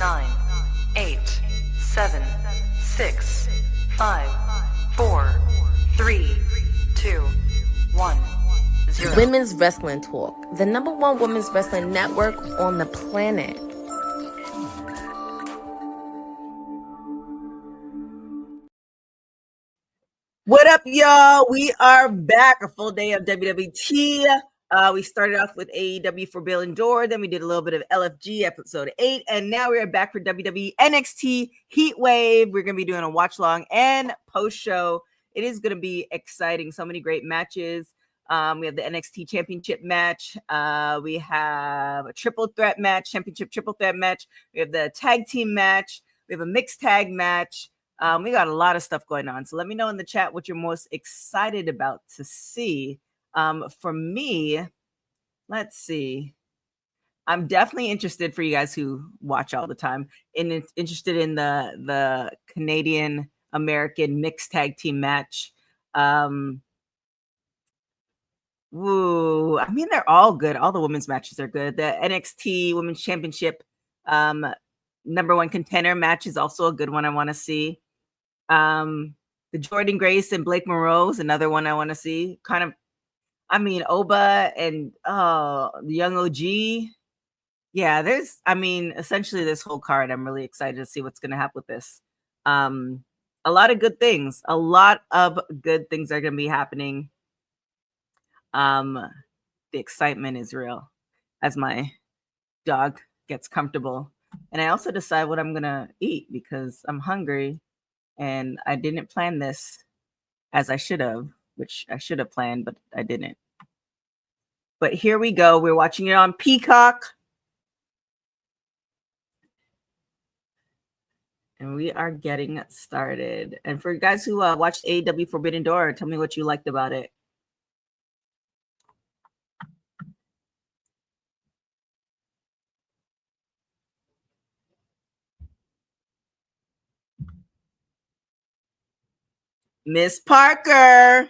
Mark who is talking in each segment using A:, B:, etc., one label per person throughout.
A: 9, 8, 7, 6, 5, 4, 3, 2, 1, 0.
B: Women's Wrestling Talk, the #1 women's wrestling network on the planet.
C: What up, y'all? We are back. A full day of WWT. We started off with AEW Forbidden Door, then we did a little bit of LFG episode 8, and now we are back for WWE NXT HeatWave. We're going to be doing a watch long and post show. It is going to be exciting. So many great matches. We have the NXT Championship match. We have a triple threat match, championship triple threat match. We have the tag team match. We have a mixed tag match. We got a lot of stuff going on. So let me know in the chat what you're most excited about to see. For me, let's see. I'm definitely interested, for you guys who watch all the time, and interested in the Canadian American mixed tag team match. Ooh, I mean, they're all good. All the women's matches are good. The NXT Women's Championship #1 contender match is also a good one I want to see. The Jordan Grace and Blake Monroe is another one I want to see. Kind of, I mean, Oba and the Young OG. Yeah, essentially this whole card, I'm really excited to see what's going to happen with this. A lot of good things. A lot of good things are going to be happening. The excitement is real as my dog gets comfortable. And I also decide what I'm going to eat because I'm hungry and I didn't plan this as I should have, which I should have planned, but I didn't. But here we go. We're watching it on Peacock. And we are getting started. And for you guys who watched AEW Forbidden Door, tell me what you liked about it. Miss Parker.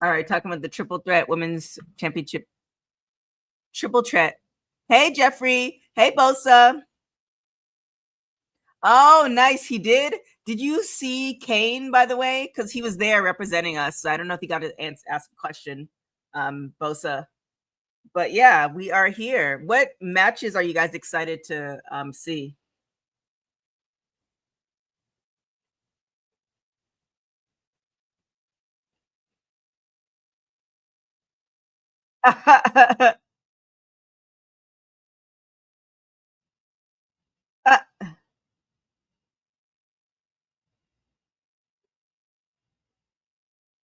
C: All right, talking about the triple threat women's championship. Triple threat. Hey, Jeffrey. Hey, Bosa. Oh, nice. He did. Did you see Kane, by the way? Because he was there representing us. So I don't know if he got to ask a question, Bosa. But yeah, we are here. What matches are you guys excited to see?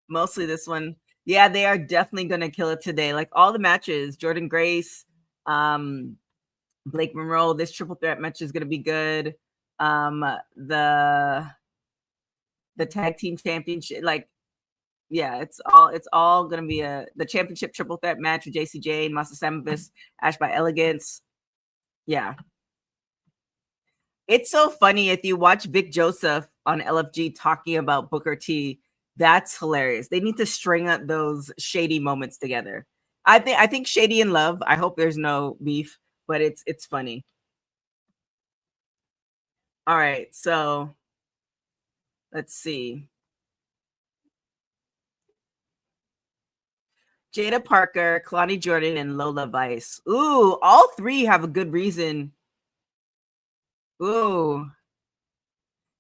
C: Mostly this one. Yeah, they are definitely going to kill it today. Like all the matches, Jordan Grace, Blake Monroe, this triple threat match is going to be good. The tag team championship, like, yeah, it's all going to be the championship triple threat match with JC Jane, Masa Samovas, Ash by Elegance. Yeah. It's so funny if you watch Vic Joseph on LFG talking about Booker T. That's hilarious. They need to string up those shady moments together. I think shady in love. I hope there's no beef, but it's funny. All right, so let's see. Jada Parker, Kalani Jordan, and Lola Vice. Ooh, all three have a good reason. Ooh.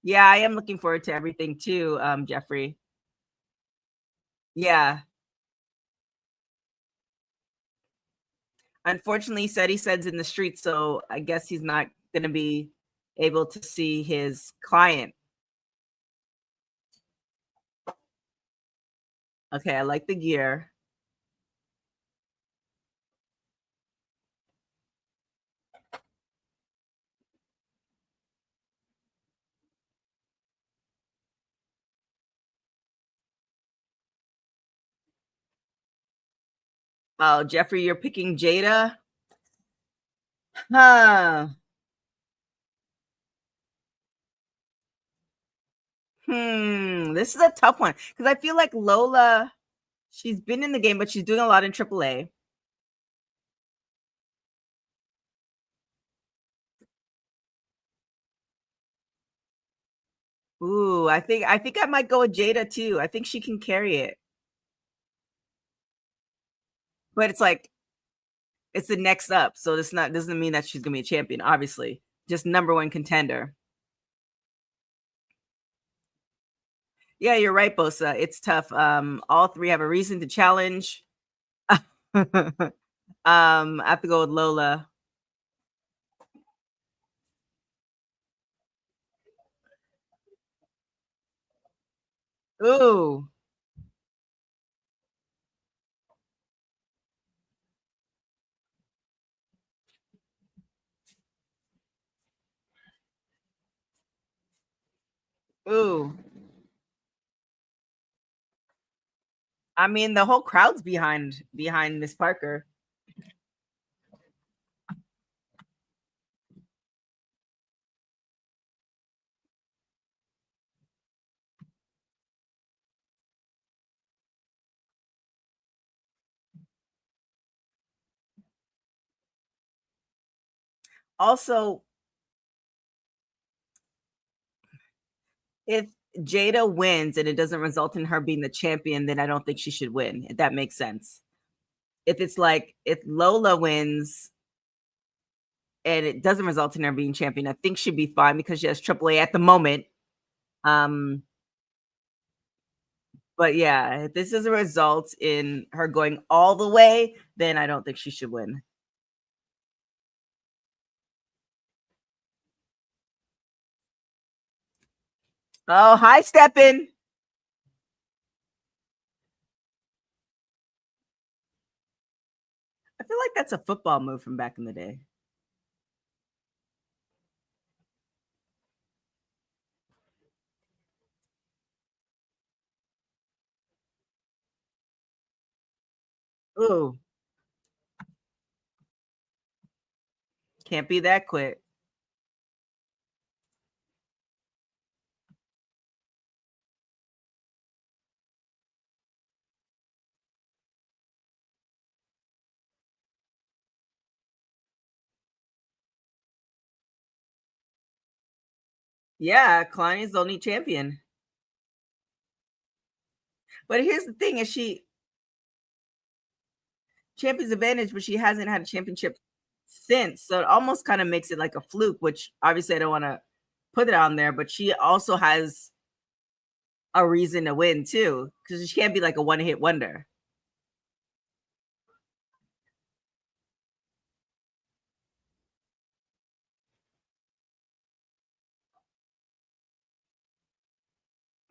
C: Yeah, I am looking forward to everything too, Jeffrey. Yeah. Unfortunately, he said's in the street, so I guess he's not going to be able to see his client. Okay, I like the gear. Oh, Jeffrey, you're picking Jada? Huh. This is a tough one because I feel like Lola She's been in the game, but she's doing a lot in AAA. Ooh, I think I might go with Jada too. I think she can carry it. But it's like it's the next up, so this not doesn't mean that she's gonna be a champion, obviously. Just number one contender. Yeah, you're right, Bosa. It's tough. All three have a reason to challenge. I have to go with Lola. Ooh. Ooh. I mean, the whole crowd's behind Miss Parker. Also, if Jada wins and it doesn't result in her being the champion, then I don't think she should win. If that makes sense. If it's like if Lola wins and it doesn't result in her being champion, I think she'd be fine because she has AAA at the moment. But yeah, if this is a result in her going all the way, then I don't think she should win. Oh, hi, Steppin. I feel like that's a football move from back in the day. Ooh, can't be that quick. Yeah, Kalani's the only champion. But here's the thing: is she champion's advantage, but she hasn't had a championship since. So it almost kind of makes it like a fluke, which obviously I don't want to put it on there, but she also has a reason to win too, because she can't be like a one-hit wonder.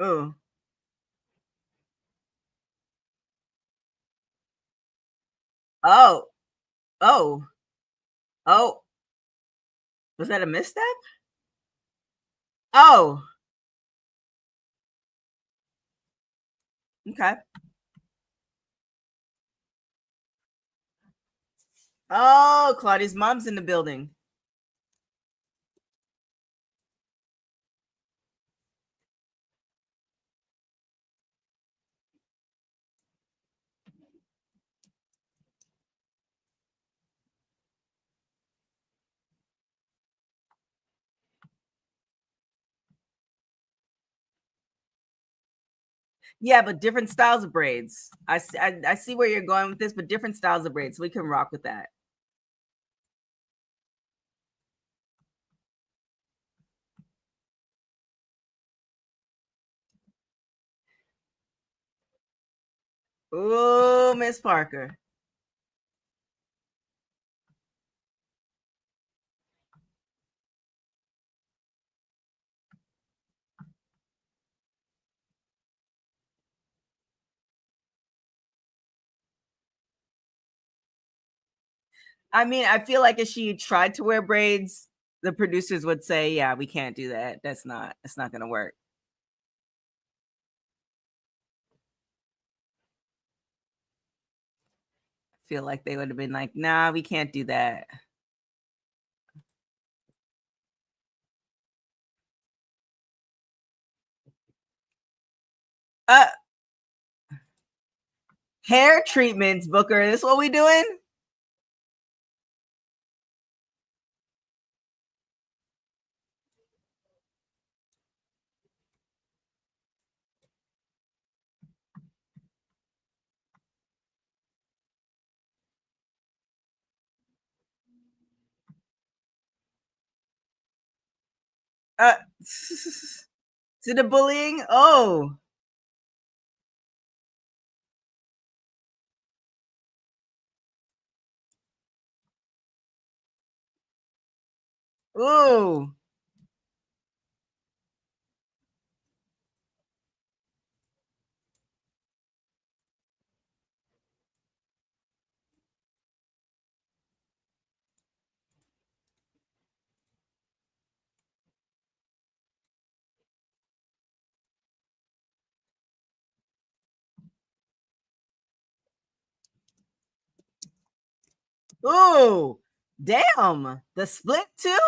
C: Oh, oh, oh, oh. Was that a misstep? Oh, okay. Oh, Claudia's mom's in the building. Yeah, but different styles of braids. I see where you're going with this, but different styles of braids. We can rock with that. Oh, Miss Parker. I mean, I feel like if she tried to wear braids, the producers would say, "Yeah, we can't do that. It's not going to work." I feel like they would have been like, "Nah, we can't do that." Uh, Hair treatments, Booker. This what we doing? To the bullying? Oh. Ooh. Ooh. Damn. The split too?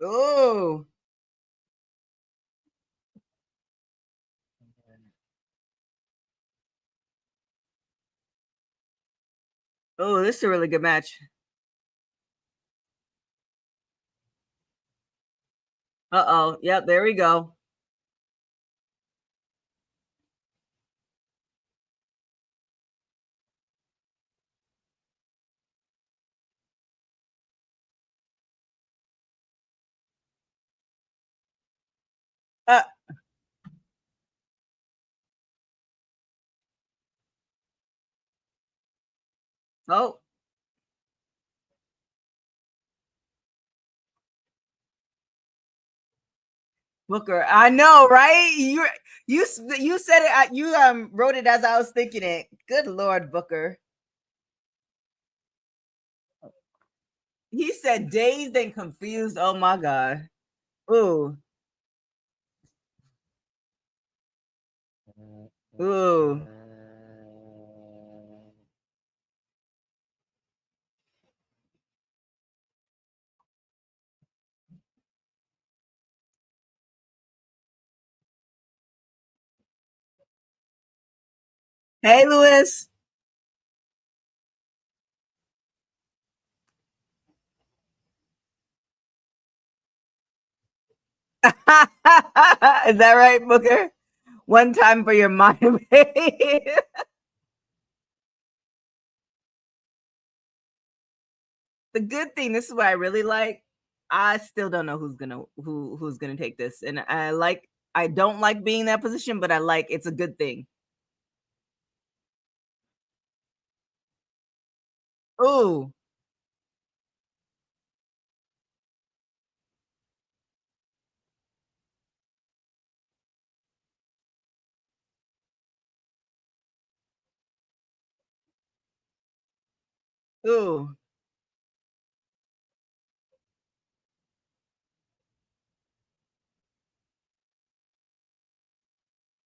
C: Ooh. Oh, this is a really good match. Uh-oh. Yep, there we go. Uh, oh. Booker. I know, right? You said it. You wrote it as I was thinking it. Good Lord, Booker. He said dazed and confused. Oh my God. Ooh. Ooh. Hey, Lewis. Is that right, Booker? One time for your mind. The good thing, this is what I really like. I still don't know who's gonna take this, and I don't like being in that position, but I like it's a good thing. Ooh, ooh,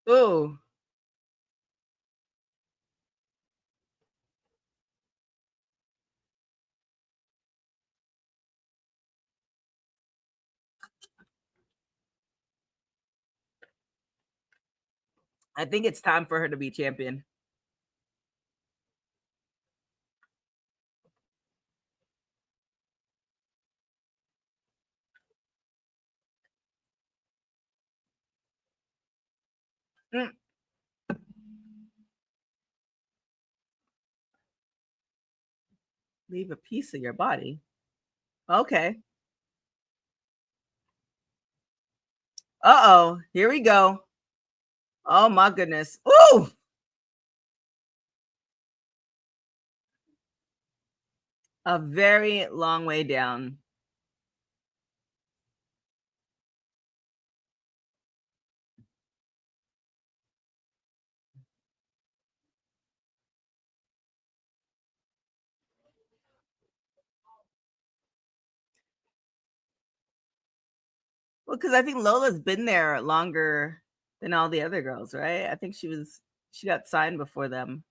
C: ooh, I think it's time for her to be champion. Mm. Leave a piece of your body. Okay. Uh-oh. Here we go. Oh my goodness. Ooh. A very long way down. Well, because I think Lola's been there longer than all the other girls, right? I think she got signed before them.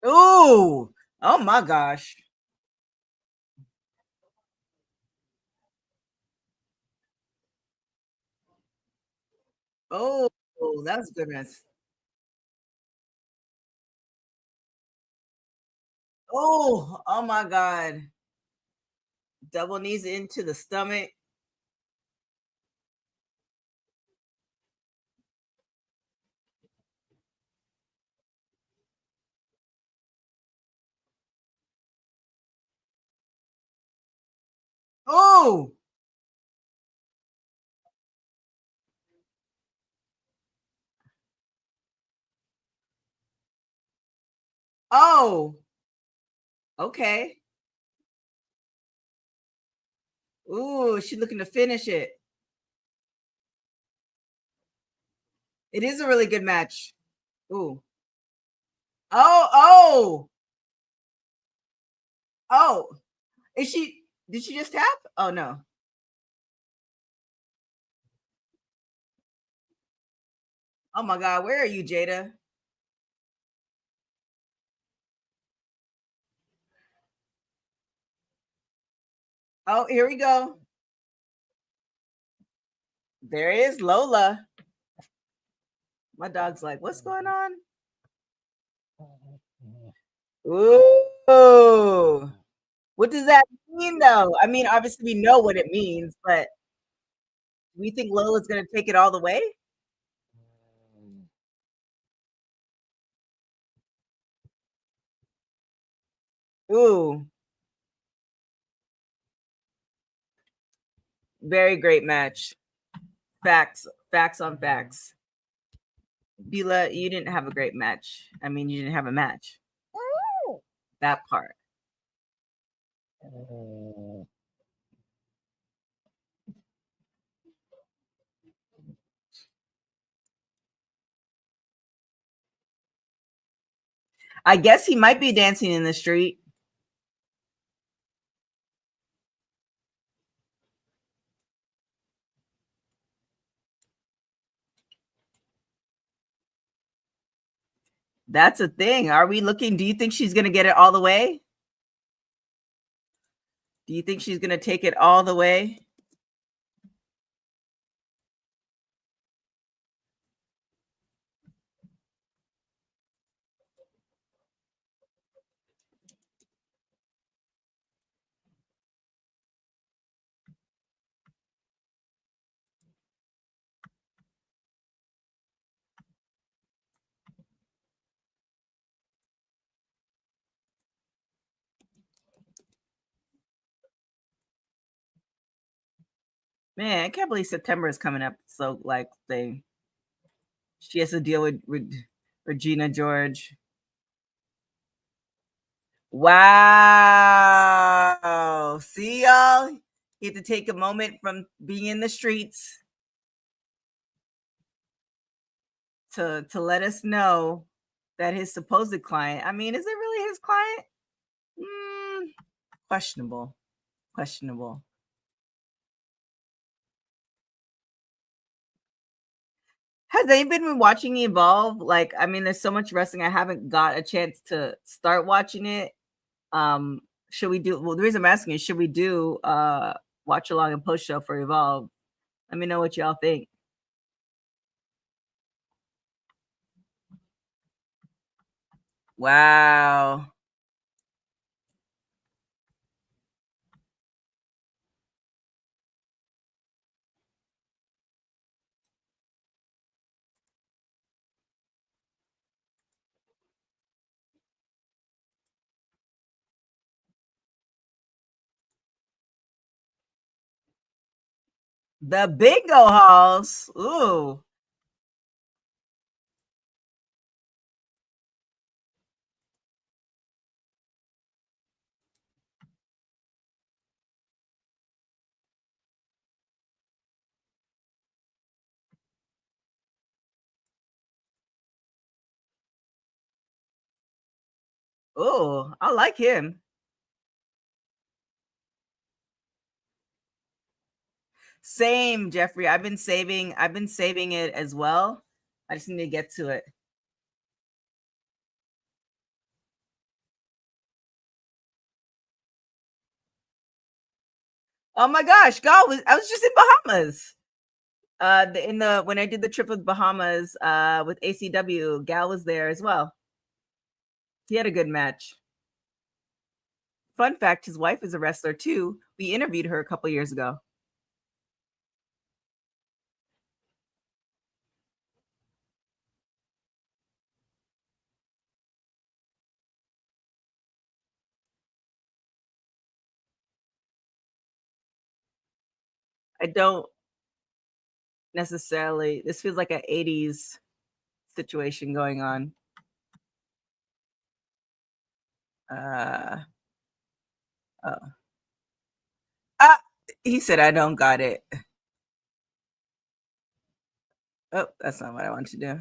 C: Ooh, oh my gosh. Oh, that's goodness. Oh my God. Double knees into the stomach. Oh, oh, okay. Ooh, she's looking to finish it. It is a really good match. Ooh. Oh, oh, oh. Is she, did she just tap? Oh no. Oh my God, where are you, Jada? Oh, here we go. There is Lola. My dog's like, what's going on? Ooh. What does that mean, though? I mean, obviously, we know what it means, but we think Lola's going to take it all the way? Ooh. Very great match. Facts. Facts on facts. Bila, you didn't have a great match. I mean, you didn't have a match. That part. I guess he might be dancing in the street. That's a thing. Are we looking? Do you think she's going to get it all the way? Do you think she's going to take it all the way? Man, I can't believe September is coming up. So, like, she has to deal with Regina George. Wow. See, y'all? You have to take a moment from being in the streets to let us know that his supposed client, I mean, is it really his client? Questionable. Questionable. Has anybody been watching Evolve? Like, I mean, there's so much wrestling. I haven't got a chance to start watching it. Should we do, well, the reason I'm asking is, should we do watch along and post show for Evolve? Let me know what y'all think. Wow. The bingo halls. Ooh. Oh, I like him. Same, Jeffrey. I've been saving it as well. I just need to get to it. Oh my gosh, I was just in Bahamas. When I did the trip with Bahamas with ACW, Gal was there as well. He had a good match. Fun fact, his wife is a wrestler too. We interviewed her a couple years ago. I don't necessarily, this feels like an 80s situation going on. He said I don't got it. Oh, that's not what I want to do.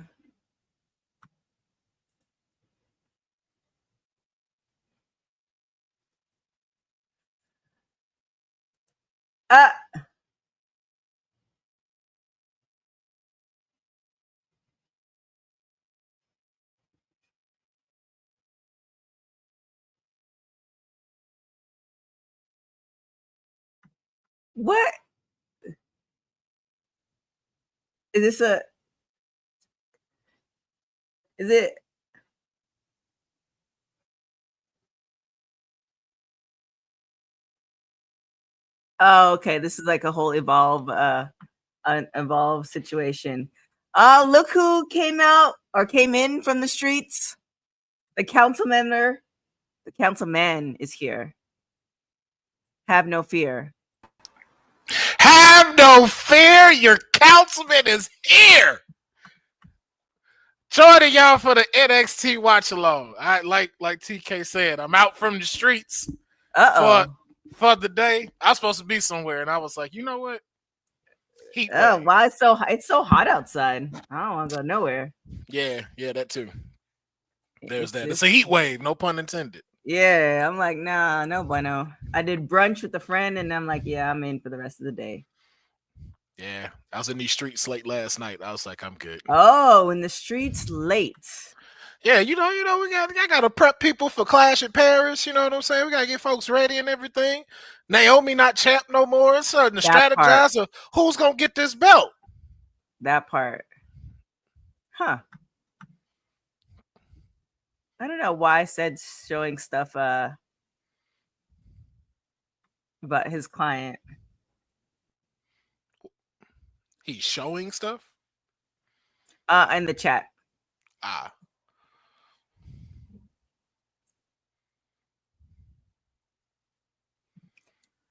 C: What is this? Is it? Oh, okay. This is like a whole evolve situation. Oh, look who came in from the streets. The councilman is here. Have no fear.
D: Have no fear. Your councilman is here. Joining y'all for the NXT watch along. I like TK said, I'm out from the streets for the day. I was supposed to be somewhere, and I was like, you know what?
C: Why it's so hot outside? I don't want to go nowhere.
D: Yeah, that too. There's that. It's a heat wave, no pun intended.
C: Yeah, I'm like, nah, no bueno. I did brunch with a friend, and I'm like, yeah, I'm in for the rest of the day.
D: Yeah, I was in these streets late last night. I was like, I'm good.
C: Oh, in the streets late.
D: Yeah, you know, I gotta prep people for Clash at Paris. You know what I'm saying? We gotta get folks ready and everything. Naomi not champ no more. It's starting to strategize of who's gonna get this belt.
C: That part, huh? I don't know why I said showing stuff about his client.
D: He's showing stuff?
C: In the chat.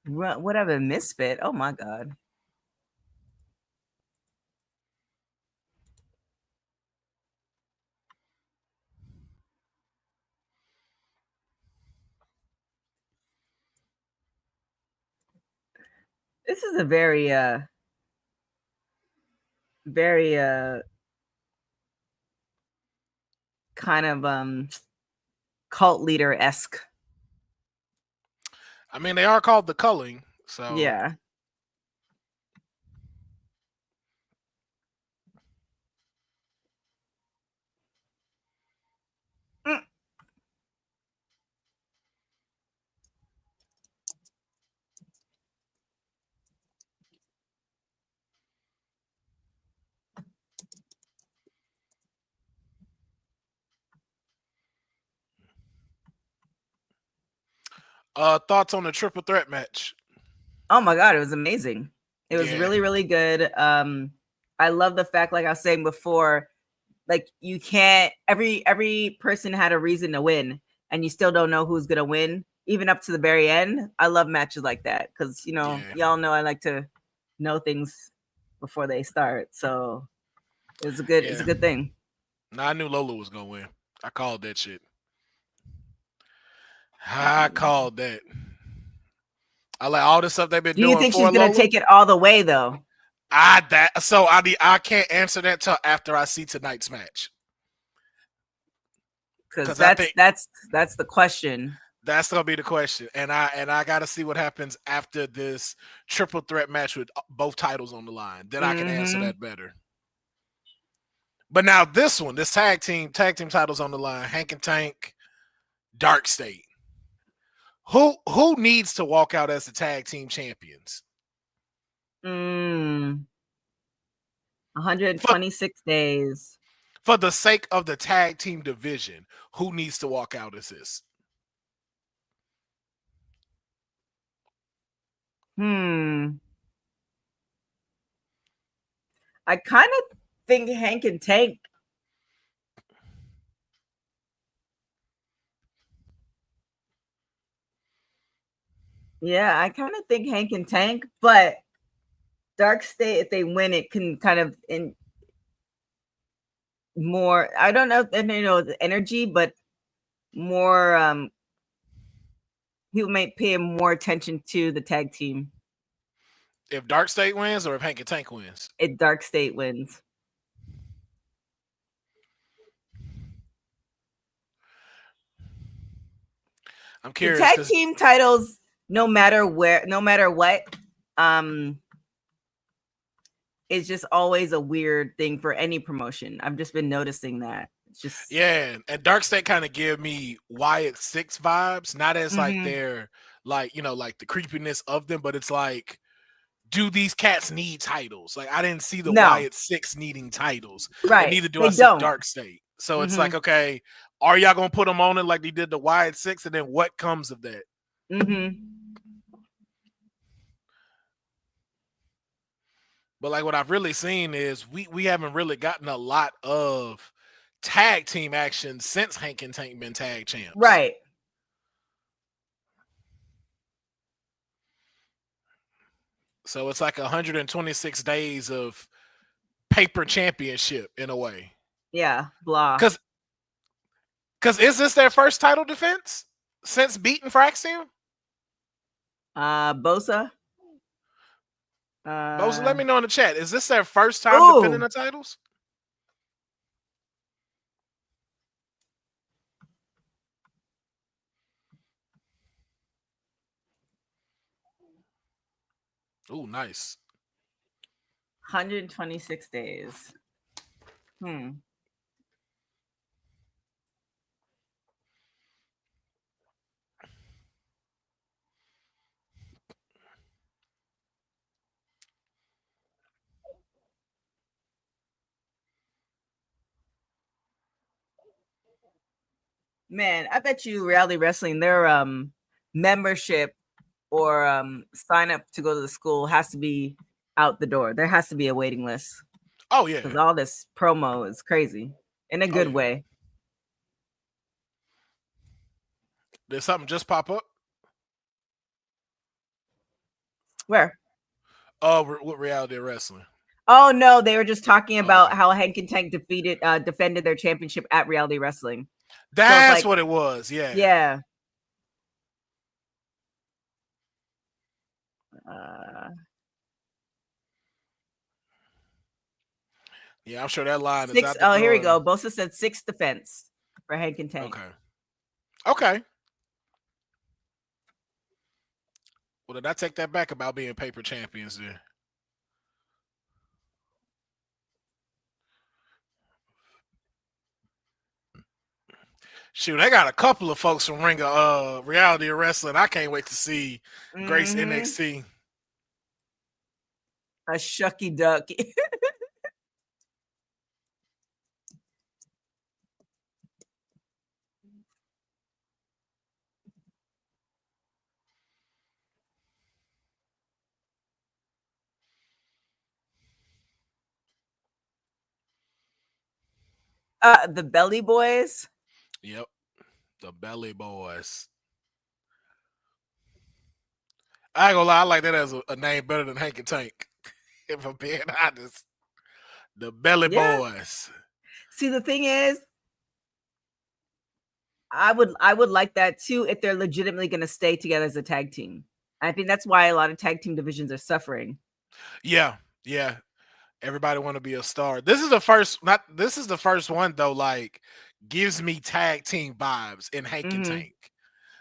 C: Whatever, misfit. Oh my god. This is a very kind of cult leader-esque.
D: I mean, they are called the culling, so
C: yeah.
D: Thoughts on the triple threat match?
C: Oh my god, it was amazing. It was really, really good. I love the fact, like I was saying before, like you can't. Every person had a reason to win, and you still don't know who's gonna win, even up to the very end. I love matches like that because y'all know I like to know things before they start. So it was it's a good thing.
D: Nah, I knew Lola was gonna win. I called that shit. I called that. I like all this stuff they've been doing.
C: Do you think she's gonna take it all the way though?
D: I can't answer that till after I see tonight's match.
C: Because that's the question.
D: That's gonna be the question, and I got to see what happens after this triple threat match with both titles on the line. Then I can answer that better. But now this tag team titles on the line. Hank and Tank, Dark State. Who needs to walk out as the tag team champions?
C: 126 days.
D: For the sake of the tag team division, who needs to walk out as this?
C: I kind of think Hank and Tank. Yeah, I kind of think Hank and Tank, but Dark State, if they win, it can kind of more. I don't know if the energy, but more. People might pay more attention to the tag team.
D: If Dark State wins or if Hank and Tank wins?
C: If Dark State wins.
D: I'm curious.
C: The tag team titles, no matter what, is just always a weird thing for any promotion. I've just been noticing that. It's just
D: and Dark State kind of give me Wyatt 6 vibes, not as like they're like the creepiness of them, but it's like, do these cats need titles? Like, I didn't see the Wyatt 6 needing titles,
C: right?
D: And neither do I see Dark State. So it's like, okay, are y'all gonna put them on it like they did the Wyatt 6, and then what comes of that? But like what I've really seen is we haven't really gotten a lot of tag team action since Hank and Tank been tag champs.
C: Right.
D: So it's like 126 days of paper championship in a way.
C: Yeah, blah.
D: Because is this their first title defense since beating Fraxium?
C: Bosa.
D: Bosa, let me know in the chat. Is this their first time defending the titles? Oh, nice.
C: 126 days. Man, I bet you Reality Wrestling, their membership or sign up to go to the school has to be out the door. There has to be a waiting list.
D: Oh yeah,
C: because all this promo is crazy in a good way.
D: Did something just pop up?
C: Where?
D: With Reality Wrestling.
C: Oh no, they were just talking about how Hank and Tank defended their championship at Reality Wrestling.
D: That's so what it was. Yeah.
C: Yeah.
D: Yeah, I'm sure that line
C: is out. Oh, here we go. Bosa said 6th defense for Hank and Tank.
D: Okay. Well, did I take that back about being paper champions there? Shoot, they got a couple of folks from Reality Wrestling. I can't wait to see Grace NXT.
C: A shucky ducky. The Belly Boys.
D: Yep, the Belly Boys. I ain't gonna lie, I like that as a name better than Hank and Tank. If I'm being honest, the Belly Boys.
C: See, the thing is, I would like that too if they're legitimately going to stay together as a tag team. I think that's why a lot of tag team divisions are suffering.
D: Yeah. Everybody want to be a star. This is the first one though. Like gives me tag team vibes in Hank and
C: Mhm.
D: Tank.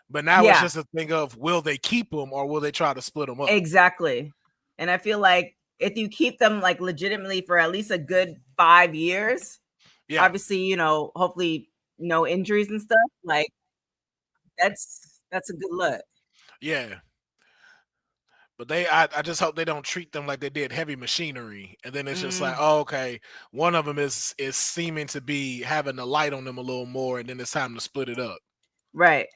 D: But now it's
C: Yeah.
D: just a thing of, will they keep them or will they try to split them up?
C: Exactly. And I feel like if you keep them like legitimately for at least a good 5 years,
D: Yeah.
C: obviously, you know, hopefully no injuries and stuff, like that's a good look.
D: Yeah. But I just hope they don't treat them like they did Heavy Machinery, and then it's just like, oh, okay, one of them is seeming to be having the light on them a little more, and then it's time to split it up.
C: Right.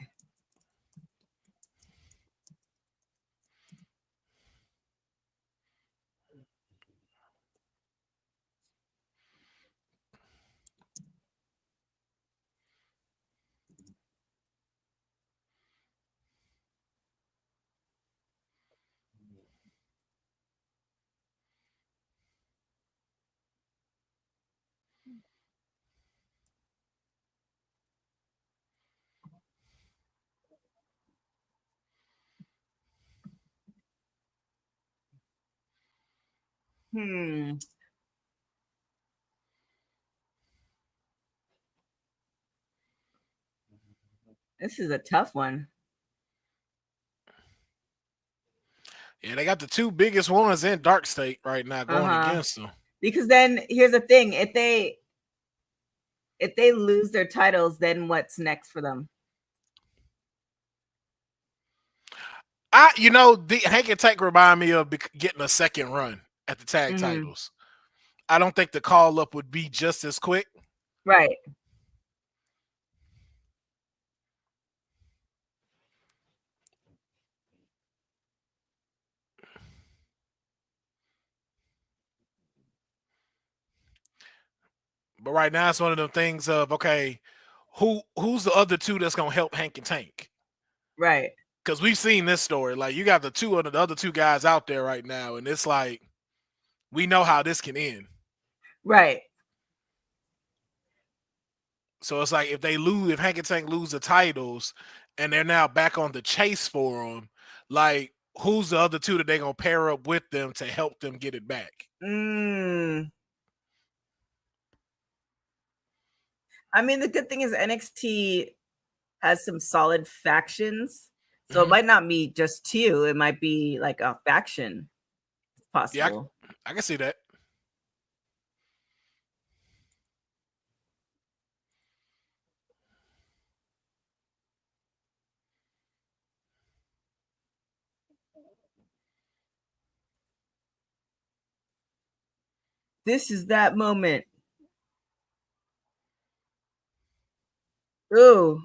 C: This is a tough one.
D: Yeah, they got the two biggest ones in Dark State right now going against them.
C: Because then here's the thing: if they lose their titles, then what's next for them?
D: The Hank and Tank remind me of getting a second run at the tag titles. I don't think the call up would be just as quick.
C: Right.
D: But right now it's one of them things of, okay, who's the other two that's gonna help Hank and Tank?
C: Right.
D: Because we've seen this story. Like, you got the other two guys out there right now, and it's like, we know how this can end.
C: Right.
D: So it's like, if Hank and Tank lose the titles and they're now back on the chase for them, like, who's the other two that they're gonna pair up with them to help them get it back?
C: I mean, the good thing is NXT has some solid factions. So it might not be just two, it might be like a faction. It's possible.
D: Yeah, I can see that.
C: This is that moment. Ooh.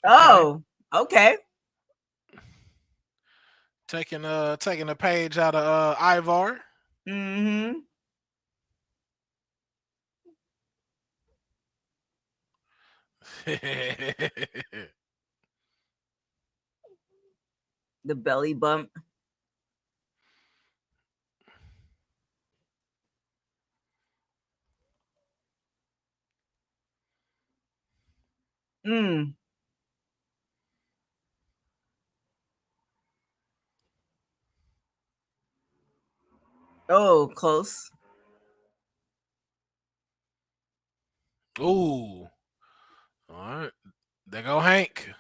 C: Oh, okay.
D: Taking a page out of Ivar.
C: Mm-hmm. The belly bump. Oh, close.
D: Ooh. All right. There go Hank.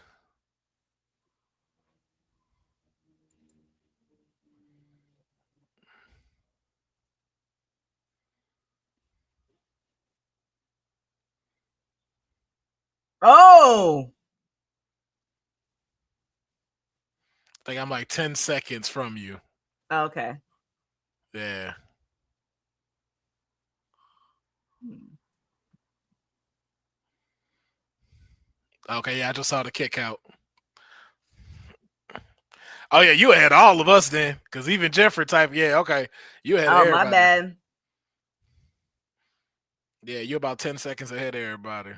C: Oh.
D: I think I'm like 10 seconds from you.
C: Okay.
D: Yeah. Okay, yeah, I just saw the kick out. Oh, yeah, you ahead of all of us then. Because even Jeffrey type, yeah, okay. You ahead of everybody.
C: My bad.
D: Yeah, you're about 10 seconds ahead of everybody.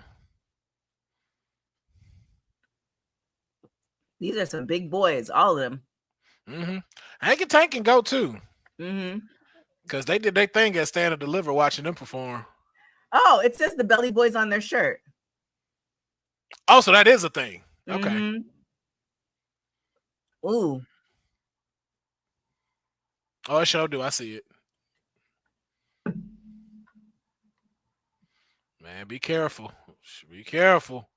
C: These are some big boys, all of them.
D: Mm-hmm. Hank and Tank can go too.
C: Mm-hmm.
D: Because they did their thing at Stand and Deliver watching them perform.
C: Oh, it says the Belly Boys on their shirt.
D: Oh, so that is a thing. Okay.
C: Mm-hmm. Ooh.
D: Oh, it sure do. I see it. Man, be careful. Be careful.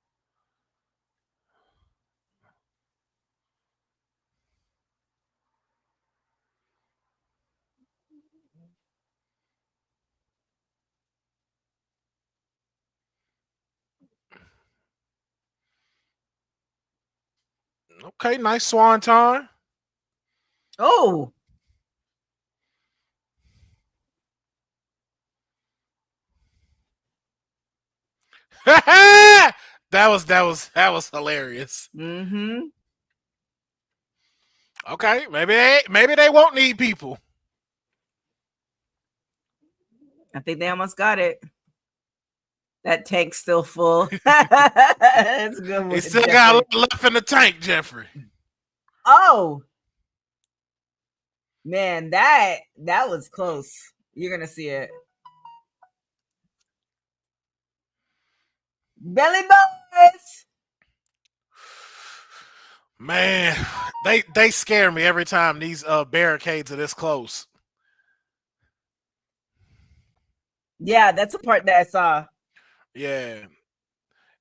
D: Okay, nice swan time.
C: Oh.
D: that was hilarious.
C: Mm-hmm.
D: Okay, maybe they won't need people.
C: I think they almost got it. That tank's still full. That's a good one.
D: He still got a little left in the tank, Jeffrey.
C: Oh. Man, that was close. You're gonna see it. Belly Boys.
D: Man, they scare me every time these barricades are this close.
C: Yeah, that's a part that I saw.
D: Yeah.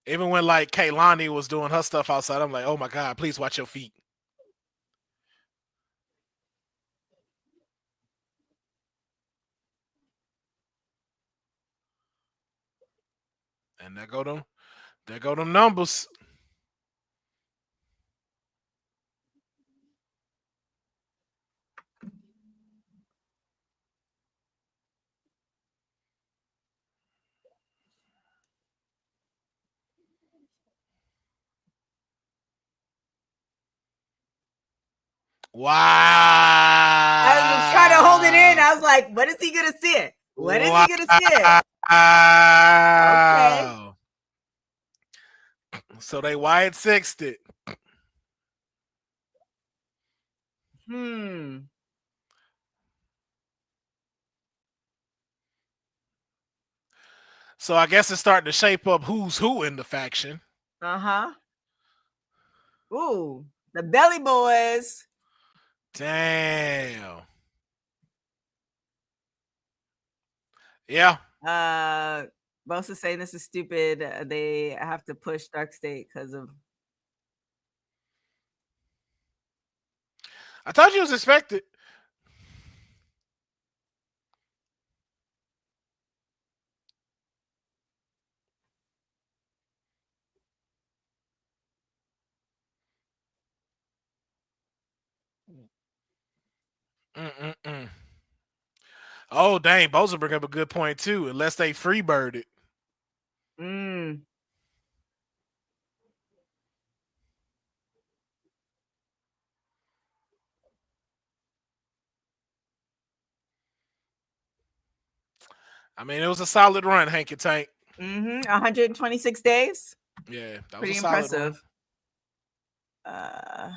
D: Even when like Kaylani was doing her stuff outside, I'm like, oh my God, please watch your feet. And there go them numbers. Wow.
C: I was trying to hold it in. I was like, when is he gonna see it? When is he gonna see it?
D: Okay. So they wide sixed it. So I guess it's starting to shape up who's who in the faction.
C: Uh-huh. Ooh, the Belly Boys.
D: Damn. Yeah.
C: Boss is saying this is stupid. They have to push Dark State because of.
D: I thought you was expected. Oh, dang. Boza bring up a good point, too. Unless they freebird it. I mean, it was a solid run, Hanky Tank.
C: 126 days.
D: Yeah, that
C: pretty
D: was a solid
C: impressive.
D: Run.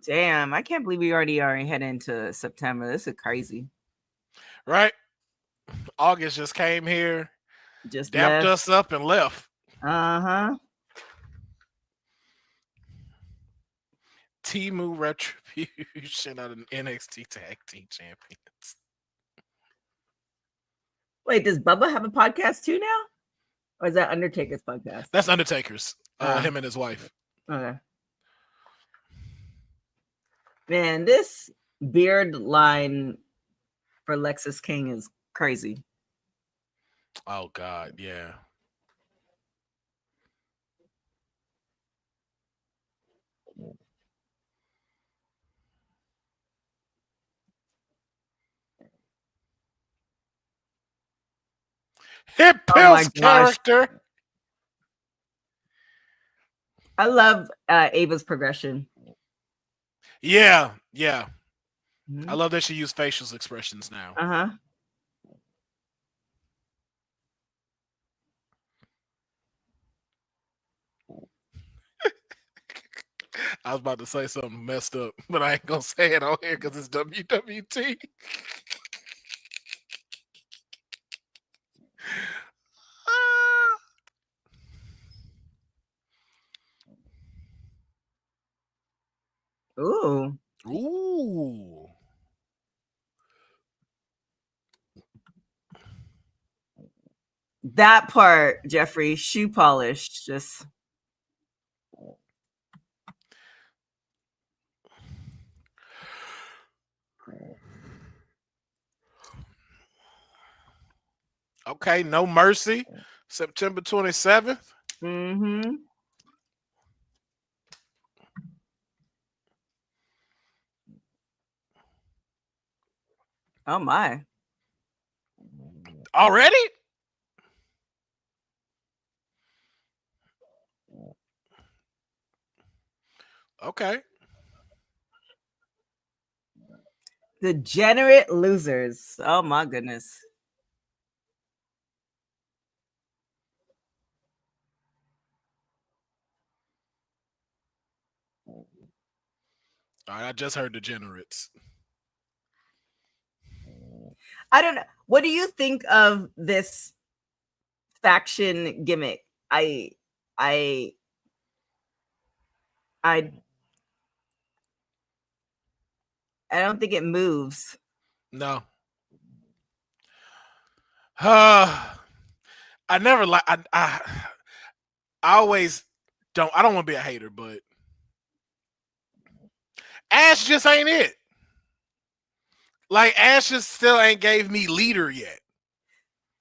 C: Damn, I can't believe we already are heading into September. This is crazy.
D: Right? August just came here,
C: just
D: dapped
C: left.
D: us up and left.
C: Uh-huh.
D: Timu Retribution out of NXT Tag Team Champions.
C: Wait, does Bubba have a podcast too now? Or is that Undertaker's podcast?
D: That's Undertaker's. Him and his wife.
C: Okay. Man, this beard line for Lexus King is crazy.
D: Oh, God, yeah. Hip Pill's character.
C: I love Ava's progression.
D: Yeah. I
C: Mm-hmm.
D: love that she used facial expressions now.
C: Uh-huh.
D: I was about to say something messed up, but I ain't gonna say it on here because it's WWT.
C: Ooh.
D: Ooh.
C: That part, Jeffrey, shoe polish, just
D: Okay, No Mercy, September 27th.
C: mm-hmm. Oh my.
D: Already? Okay.
C: Degenerate losers. Oh my goodness.
D: All right, I just heard Degenerates.
C: I don't know. What do you think of this faction gimmick? I don't think it moves.
D: No. I never like I always don't. I don't want to be a hater, but Ash just ain't it. Like Ash just still ain't gave me leader yet.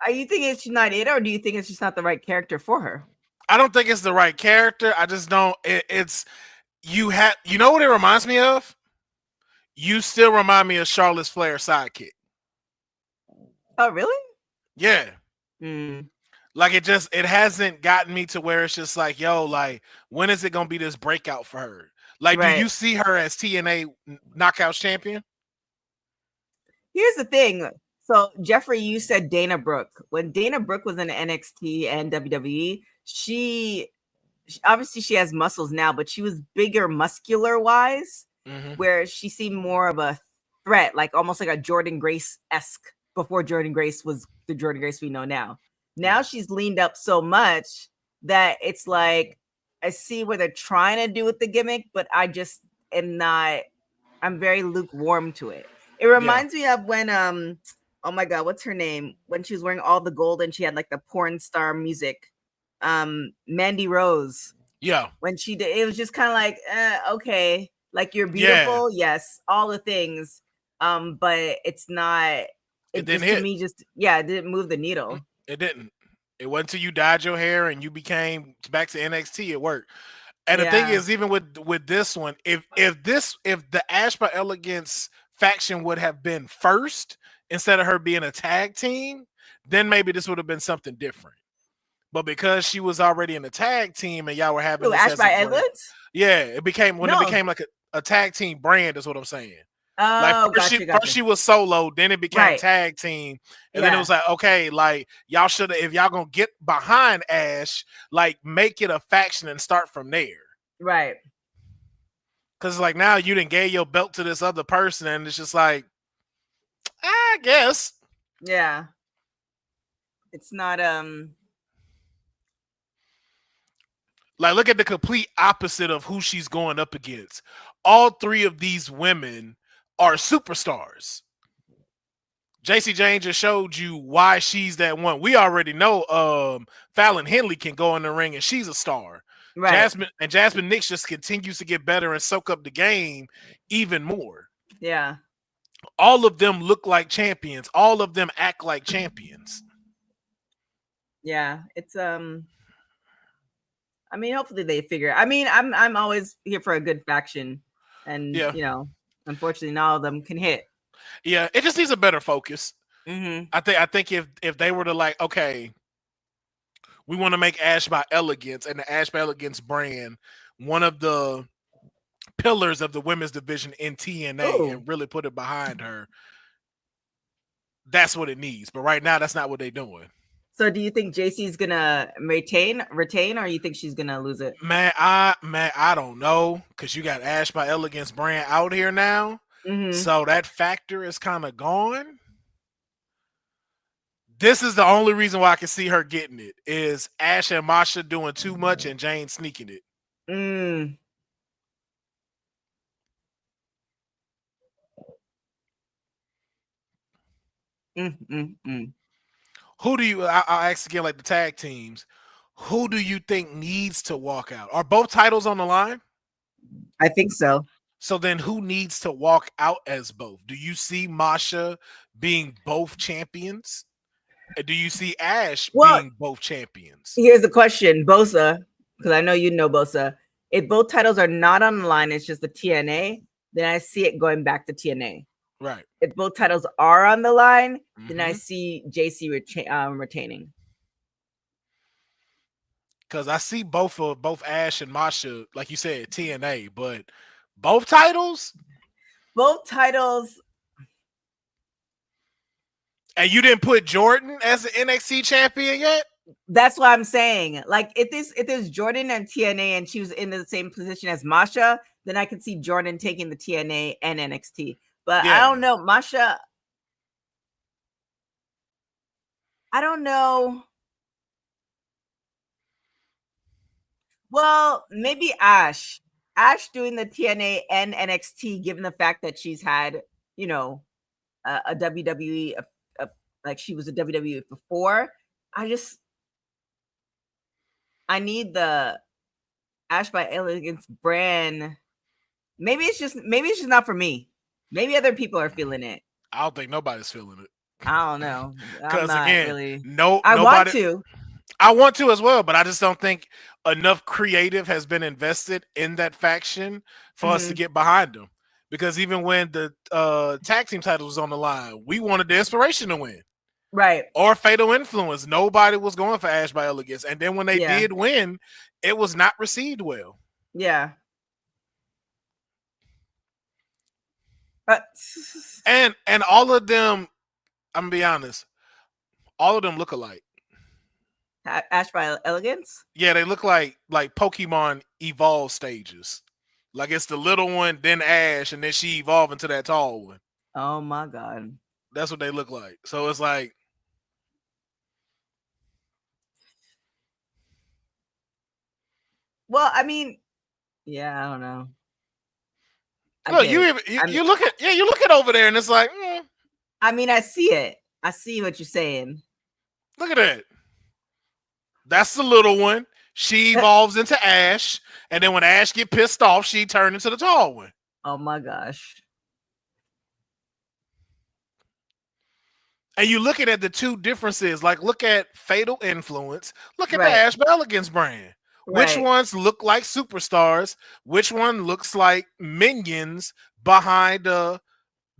C: Are you thinking it's not it, or do you think it's just not the right character for her?
D: I don't think it's the right character. I just don't. It's you have. You know what it reminds me of? You still remind me of Charlotte Flair's sidekick.
C: Oh, really?
D: Yeah.
C: Mm.
D: Like it hasn't gotten me to where it's just like, yo, like when is it gonna be this breakout for her? Like,
C: Right.
D: do you see her as TNA Knockouts champion?
C: Here's the thing. So, Jeffrey, you said Dana Brooke. When Dana Brooke was in NXT and WWE, she obviously she has muscles now, but she was bigger muscular wise, where she seemed more of a threat, like almost like a Jordan Grace-esque before Jordan Grace was the Jordan Grace we know now. Now she's leaned up so much that it's like I see what they're trying to do with the gimmick, but I just am not. I'm very lukewarm to it. It reminds me of when oh my god, what's her name? When she was wearing all the gold and she had like the porn star music. Mandy Rose.
D: Yeah.
C: When she did, it was just kind of like, okay, like you're beautiful, yes, all the things. But it's not. It
D: didn't
C: just,
D: hit.
C: To me, just it didn't move the needle.
D: It didn't. It wasn't until you dyed your hair and you became back to NXT. It worked. And the thing is, even with this one, if the Ash by Elegance faction would have been first instead of her being a tag team, then maybe this would have been something different. But because she was already in a tag team and y'all were having this
C: Ash by Elegance,
D: it became like a tag team brand. Is what I'm saying.
C: Oh,
D: like first she was solo, then it became tag team, and then it was like, okay, like y'all should have, if y'all gonna get behind Ash, like make it a faction and start from there,
C: right?
D: Because like now you didn't gave your belt to this other person, and it's just like, I guess,
C: it's not
D: like look at the complete opposite of who she's going up against. All three of these women are superstars. JC Jane just showed you why she's that one. We already know Fallon Henley can go in the ring and she's a star.
C: Right.
D: Jasmine Nix just continues to get better and soak up the game even more.
C: Yeah.
D: All of them look like champions. All of them act like champions.
C: Yeah, it's I mean, hopefully they figure. I mean, I'm always here for a good faction, and you know, unfortunately, not all of them can hit.
D: Yeah, it just needs a better focus. I think if they were to like, okay, we want to make Ash by Elegance and the Ash by Elegance brand, one of the pillars of the women's division in TNA and really put it behind her, that's what it needs. But right now, that's not what they're doing.
C: So do you think JC's gonna retain, or you think she's gonna lose it?
D: Man, I don't know, because you got Ash by Elegance brand out here now. So that factor is kind of gone. This is the only reason why I can see her getting it, is Ash and Masha doing too much and Jane sneaking it. Who do you, I'll ask again, like the tag teams, who do you think needs to walk out? Are both titles on the line?
C: I think so.
D: So then who needs to walk out as both? Do you see Masha being both champions? And do you see Ash being both champions?
C: Here's the question, Bosa, because I know you know Bosa. If both titles are not on the line, it's just the TNA, then I see it going back to TNA.
D: Right.
C: If both titles are on the line, then I see JC retaining.
D: Because I see both Ash and Masha, like you said, TNA, but both titles. And you didn't put Jordan as the NXT champion yet?
C: That's what I'm saying. Like, if there's Jordan and TNA and she was in the same position as Masha, then I could see Jordan taking the TNA and NXT. But I don't know. Masha, I don't know. Well, maybe Ash doing the TNA and NXT, given the fact that she's had, you know, a WWE, like she was a WWE before. I need the Ash by Elegance brand. Maybe it's just not for me. Maybe other people are feeling it.
D: I don't think nobody's feeling it.
C: I don't know.
D: Because again,
C: really...
D: nobody,
C: want to.
D: I want to as well, but I just don't think enough creative has been invested in that faction for us to get behind them. Because even when the tag team title was on the line, we wanted the Inspiration to win.
C: Right.
D: Or Fatal Influence. Nobody was going for Ash by Elegance. And then when they did win, it was not received well.
C: Yeah.
D: And all of them, I'm gonna be honest, all of them look alike.
C: Ash by Elegance?
D: Yeah, they look like Pokemon evolve stages. Like it's the little one, then Ash, and then she evolved into that tall one.
C: Oh my God.
D: That's what they look like. So it's like,
C: well, I mean, yeah, I don't know.
D: Look, you look at over there, and it's like,
C: I mean, I see it. I see what you're saying.
D: Look at that. That's the little one. She evolves into Ash, and then when Ash get pissed off, she turned into the tall one.
C: Oh my gosh.
D: And you looking at the two differences, like look at Fatal Influence, look at the Ash by Elegance brand. Which ones look like superstars? Which one looks like minions behind a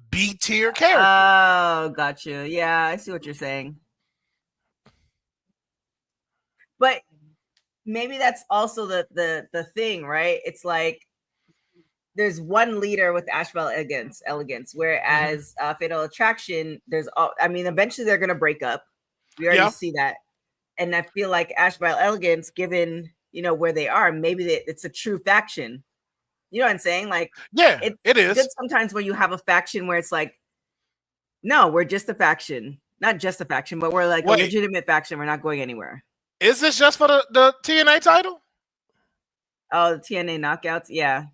D: B tier character?
C: Oh, gotcha. Yeah, I see what you're saying. But maybe that's also the thing, right? It's like there's one leader with Ash by Elegance, whereas Fatal Attraction, eventually they're gonna break up. We already see that, and I feel like Ash by Elegance, given where they are, maybe it's a true faction. You know what I'm saying? Like,
D: yeah, it is
C: good sometimes when you have a faction where it's like, no, we're just a faction, not just a faction, but we're like a legitimate faction. We're not going anywhere.
D: Is this just for the TNA title?
C: Oh, the TNA knockouts, yeah.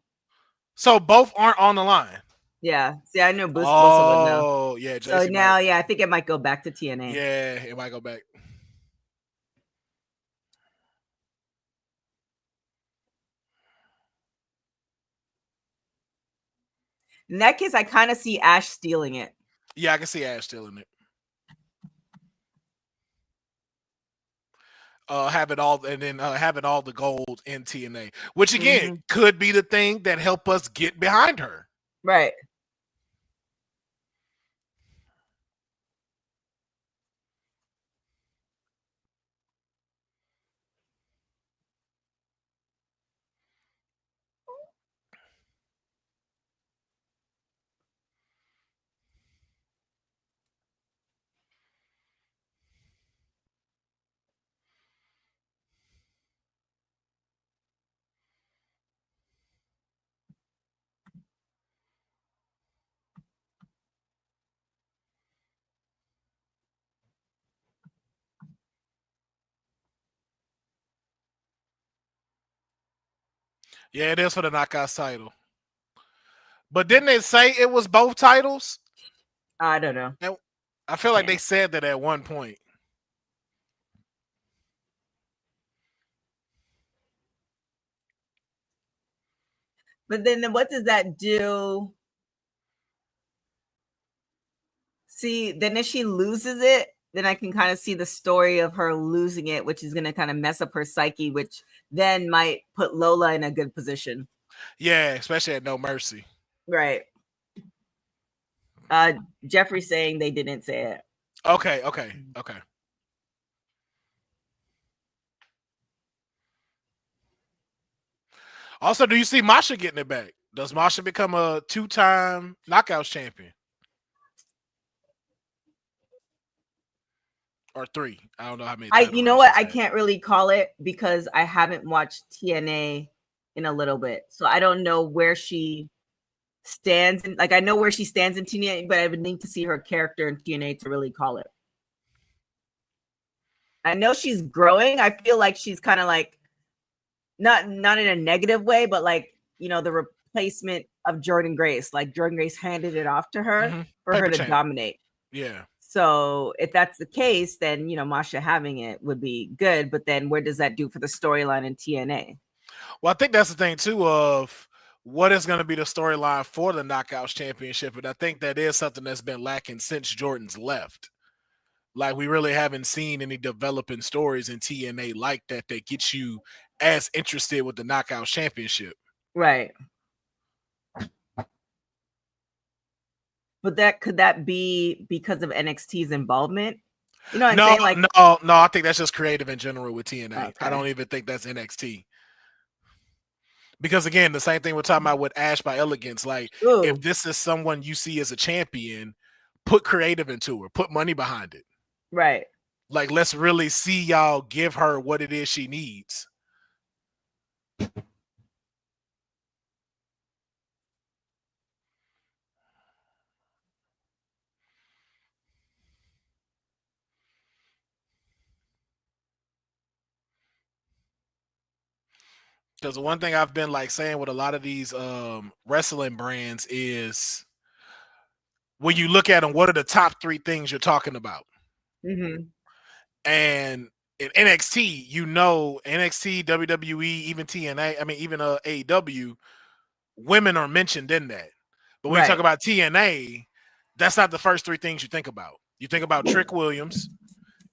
D: So both aren't on the line.
C: Yeah. See, I know Bosa would know.
D: Oh, yeah.
C: So now, I think it might go back to TNA.
D: Yeah, it might go back.
C: In that case, I kind of see Ash stealing it.
D: Yeah, I can see Ash stealing it. Having all the gold in TNA, which again could be the thing that help us get behind her.
C: Right.
D: Yeah, it is for the Knockouts title. But didn't they say it was both titles?
C: I don't know.
D: And I feel like they said that at one point.
C: But then what does that do? See, then if she loses it, then I can kind of see the story of her losing it, which is going to kind of mess up her psyche, which then might put Lola in a good position.
D: Yeah, especially at No Mercy.
C: Right. Jeffrey saying they didn't say it.
D: Okay. Also, do you see Masha getting it back? Does Masha become a 2-time Knockouts champion? Or 3? I don't know how many.
C: You know what? I can't really call it because I haven't watched TNA in a little bit, so I don't know where she stands. Like, I know where she stands in TNA, but I would need to see her character in TNA to really call it. I know she's growing. I feel like she's kind of like not in a negative way, but like, you know, the replacement of Jordan Grace. Like, Jordan Grace handed it off to her for her to dominate.
D: Yeah.
C: So if that's the case, then, you know, Masha having it would be good. But then what does that do for the storyline in TNA?
D: Well, I think that's the thing too of what is going to be the storyline for the Knockouts Championship. And I think that is something that's been lacking since Jordan's left. Like, we really haven't seen any developing stories in TNA like that get you as interested with the Knockouts Championship.
C: Right. But could that be because of NXT's involvement? You know what I'm saying? Like,
D: no, I think that's just creative in general with TNA. Okay. I don't even think that's NXT. Because again, the same thing we're talking about with Ash by Elegance. Like, if this is someone you see as a champion, put creative into her, put money behind it.
C: Right.
D: Like, let's really see y'all give her what it is she needs. Because the one thing I've been like saying with a lot of these wrestling brands is when you look at them, what are the top 3 things you're talking about?
C: Mm-hmm.
D: And in NXT, you know, NXT, WWE, even TNA, I mean, even AEW, women are mentioned in that. But when you talk about TNA, that's not the first 3 things you think about. You think about Trick Williams.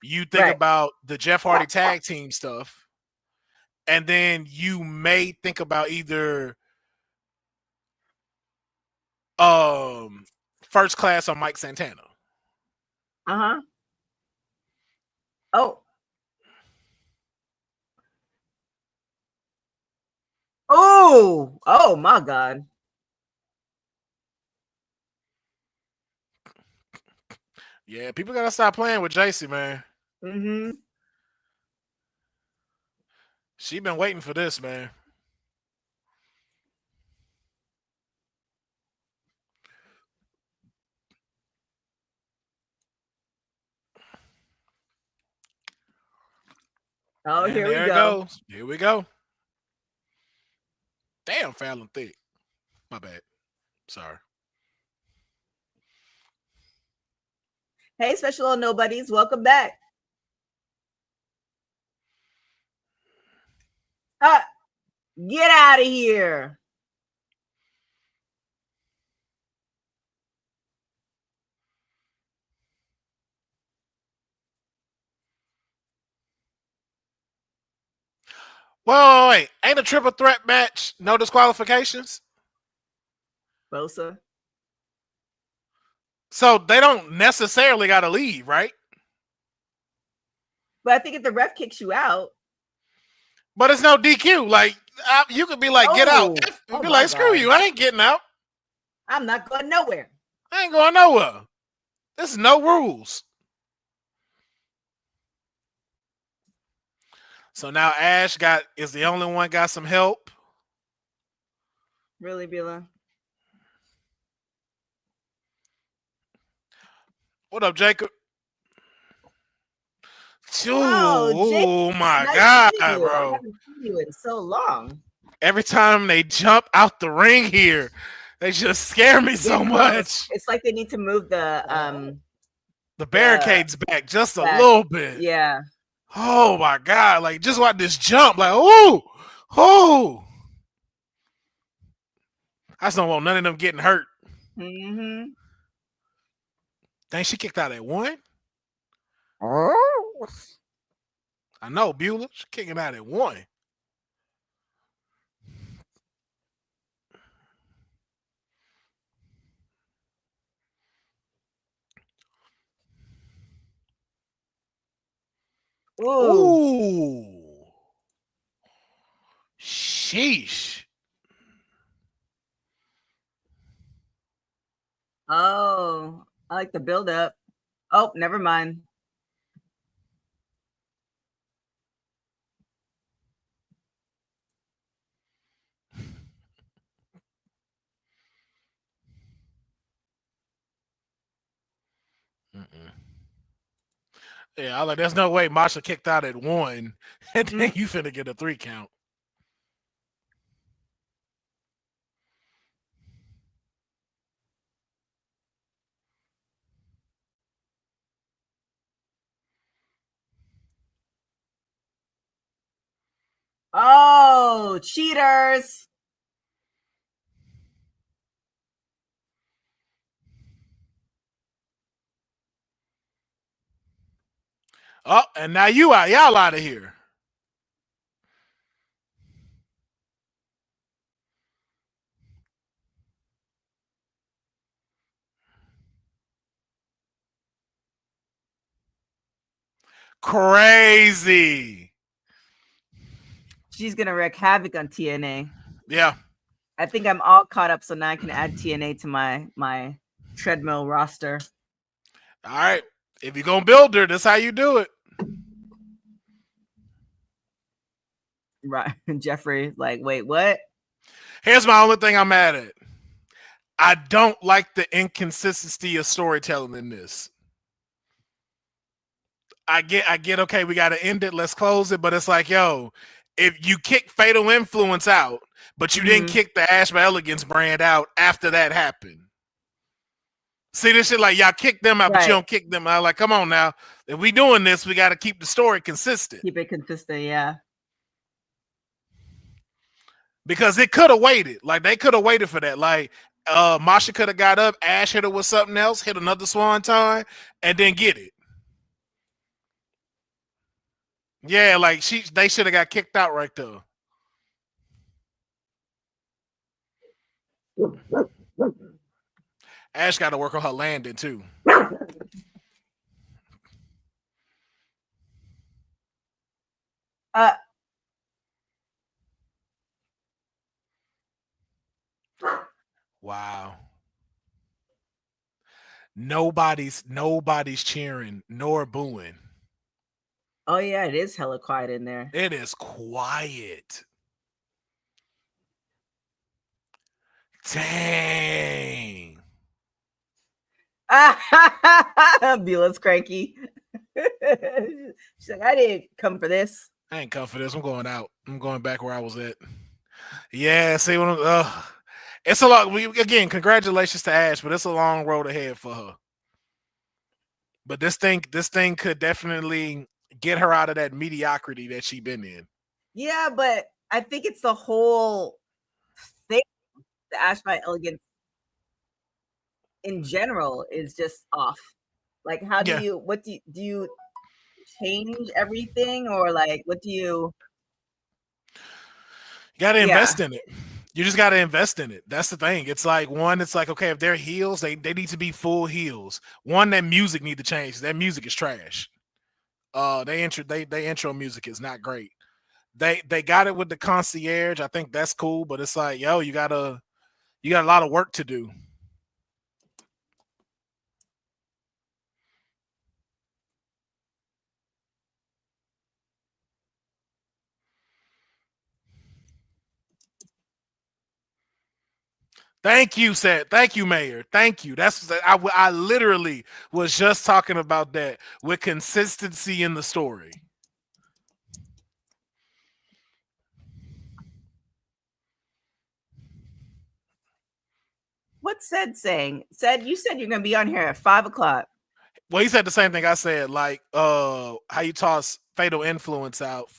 D: You think about the Jeff Hardy tag team stuff. And then you may think about either First Class or Mike Santana.
C: Uh-huh. Oh. Oh my God.
D: Yeah, people gotta stop playing with JC, man.
C: Mm-hmm.
D: She been waiting for this, man.
C: Oh,
D: and
C: here we go.
D: Goes. Here we go. Damn, Fallon thick. My bad. Sorry.
C: Hey, special little nobodies. Welcome back. Get out of here.
D: Wait. Ain't a triple threat match, no disqualifications?
C: Bosa.
D: So they don't necessarily got to leave, right?
C: But I think if the ref kicks you out.
D: But it's no DQ. Like, you could be like, get out. Be like, screw you. I ain't getting out.
C: I'm not going nowhere.
D: I ain't going nowhere. This is no rules. So now Ash is the only one got some help.
C: Really, Bila?
D: What up, Jacob?
C: Oh,
D: my God, bro.
C: I haven't seen you in so long.
D: Every time they jump out the ring here, they just scare me so much.
C: It's like they need to move the
D: barricades back just a
C: back.
D: little bit.
C: Yeah.
D: Oh my God. Like, just watch this jump. Like, oh. I just don't want none of them getting hurt.
C: Mm-hmm.
D: Dang, she kicked out at 1?
B: Oh.
D: I know, Beulah. She's kicking out at 1. Ooh. Sheesh.
C: Oh, I like the build up. Oh, never mind.
D: Yeah, I like. There's no way Masha kicked out at 1, and then you finna get a 3 count.
C: Oh, cheaters.
D: Oh, and now y'all out of here. Crazy.
C: She's gonna wreak havoc on TNA.
D: Yeah.
C: I think I'm all caught up, so now I can add TNA to my treadmill roster.
D: All right. If you're gonna build her, that's how you do it.
C: Right. Jeffrey, like, wait, what?
D: Here's my only thing I'm mad at. I don't like the inconsistency of storytelling in this. I get, okay, we got to end it. Let's close it. But it's like, yo, if you kick Fatal Influence out, but you didn't kick the Ash by Elegance brand out after that happened. See this shit, like, y'all kick them out, but you don't kick them out. Like, come on now. If we doing this, we got to keep the story consistent.
C: Keep it consistent, yeah.
D: Because it could have waited. Like, they could have waited for that. Like, Masha could have got up, Ash hit her with something else, hit another swanton, and then get it. Yeah, like they should have got kicked out right there. Ash got to work on her landing too. Wow. Nobody's cheering nor booing.
C: Oh yeah, it is hella quiet in there.
D: It is quiet. Dang.
C: Beulah's cranky. She's like, I didn't come for this.
D: I ain't come for this. I'm going out. I'm going back where I was at. Yeah, see what it's a lot. Again, congratulations to Ash, but it's a long road ahead for her. But this thing could definitely get her out of that mediocrity that she been in.
C: Yeah, but I think it's the whole thing. The Ash by Elegance in general is just off. Like, how do you? What do you change everything, or like, what do you?
D: You got to invest in it. You just got to invest in it. That's the thing. It's like, one, it's like, okay, if they're heels, they need to be full heels. One, that music need to change. That music is trash. They intro music is not great. They got it with the concierge. I think that's cool, but it's like, yo, you got a lot of work to do. Thank you, Seth. Thank you, Mayor. Thank you. I literally was just talking about that with consistency in the story.
C: what's Ced saying? Ced, you said you're gonna be on here at 5:00.
D: Well, he said the same thing I said, like how you toss Fatal Influence out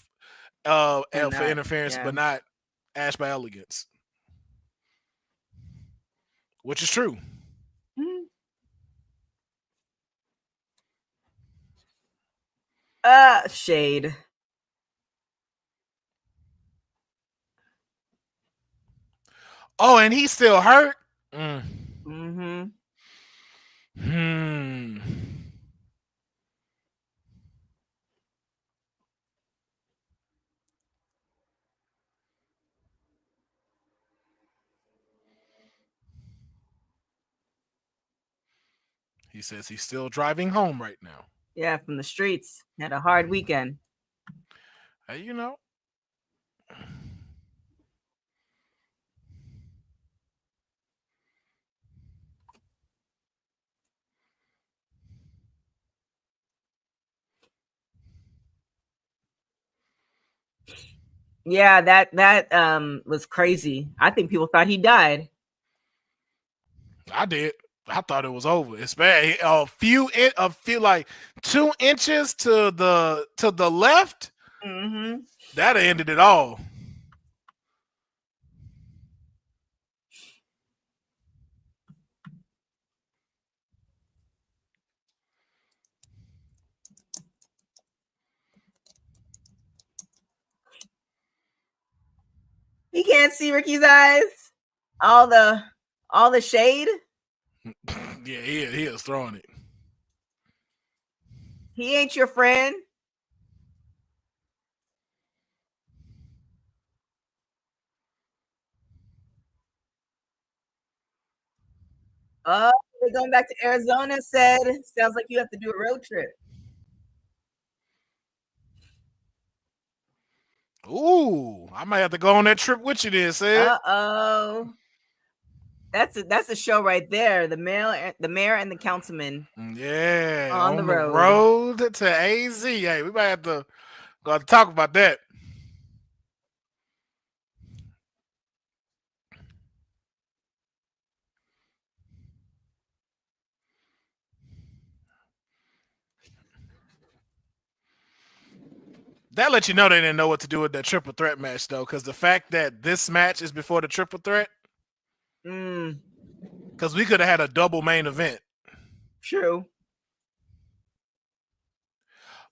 D: for interference, but not Ash by Elegance. Which is true.
C: Shade.
D: Oh, and he's still hurt. He says he's still driving home right now.
C: Yeah, from the streets. Had a hard weekend.
D: Hey, you know.
C: Yeah, that was crazy. I think people thought he died.
D: I did. I thought it was over. It's bad. A few like 2 inches to the left. That ended it all.
C: He can't see Ricky's eyes. All the shade.
D: Yeah, he is throwing it.
C: He ain't your friend. Oh, we're going back to Arizona, Said. Sounds like you have to do a road trip.
D: Ooh, I might have to go on that trip with you then, Said.
C: Uh-oh. That's a show right there. The mayor and the councilman.
D: Yeah,
C: on the
D: road to AZ. Hey, we might have to go to talk about that. That lets you know they didn't know what to do with that triple threat match, though, because the fact that this match is before the triple threat, because we could have had a double main event.
C: True.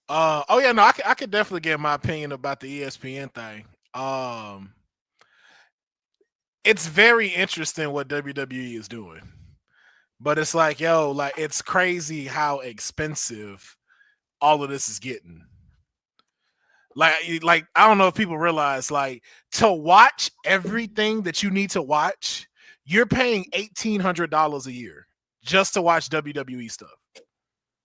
D: Oh yeah, no, I could definitely give my opinion about the ESPN thing. It's very interesting what WWE is doing, but it's like, yo, like it's crazy how expensive all of this is getting. Like I don't know if people realize, like, to watch everything that you need to watch, you're paying $1,800 a year just to watch WWE stuff.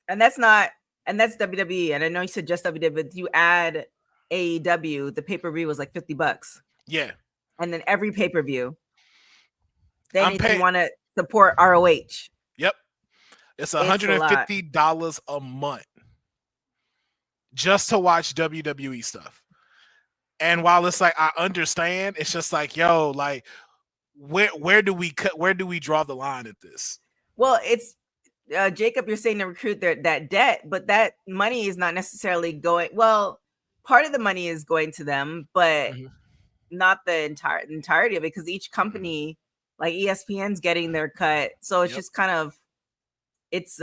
C: And that's WWE. And I know you said just WWE, but you add AEW, the pay-per-view was like $50.
D: Yeah.
C: And then every pay-per-view, then if you want to support ROH.
D: Yep. It's $150 a month just to watch WWE stuff. And while it's like, I understand, it's just like, yo, like, where do we draw the line at this?
C: Well, it's Jacob, you're saying to recruit that debt, but that money is not necessarily going. Well, part of the money is going to them, but not the entirety of it, because each company, like ESPN's getting their cut. So it's just kind of, it's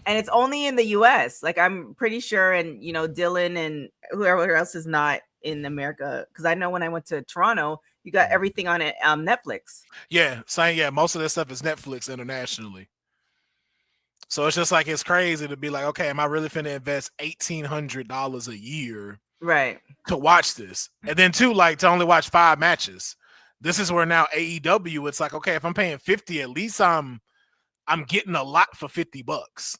C: and it's only in the US. Like I'm pretty sure, and you know, Dylan and whoever else is not in America, because I know when I went to Toronto, you got everything on it, Netflix.
D: Yeah, same. Yeah, most of this stuff is Netflix internationally. So it's just like, it's crazy to be like, okay, am I really finna invest $1,800 a year,
C: right,
D: to watch this? And then too, like, to only watch 5 matches. This is where now AEW, it's like, okay, if I'm paying $50, at least I'm getting a lot for $50.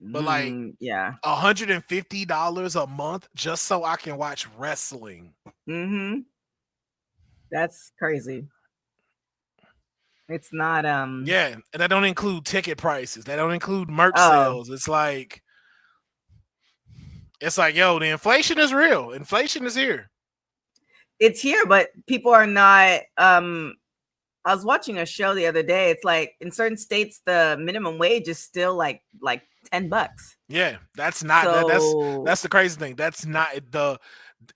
D: But like,
C: yeah,
D: $150 a month just so I can watch wrestling.
C: That's crazy. It's not
D: yeah, and that don't include ticket prices. That don't include merch sales. It's like, yo, the inflation is real. Inflation is here.
C: It's here, but people are not I was watching a show the other day. It's like in certain states, the minimum wage is still like $10.
D: Yeah, that's not that's the crazy thing. That's not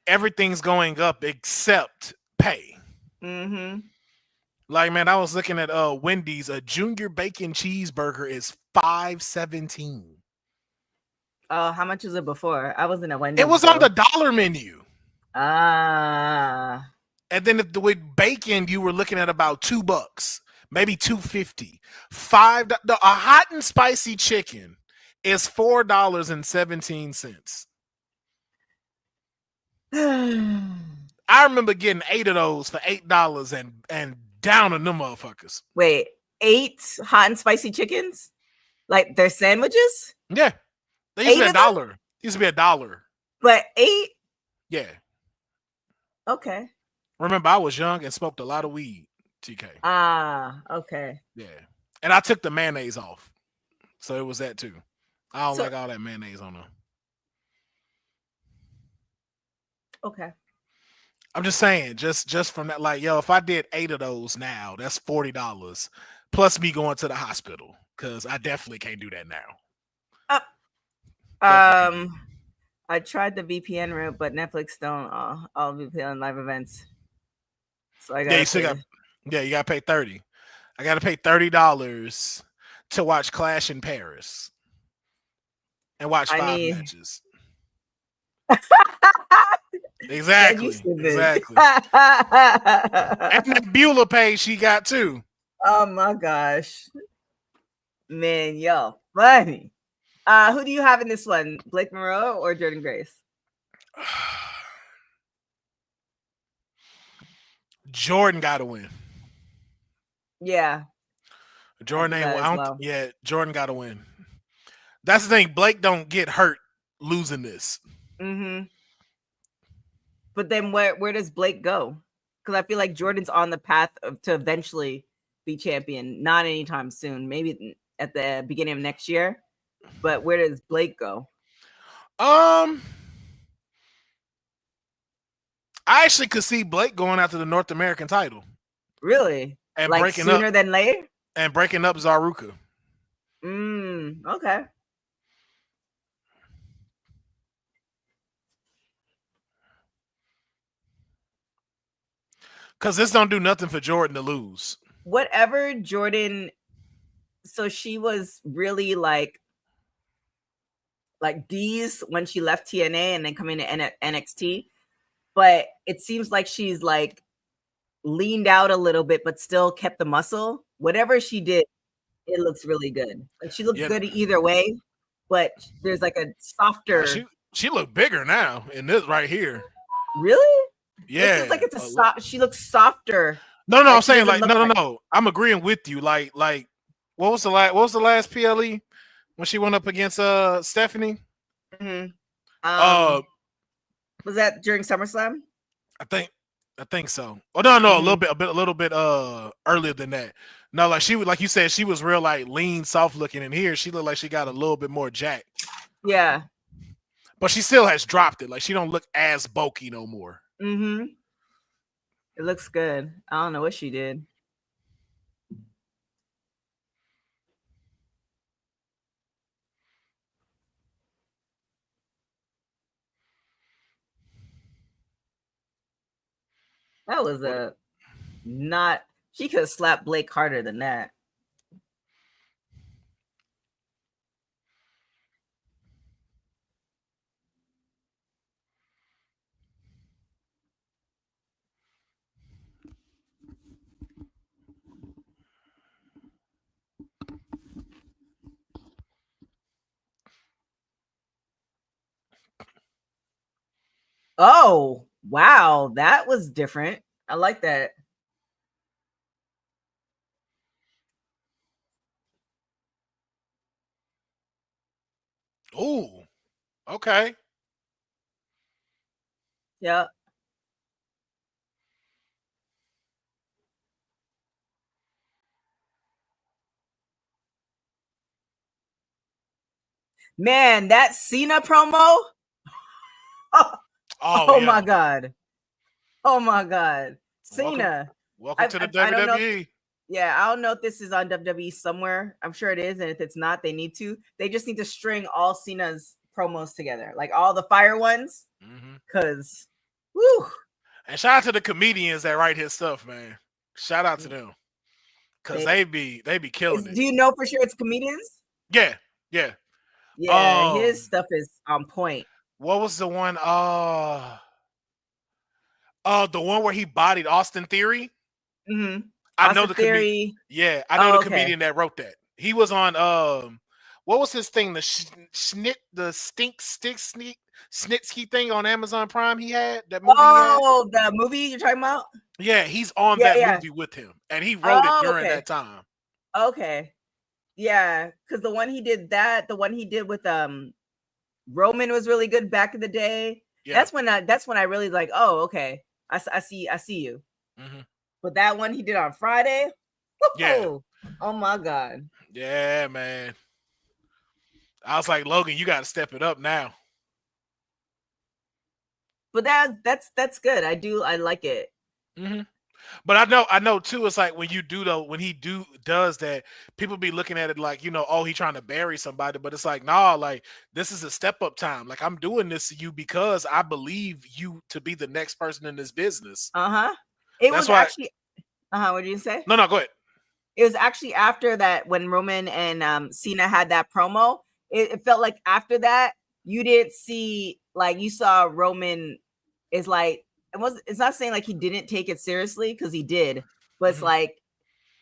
D: everything's going up except pay.
C: Mm-hmm.
D: Like, man, I was looking at Wendy's. A junior bacon cheeseburger is $5.17.
C: How much was it before? I wasn't at Wendy's.
D: It was on the dollar menu.
C: Ah.
D: And then with bacon, you were looking at about $2, maybe $2.50. A hot and spicy chicken is $4.17. I remember getting 8 of those for $8 and downing them motherfuckers.
C: Wait, 8 hot and spicy chickens? Like they're sandwiches?
D: Yeah. They used to be $1. Used to be $1.
C: But 8?
D: Yeah.
C: Okay.
D: Remember, I was young and smoked a lot of weed, TK.
C: Ah, okay.
D: Yeah. And I took the mayonnaise off. So it was that too. I don't like all that mayonnaise on them.
C: Okay.
D: I'm just saying, just from that, like, yo, if I did 8 of those now, that's $40 plus me going to the hospital, because I definitely can't do that now.
C: I tried the VPN route, but Netflix don't all VPN live events. So I got
D: you gotta pay $30. I gotta pay $30 to watch Clash in Paris and watch 5 matches. Exactly. And that Beulah page she got too.
C: Oh my gosh. Man, yo, funny. Who do you have in this one? Blake Monroe or Jordan Grace?
D: Jordan gotta win.
C: Yeah.
D: Jordan Jordan gotta win. That's the thing. Blake don't get hurt losing this.
C: Mm-hmm. But then where does Blake go? Because I feel like Jordan's on the path to eventually be champion. Not anytime soon. Maybe at the beginning of next year. But where does Blake go?
D: I actually could see Blake going after the North American title.
C: Really?
D: And
C: like
D: breaking
C: sooner than later?
D: And breaking up Zaruka.
C: Okay.
D: Because this don't do nothing for Jordan to lose.
C: Whatever Jordan, so she was really like D's when she left TNA and then coming to NXT. But it seems like she's like leaned out a little bit, but still kept the muscle. Whatever she did, it looks really good. Like she looks good either way, but there's like a softer.
D: She looked bigger now in this right here.
C: Really?
D: Yeah.
C: It looks like it's a soft. She looks softer.
D: No, I'm saying like no. I'm agreeing with you. Like what was the last PLE when she went up against Stephanie?
C: Mm-hmm. Was that during SummerSlam?
D: I think so. Oh no, mm-hmm. a little bit earlier than that. No, like like you said, she was real like lean, soft looking, and here she looked like she got a little bit more jacked.
C: Yeah.
D: But she still has dropped it. Like she don't look as bulky no more.
C: Mm-hmm. It looks good. I don't know what she did. That was she could have slapped Blake harder than that. Oh, wow. That was different. I like that.
D: Oh, okay.
C: Yeah. Man, that Cena promo. Oh my God. Oh my God. Cena.
D: Welcome to the WWE.
C: Yeah, I don't know if this is on WWE somewhere. I'm sure it is, and if it's not, they need to. They just need to string all Cena's promos together, like all the fire ones, because, woo.
D: And shout out to the comedians that write his stuff, man. Shout out to them, because they be killing it.
C: Do you know for sure it's comedians?
D: Yeah.
C: Yeah, his stuff is on point.
D: What was the one? The one where he bodied Austin Theory.
C: Mm-hmm.
D: I know the comedian. Yeah, I know the comedian that wrote that. He was on what was his thing? The Snitsky thing on Amazon Prime. He had that movie.
C: The movie you're talking about?
D: Yeah, he's on that movie with him, and he wrote it during that time.
C: Okay, yeah, because the one he did with Roman was really good back in the day. Yeah. That's when I really like. Oh, okay, I see you. Mm-hmm. But that one he did on Friday.
D: Yeah.
C: Oh my God.
D: Yeah, man. I was like, Logan, you got to step it up now.
C: But that's good. I like it.
D: Mm-hmm. But I know too. It's like when he does that, people be looking at it like, oh, he trying to bury somebody. But it's like, nah, like this is a step up time. Like I'm doing this to you because I believe you to be the next person in this business.
C: It was actually. What did you say?
D: No, go ahead.
C: It was actually after that when Roman and Cena had that promo. It felt like after that you didn't see, like, you saw Roman is like, it's not saying like he didn't take it seriously, because he did, but it's like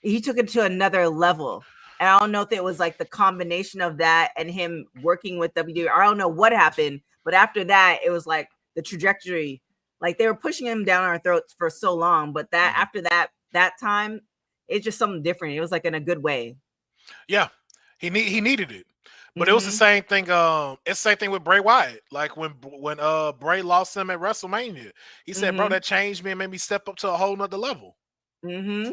C: he took it to another level. And I don't know if it was like the combination of that and him working with WWE. I don't know what happened, but after that it was like the trajectory, like they were pushing him down our throats for so long, but that after that time, it's just something different. It was like in a good way.
D: Yeah, he needed it. But it was the same thing. It's the same thing with Bray Wyatt. Like when Bray lost him at WrestleMania, he said, "Bro, that changed me and made me step up to a whole nother level."
C: Mm-hmm.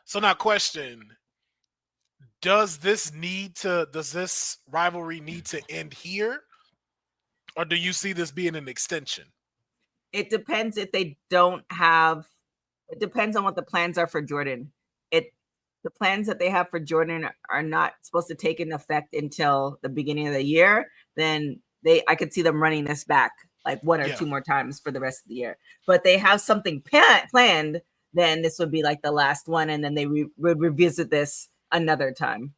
D: So now, question: Does this rivalry need to end here, or do you see this being an extension?
C: It depends if they don't have. It depends on what the plans are for Jordan. The plans that they have for Jordan are not supposed to take into effect until the beginning of the year. Then I could see them running this back like one or two more times for the rest of the year. But they have something planned. Then this would be like the last one, and then they would revisit this another time.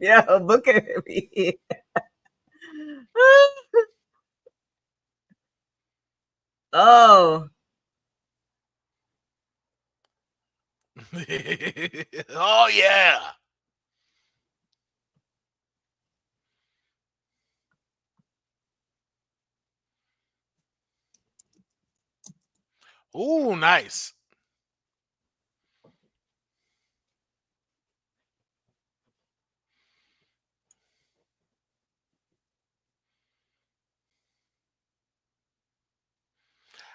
C: Yeah, look at me. Oh.
D: Oh yeah. Ooh, nice.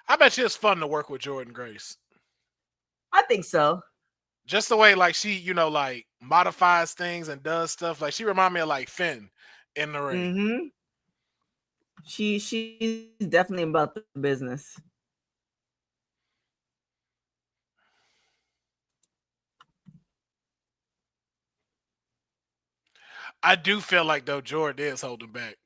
D: I bet you it's fun to work with Jordan Grace.
C: I think so.
D: Just the way, like, she, like, modifies things and does stuff. Like, she reminds me of, like, Finn in the ring.
C: Mm-hmm. She's definitely about the business.
D: I do feel like, though, Jordan is holding back.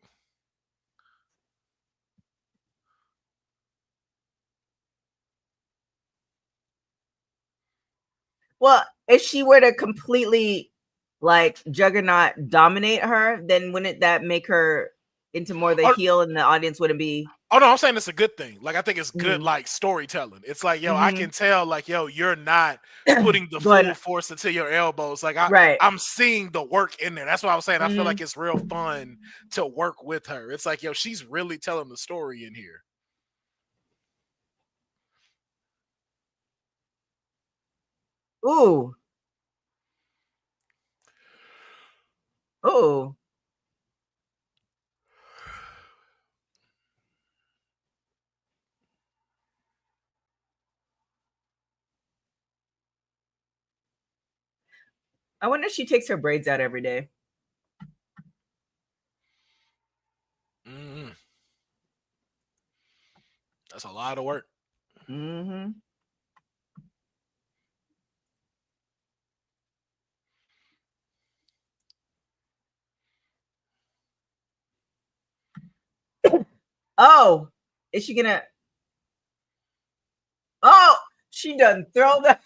C: Well, if she were to completely, like, Juggernaut dominate her, then wouldn't that make her into more of the heel, and the audience wouldn't be.
D: Oh no, I'm saying it's a good thing. Like, I think it's good, like, storytelling. It's like, yo, I can tell, like, yo, you're not putting the full force into your elbows. Like, I'm seeing the work in there. That's what I was saying. I feel like it's real fun to work with her. It's like, yo, she's really telling the story in here.
C: Ooh. Oh. I wonder if she takes her braids out every day.
D: That's a lot of work.
C: Oh, is she gonna? Oh, she done throw the.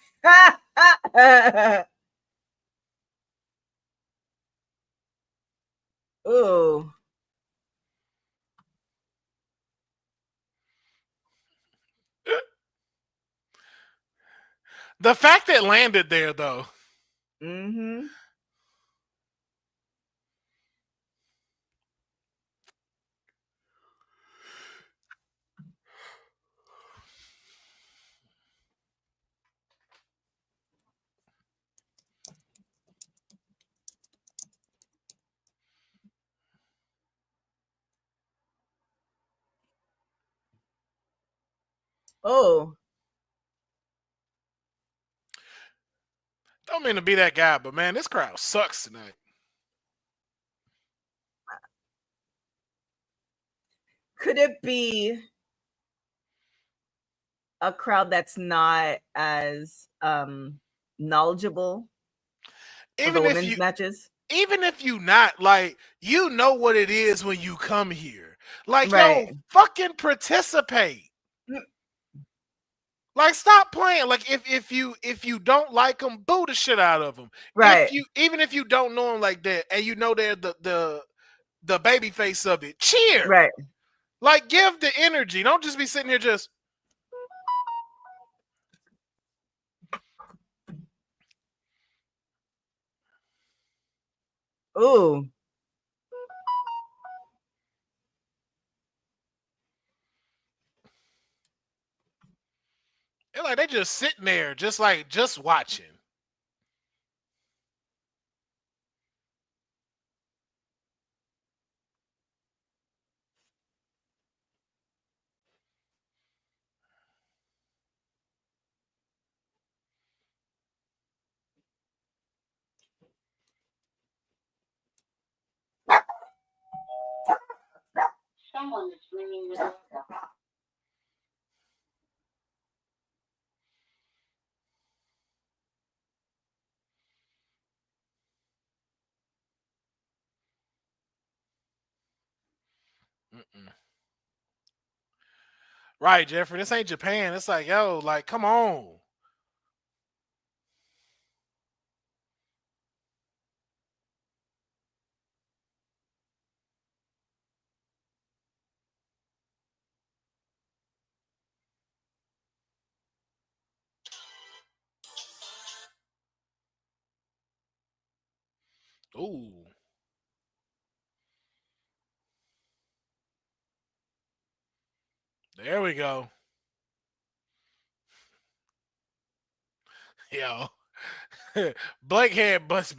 C: Ooh.
D: The fact that it landed there, though.
C: Oh.
D: Don't mean to be that guy, but man, this crowd sucks tonight.
C: Could it be a crowd that's not as knowledgeable of the women's matches?
D: Even if you not, like, you know what it is when you come here. Like, yo, fucking participate. Like, stop playing. Like, if you don't like them, boo the shit out of them.
C: Right.
D: Even if you don't know them like that, and you know they're the baby face of it, cheer.
C: Right.
D: Like, give the energy. Don't just be sitting here just.
C: Ooh.
D: They're like, they just sitting there, just watching.
E: Someone is ringing the doorbell.
D: Right, Jeffrey. This ain't Japan. It's like, yo, like, come on. Ooh. There we go. Yo. Blakehead must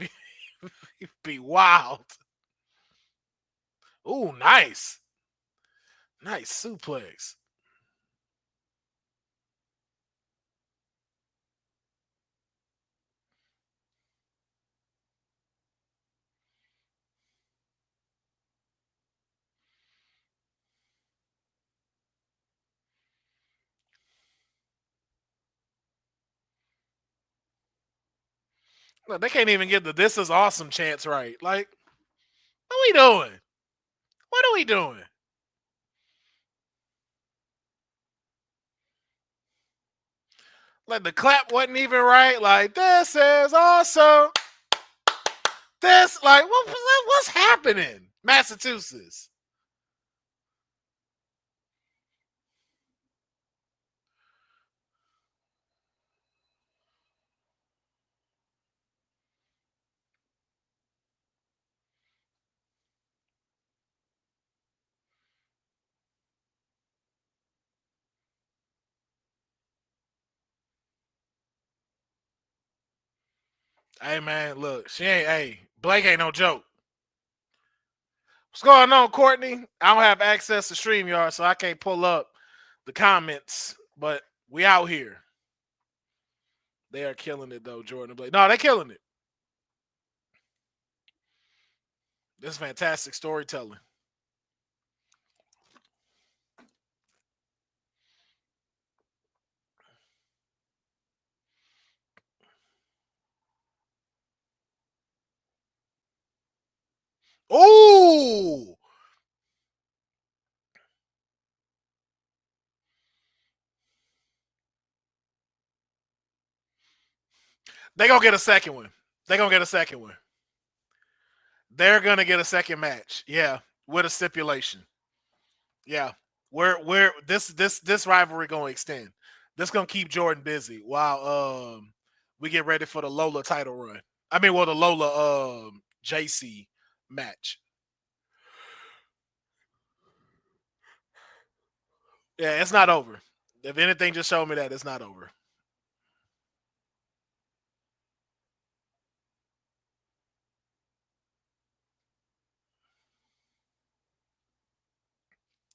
D: be wild. Ooh, nice. Nice suplex. Look, they can't even get the "this is awesome" chants right. Like, what are we doing? What are we doing? Like, the clap wasn't even right. Like, this is awesome. This, like, what's happening? Massachusetts. Hey man, look, she ain't. Hey, Blake ain't no joke. What's going on, Courtney? I don't have access to StreamYard, so I can't pull up the comments. But we out here. They are killing it though, Jordan and Blake. No, they're killing it. This is fantastic storytelling. Ooh! They gonna get a second one. They gonna get a second one. They're gonna get a second match. Yeah, with a stipulation. Yeah, we're this rivalry gonna extend. This gonna keep Jordan busy while we get ready for the Lola title run. I mean, well, the Lola JC match. Yeah, it's not over. If anything, just show me that it's not over.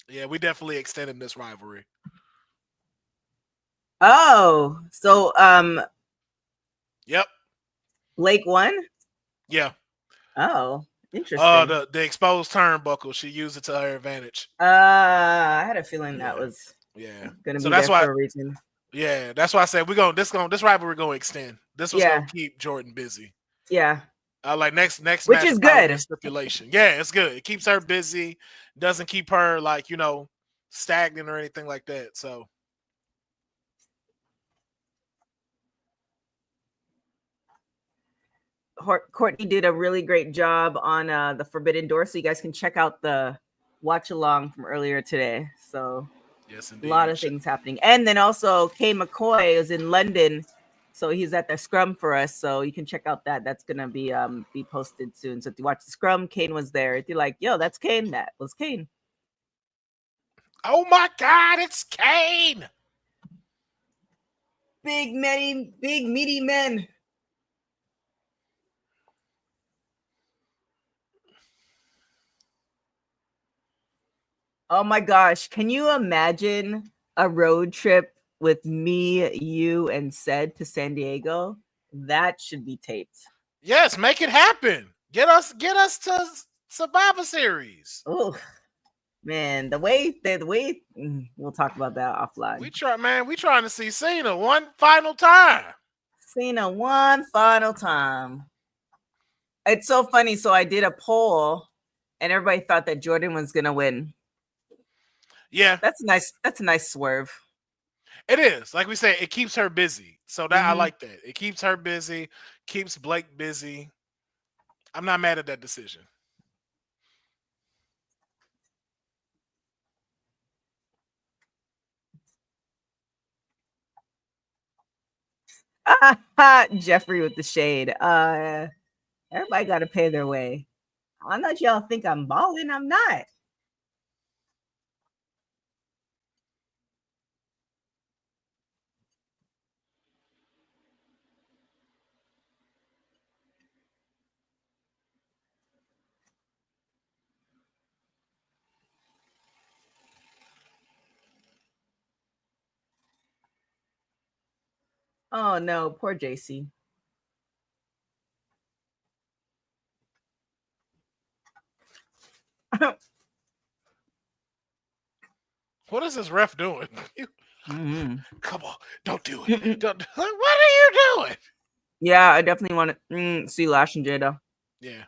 D: Yeah, we definitely extended this rivalry.
C: Oh, so
D: Yep.
C: Blake won?
D: Yeah.
C: Oh, interesting.
D: The exposed turnbuckle, she used it to her advantage.
C: I had a feeling that was gonna be there for a reason.
D: Yeah, that's why I said this rivalry gonna extend. This was gonna keep Jordan busy.
C: Yeah.
D: Like next
C: which
D: match
C: is good.
D: Stipulation. Yeah, it's good. It keeps her busy, doesn't keep her like, stagnant or anything like that. So
C: Courtney did a really great job on the Forbidden Door, so you guys can check out the watch along from earlier today. So
D: yes, indeed.
C: A lot of things happening. And then also Kay McCoy is in London, so he's at the scrum for us. So you can check out that. That's gonna be posted soon. So if you watch the scrum, Kane was there. If you're like, yo, that's Kane, that was Kane.
D: Oh my God, it's Kane!
C: Big meaty men. Oh my gosh, can you imagine a road trip with me, you, and Ced to San Diego? That should be taped.
D: Yes, make it happen. Get us to Survivor Series.
C: Oh man, the way we'll talk about that offline.
D: We trying to see Cena one final time.
C: Cena one final time. It's so funny. So I did a poll, and everybody thought that Jordan was gonna win.
D: Yeah,
C: that's nice. That's a nice swerve.
D: It is. Like we said, it keeps her busy. So that I like that. It keeps her busy, keeps Blake busy. I'm not mad at that decision.
C: Jeffrey with the shade. Everybody got to pay their way. I know y'all think I'm balling. I'm not. Oh no, poor JC.
D: What is this ref doing? Come on, don't do it. Don't. What are you doing?
C: Yeah, I definitely want to see Lash and Jada.
D: Yeah.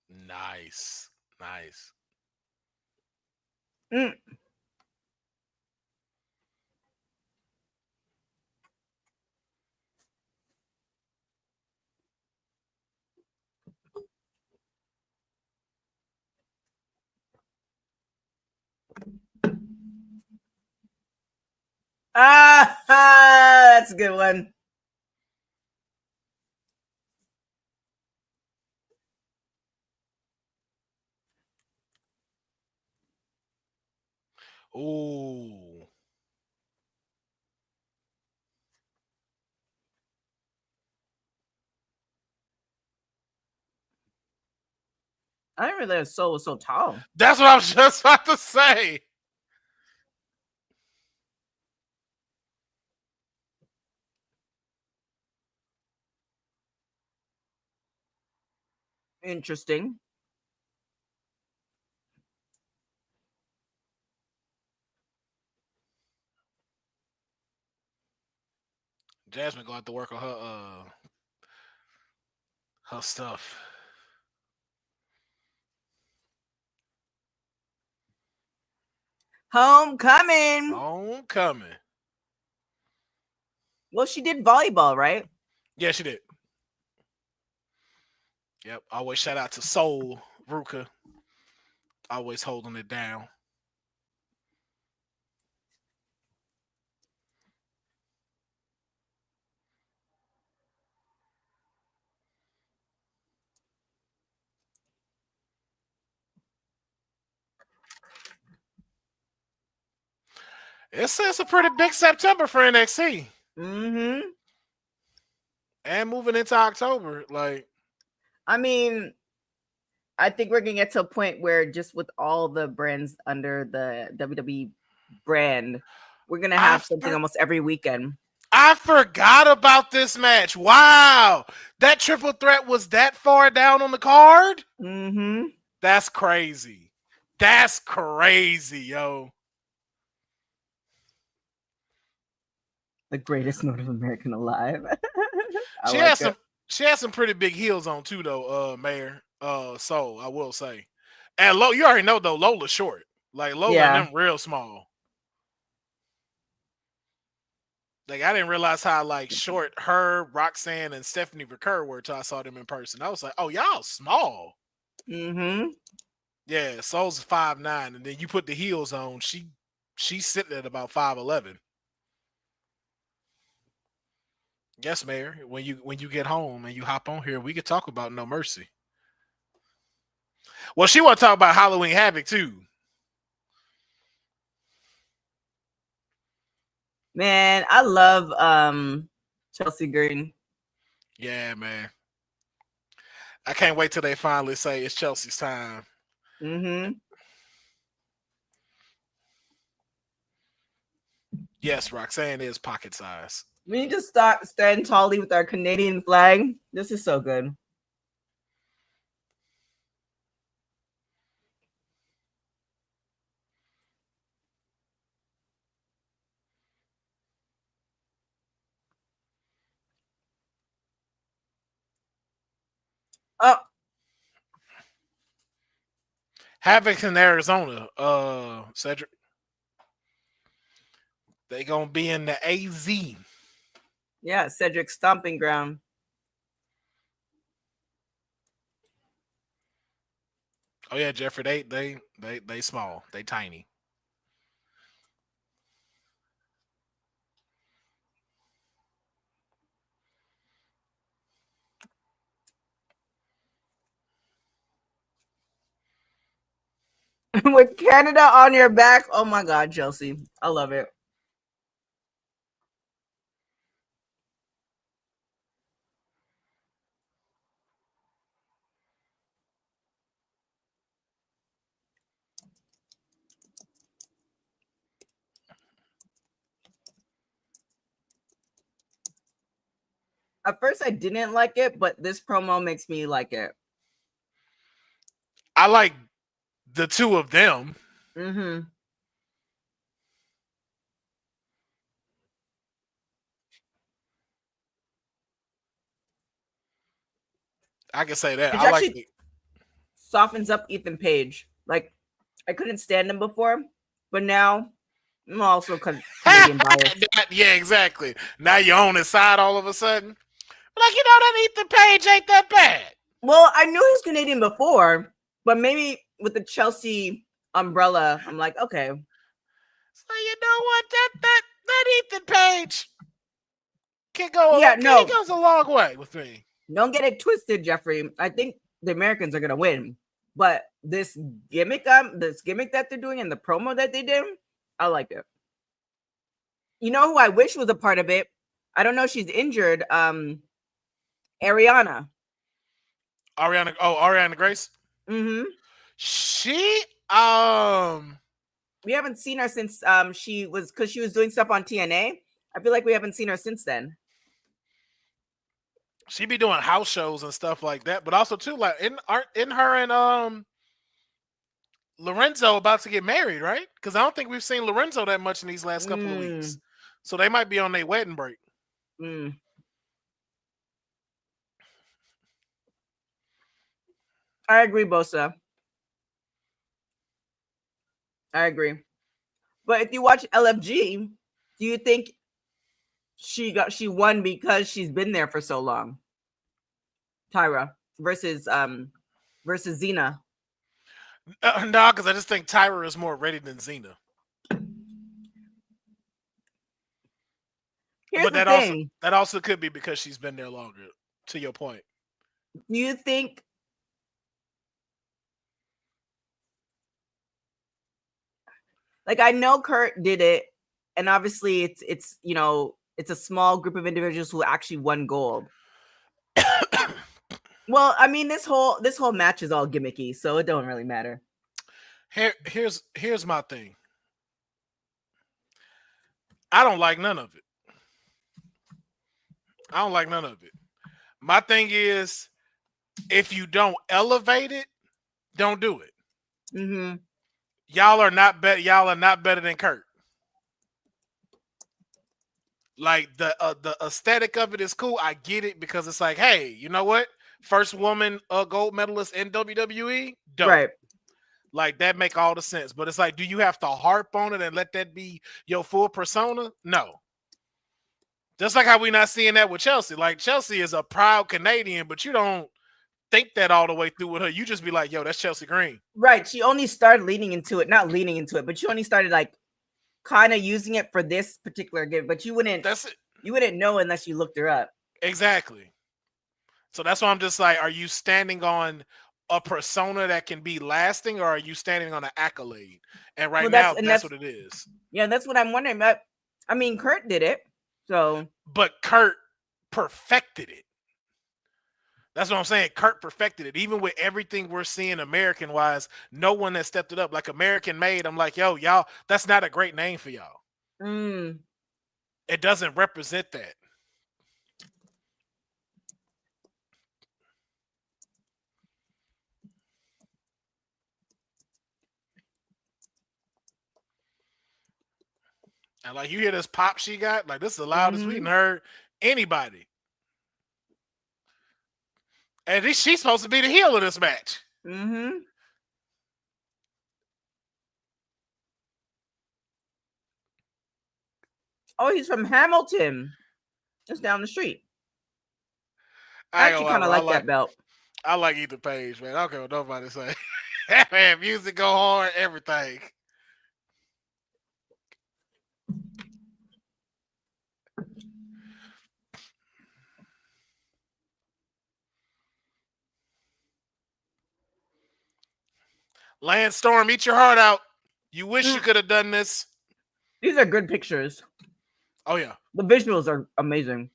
D: Nice.
C: That's a good one.
D: Ooh.
C: I didn't realize Soul was so tall.
D: That's what I was just about to say.
C: Interesting.
D: Jasmine gonna have to work on her stuff.
C: Homecoming. Well, she did volleyball, right?
D: Yeah, she did. Yep. Always shout out to Soul Ruka. Always holding it down. It's a pretty big September for NXT.
C: Mm-hmm.
D: And moving into October, like,
C: I mean, I think we're gonna get to a point where just with all the brands under the WWE brand, we're gonna have something almost every weekend.
D: I forgot about this match. Wow, that triple threat was that far down on the card.
C: Mm-hmm.
D: That's crazy. That's crazy, yo.
C: The greatest North American alive.
D: She has some pretty big heels on too, though, Mayor. So I will say. And you already know though, Lola's short. Like Lola and them real small. Like I didn't realize how like short her, Roxanne, and Stephanie Recur were till I saw them in person. I was like, oh, y'all small.
C: Mm-hmm.
D: Yeah, Soul's 5'9", and then you put the heels on, she's sitting at about 5'11". Yes, Mayor. When you get home and you hop on here, we could talk about No Mercy. Well, she want to talk about Halloween Havoc too.
C: Man, I love Chelsea Green.
D: Yeah, man. I can't wait till they finally say it's Chelsea's time.
C: Mm-hmm.
D: Yes, Roxanne is pocket size.
C: We need to stand tallly with our Canadian flag. This is so good. Oh,
D: Havoc in Arizona, Cedric. They gonna be in the AZ.
C: yeah, Cedric's stomping ground.
D: Oh yeah, Jeffrey. They small. They tiny.
C: With Canada on your back. Oh my God, Chelsea. I love it. At first, I didn't like it, but this promo makes me like it.
D: I like the two of them.
C: Mm-hmm.
D: I can say that.
C: It
D: I like
C: actually softens up Ethan Page. Like, I couldn't stand him before, but now I'm also Canadian biased.
D: Yeah, exactly. Now you're on his side all of a sudden. Like, you know, that Ethan Page ain't that bad.
C: Well, I knew he was Canadian before, but maybe with the Chelsea umbrella, I'm like, okay.
D: So you know what? That Ethan Page can go.
C: Yeah, no.
D: He goes a long way with me.
C: Don't get it twisted, Jeffrey. I think the Americans are gonna win, but this gimmick that they're doing and the promo that they did, I like it. You know who I wish was a part of it? I don't know. She's injured. Ariana.
D: Ariana Grace.
C: Mm-hmm.
D: She
C: We haven't seen her since she was doing stuff on TNA. I feel like we haven't seen her since then.
D: she be doing house shows and stuff like that, but also too like in her and Lorenzo about to get married, right? Because I don't think we've seen Lorenzo that much in these last couple of weeks, so they might be on their wedding break.
C: I agree, Bosa. I agree. But if you watch LFG, do you think she won because she's been there for so long? Tyra versus Xena.
D: No, because I just think Tyra is more ready than Xena.
C: Here's
D: but
C: the
D: thing. That also could be because she's been there longer. To your point,
C: do you think? Like, I know Kurt did it, and obviously it's you know, it's a small group of individuals who actually won gold. Well, I mean, this whole match is all gimmicky, so it don't really matter.
D: Here's my thing. I don't like none of it. My thing is, if you don't elevate it, don't do it.
C: Mm-hmm.
D: Y'all are not better than Kurt. Like the aesthetic of it is cool. I get it because it's like, hey, you know what? First woman gold medalist in WWE. Dope.
C: Right.
D: Like that make all the sense. But it's like, do you have to harp on it and let that be your full persona? No. Just like how we not seeing that with Chelsea. Like Chelsea is a proud Canadian, but you don't think that all the way through with her. You just be like, yo, that's Chelsea Green.
C: Right. She only started not leaning into it, but she only started like kind of using it for this particular game. But you wouldn't know unless you looked her up.
D: Exactly. So that's why I'm just like, are you standing on a persona that can be lasting, or are you standing on an accolade? And that's what it is.
C: Yeah, that's what I'm wondering about. I mean, Kurt did it. So,
D: but Kurt perfected it. That's what I'm saying. Kurt perfected it. Even with everything we're seeing American-wise, no one has stepped it up. Like American Made, I'm like, yo, y'all, that's not a great name for y'all. It doesn't represent that. And like you hear this pop she got, like this is the loudest we heard anybody. And she's supposed to be the heel of this match.
C: Oh, he's from Hamilton. Just down the street. I actually kind of like that belt.
D: I like Ethan Page, man. I don't care what nobody say. Man, music go hard, everything. Lance Storm, eat your heart out. You wish you could have done this.
C: These are good pictures.
D: Oh, yeah.
C: The visuals are amazing.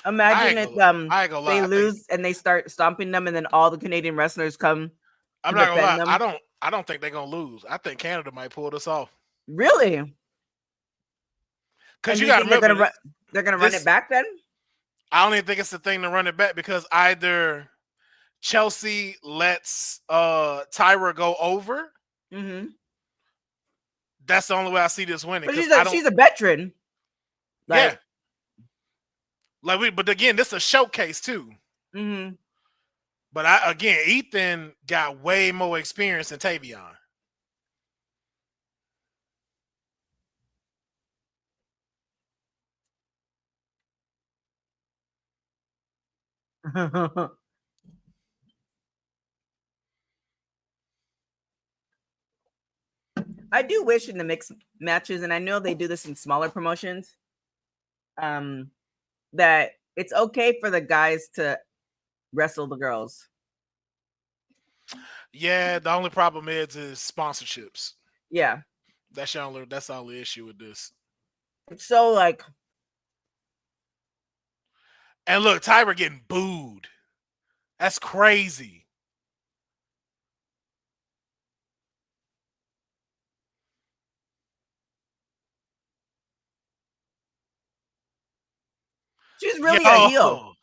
C: Imagine if they lose and they start stomping them, and then all the Canadian wrestlers come.
D: I'm not gonna lie. I don't think they're gonna lose. I think Canada might pull this off.
C: Really?
D: Because you got to remember,
C: they're gonna run it back then.
D: I don't even think it's the thing to run it back, because either Chelsea lets Tyra go over. That's the only way I see this winning.
C: But she's a veteran.
D: Yeah. But again, this is a showcase too. But Ethan got way more experience than Tavion.
C: I do wish in the mixed matches, and I know they do this in smaller promotions, that it's okay for the guys to wrestle the girls.
D: Yeah, the only problem is sponsorships.
C: Yeah.
D: That's the only issue with this.
C: It's so like,
D: and look, Tyra getting booed. That's crazy.
C: she's really a heel.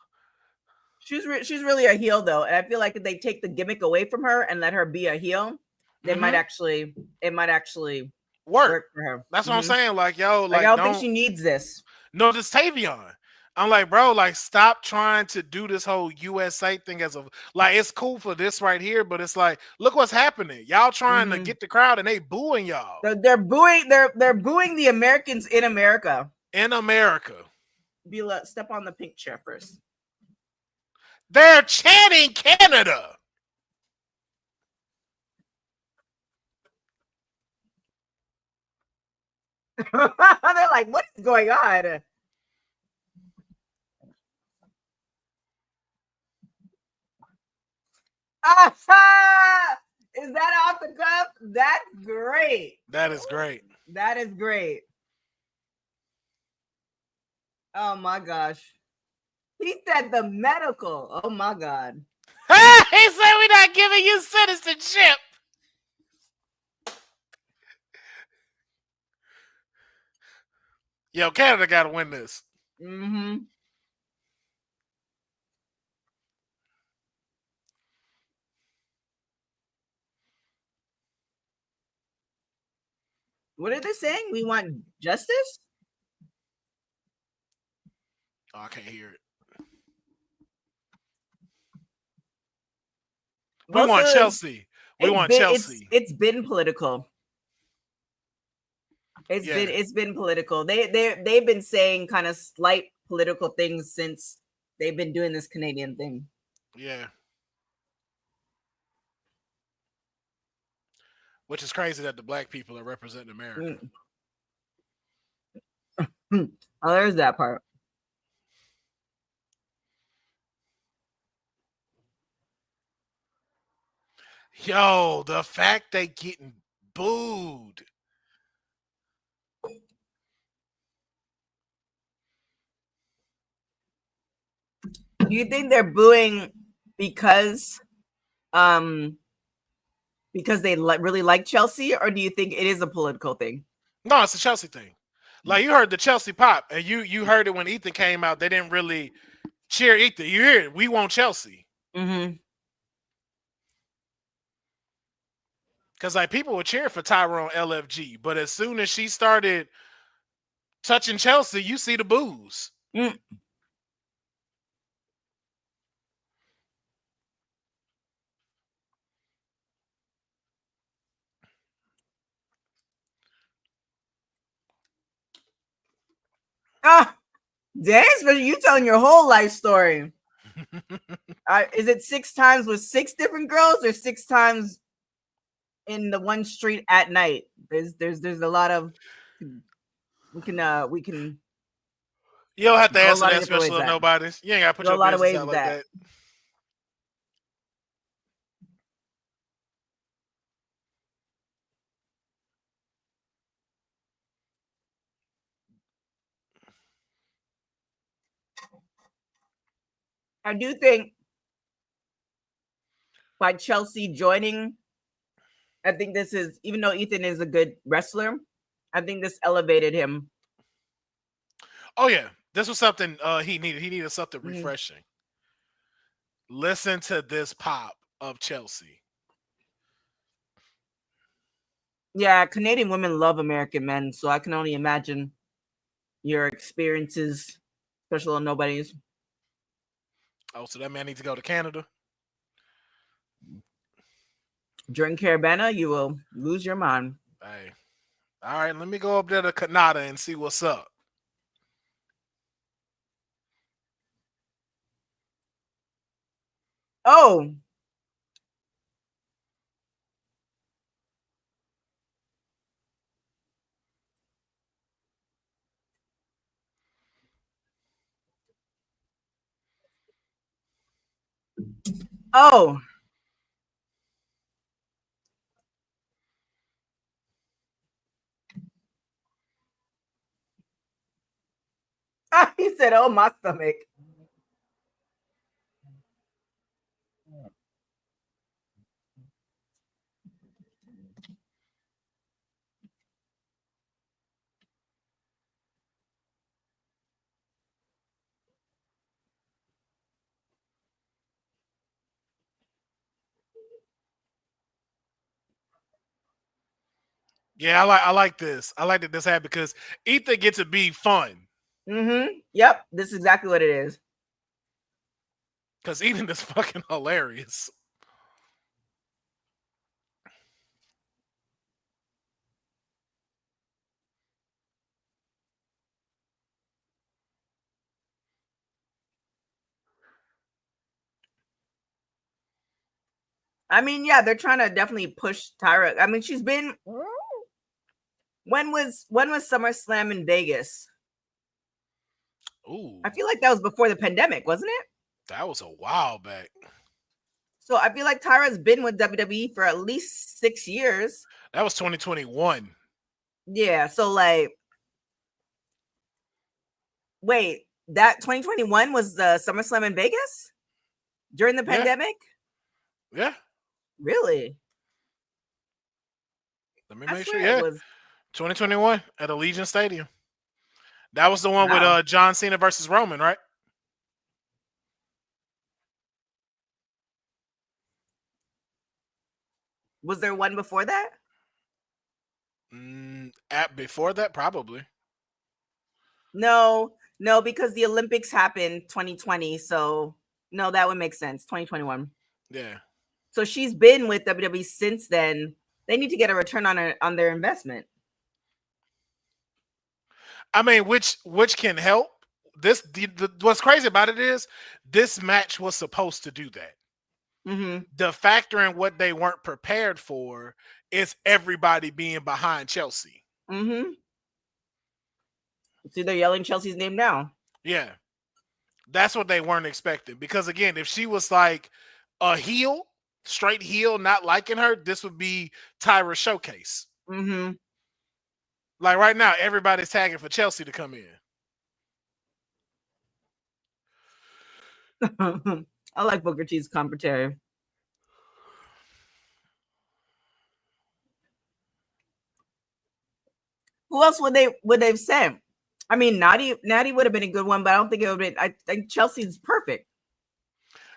C: She's really a heel though, and I feel like if they take the gimmick away from her and let her be a heel, it might actually work for her.
D: That's what I'm saying. Like, yo,
C: like I don't think she needs this.
D: No, this Tavion. I'm like, bro, like, stop trying to do this whole USA thing as a like. It's cool for this right here, but it's like, look what's happening. Y'all trying to get the crowd, and they booing y'all.
C: They're booing. They're booing the Americans in America.
D: In America,
C: Bila, step on the pink chair first.
D: They're chanting Canada.
C: They're like, what is going on? Is that off the cuff? That's great.
D: That is great.
C: That is great. Oh my gosh. He said the medical. Oh my God.
D: He said we're not giving you citizenship. Yo, Canada got to win this.
C: Mm-hmm. What are they saying? We want justice?
D: Oh, I can't hear it. We want Chelsea. We want Chelsea.
C: It's been political. It's been political. They've been saying kind of slight political things since they've been doing this Canadian thing.
D: Yeah. Which is crazy that the black people are representing America.
C: Oh, there's that part.
D: Yo, the fact they getting booed.
C: Do you think they're booing because they really like Chelsea, or do you think it is a political thing?
D: No, it's a Chelsea thing. Like, you heard the Chelsea pop, and you heard it when Ethan came out. They didn't really cheer Ethan. You hear it? We want Chelsea.
C: Mm-hmm.
D: Because, like, people would cheer for Tyra on LFG, but as soon as she started touching Chelsea, you see the boos.
C: Mm. Dang, especially you telling your whole life story. Is it 6 times with 6 different girls, or 6 times in the one street at night? There's a lot of we can.
D: You don't have to answer that special of nobody's. You ain't got to put your business out like that.
C: I do think by Chelsea joining, I think this is, even though Ethan is a good wrestler, I think this elevated him.
D: Oh yeah, this was something he needed. He needed something refreshing. Listen to this pop of Chelsea.
C: Yeah, Canadian women love American men, so I can only imagine your experiences, special on nobody's.
D: Oh, so that man needs to go to Canada?
C: During Caravana, you will lose your mind.
D: Hey. All right, let me go up there to Canada and see what's up.
C: Oh. Oh. He said, "Oh, my stomach."
D: Yeah, I like this. I like that this happened because Ethan gets to be fun.
C: Yep, this is exactly what it is.
D: Because Ethan is fucking hilarious.
C: I mean, yeah, they're trying to definitely push Tyra. I mean, she's been. When was SummerSlam in Vegas?
D: Ooh,
C: I feel like that was before the pandemic, wasn't it?
D: that was a while back.
C: So I feel like Tyra's been with WWE for at least 6 years.
D: That was 2021.
C: Yeah, so like, wait, that 2021 was the SummerSlam in Vegas during the pandemic?
D: Yeah.
C: Really?
D: Let me
C: I
D: make sure.
C: swear it
D: Yeah,
C: was.
D: 2021 at Allegiant Stadium. That was the one
C: Wow.
D: with John Cena versus Roman, right?
C: Was there one before that?
D: Before that, probably.
C: No, because the Olympics happened 2020. So no, that would make sense. 2021.
D: Yeah.
C: So she's been with WWE since then. They need to get a return on their investment.
D: I mean, which can help. What's crazy about it is this match was supposed to do that. The factor in what they weren't prepared for is everybody being behind Chelsea.
C: See, they're yelling Chelsea's name now.
D: Yeah. That's what they weren't expecting. Because again, if she was like a heel, straight heel, not liking her, this would be Tyra's showcase. Like right now, everybody's tagging for Chelsea to come in.
C: I like Booker T's commentary. Who else would they have sent? I mean, Natty would have been a good one, but I don't think it would have been. I think Chelsea's perfect.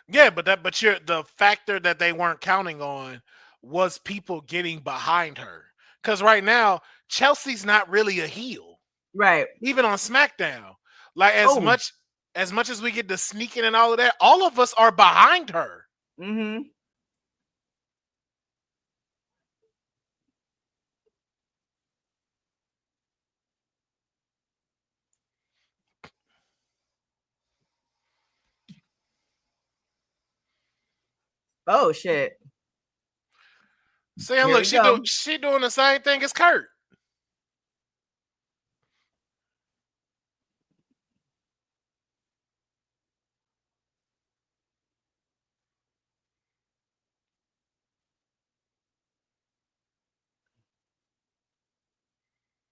D: Yeah, but the factor that they weren't counting on was people getting behind her. Because right now, Chelsea's not really a heel.
C: Right.
D: Even on SmackDown. Like as much as we get to sneaking and all of that, all of us are behind her.
C: Oh shit.
D: See, look, she doing the same thing as Kurt.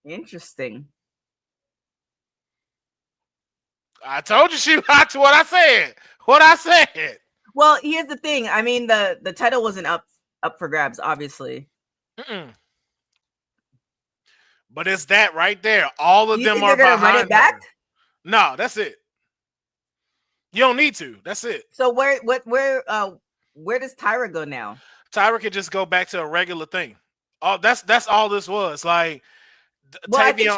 C: Interesting.
D: I told you that's what I said. What I said.
C: Well, here's the thing. I mean, the title wasn't up for grabs, obviously.
D: But it's that right there. All of them are
C: behind run it back?
D: Her. No, that's it. You don't need to. That's it.
C: So where does Tyra go now?
D: Tyra could just go back to a regular thing. Oh, that's all this was. Like,
C: well, I think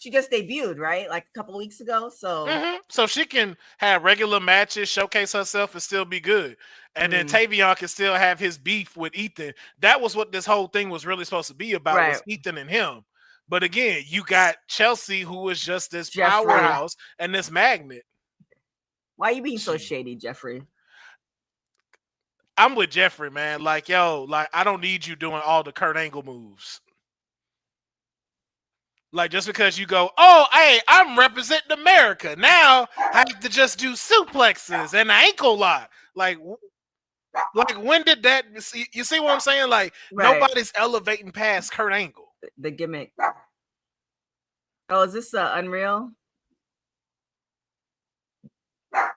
C: she just debuted, right? Like a couple of weeks ago. So
D: so she can have regular matches, showcase herself, and still be good. And then Tavion can still have his beef with Ethan. That was what this whole thing was really supposed to be about, was Ethan and him. But again, you got Chelsea, who was just this powerhouse and this magnet.
C: Why are you being so shady, Jeffrey?
D: I'm with Jeffrey, man. Like, yo, like, I don't need you doing all the Kurt Angle moves. Like, just because you go, oh, hey, I'm representing America. Now I have to just do suplexes and ankle lock. Like, Like, when did that? You see what I'm saying? Like,
C: Right.
D: nobody's elevating past Kurt Angle.
C: The gimmick. Oh, is this Unreal?
D: Oh,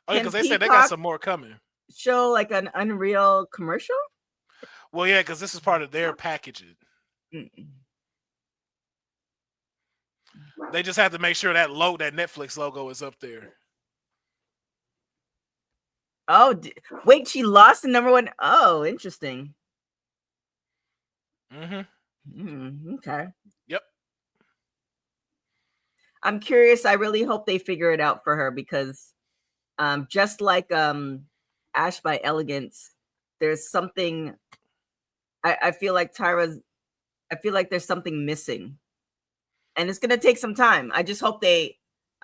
C: Can
D: because they said they got
C: Peacock
D: some more coming.
C: show like an Unreal commercial?
D: Well, yeah, because this is part of their packaging.
C: Mm-mm.
D: They just have to make sure that Netflix logo is up there.
C: Oh, wait, she lost the number one. Oh, interesting. Okay.
D: Yep.
C: I'm curious. I really hope they figure it out for her because just like Ash by Elegance, there's something I feel like there's something missing. And it's gonna take some time. I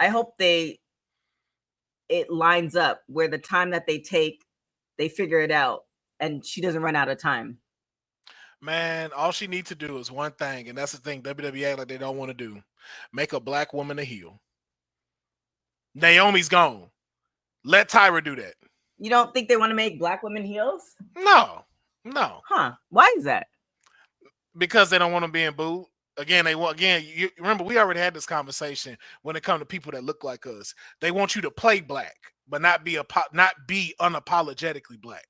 C: hope it lines up where the time that they take, they figure it out and she doesn't run out of time.
D: Man, all she needs to do is one thing, and that's the thing WWE like they don't want to do. Make a black woman a heel. Naomi's gone. Let Tyra do that.
C: You don't think they want to make black women heels?
D: No.
C: Huh? Why is that?
D: Because they don't want them being booed. You remember we already had this conversation when it comes to people that look like us. They want you to play black, but not be unapologetically black.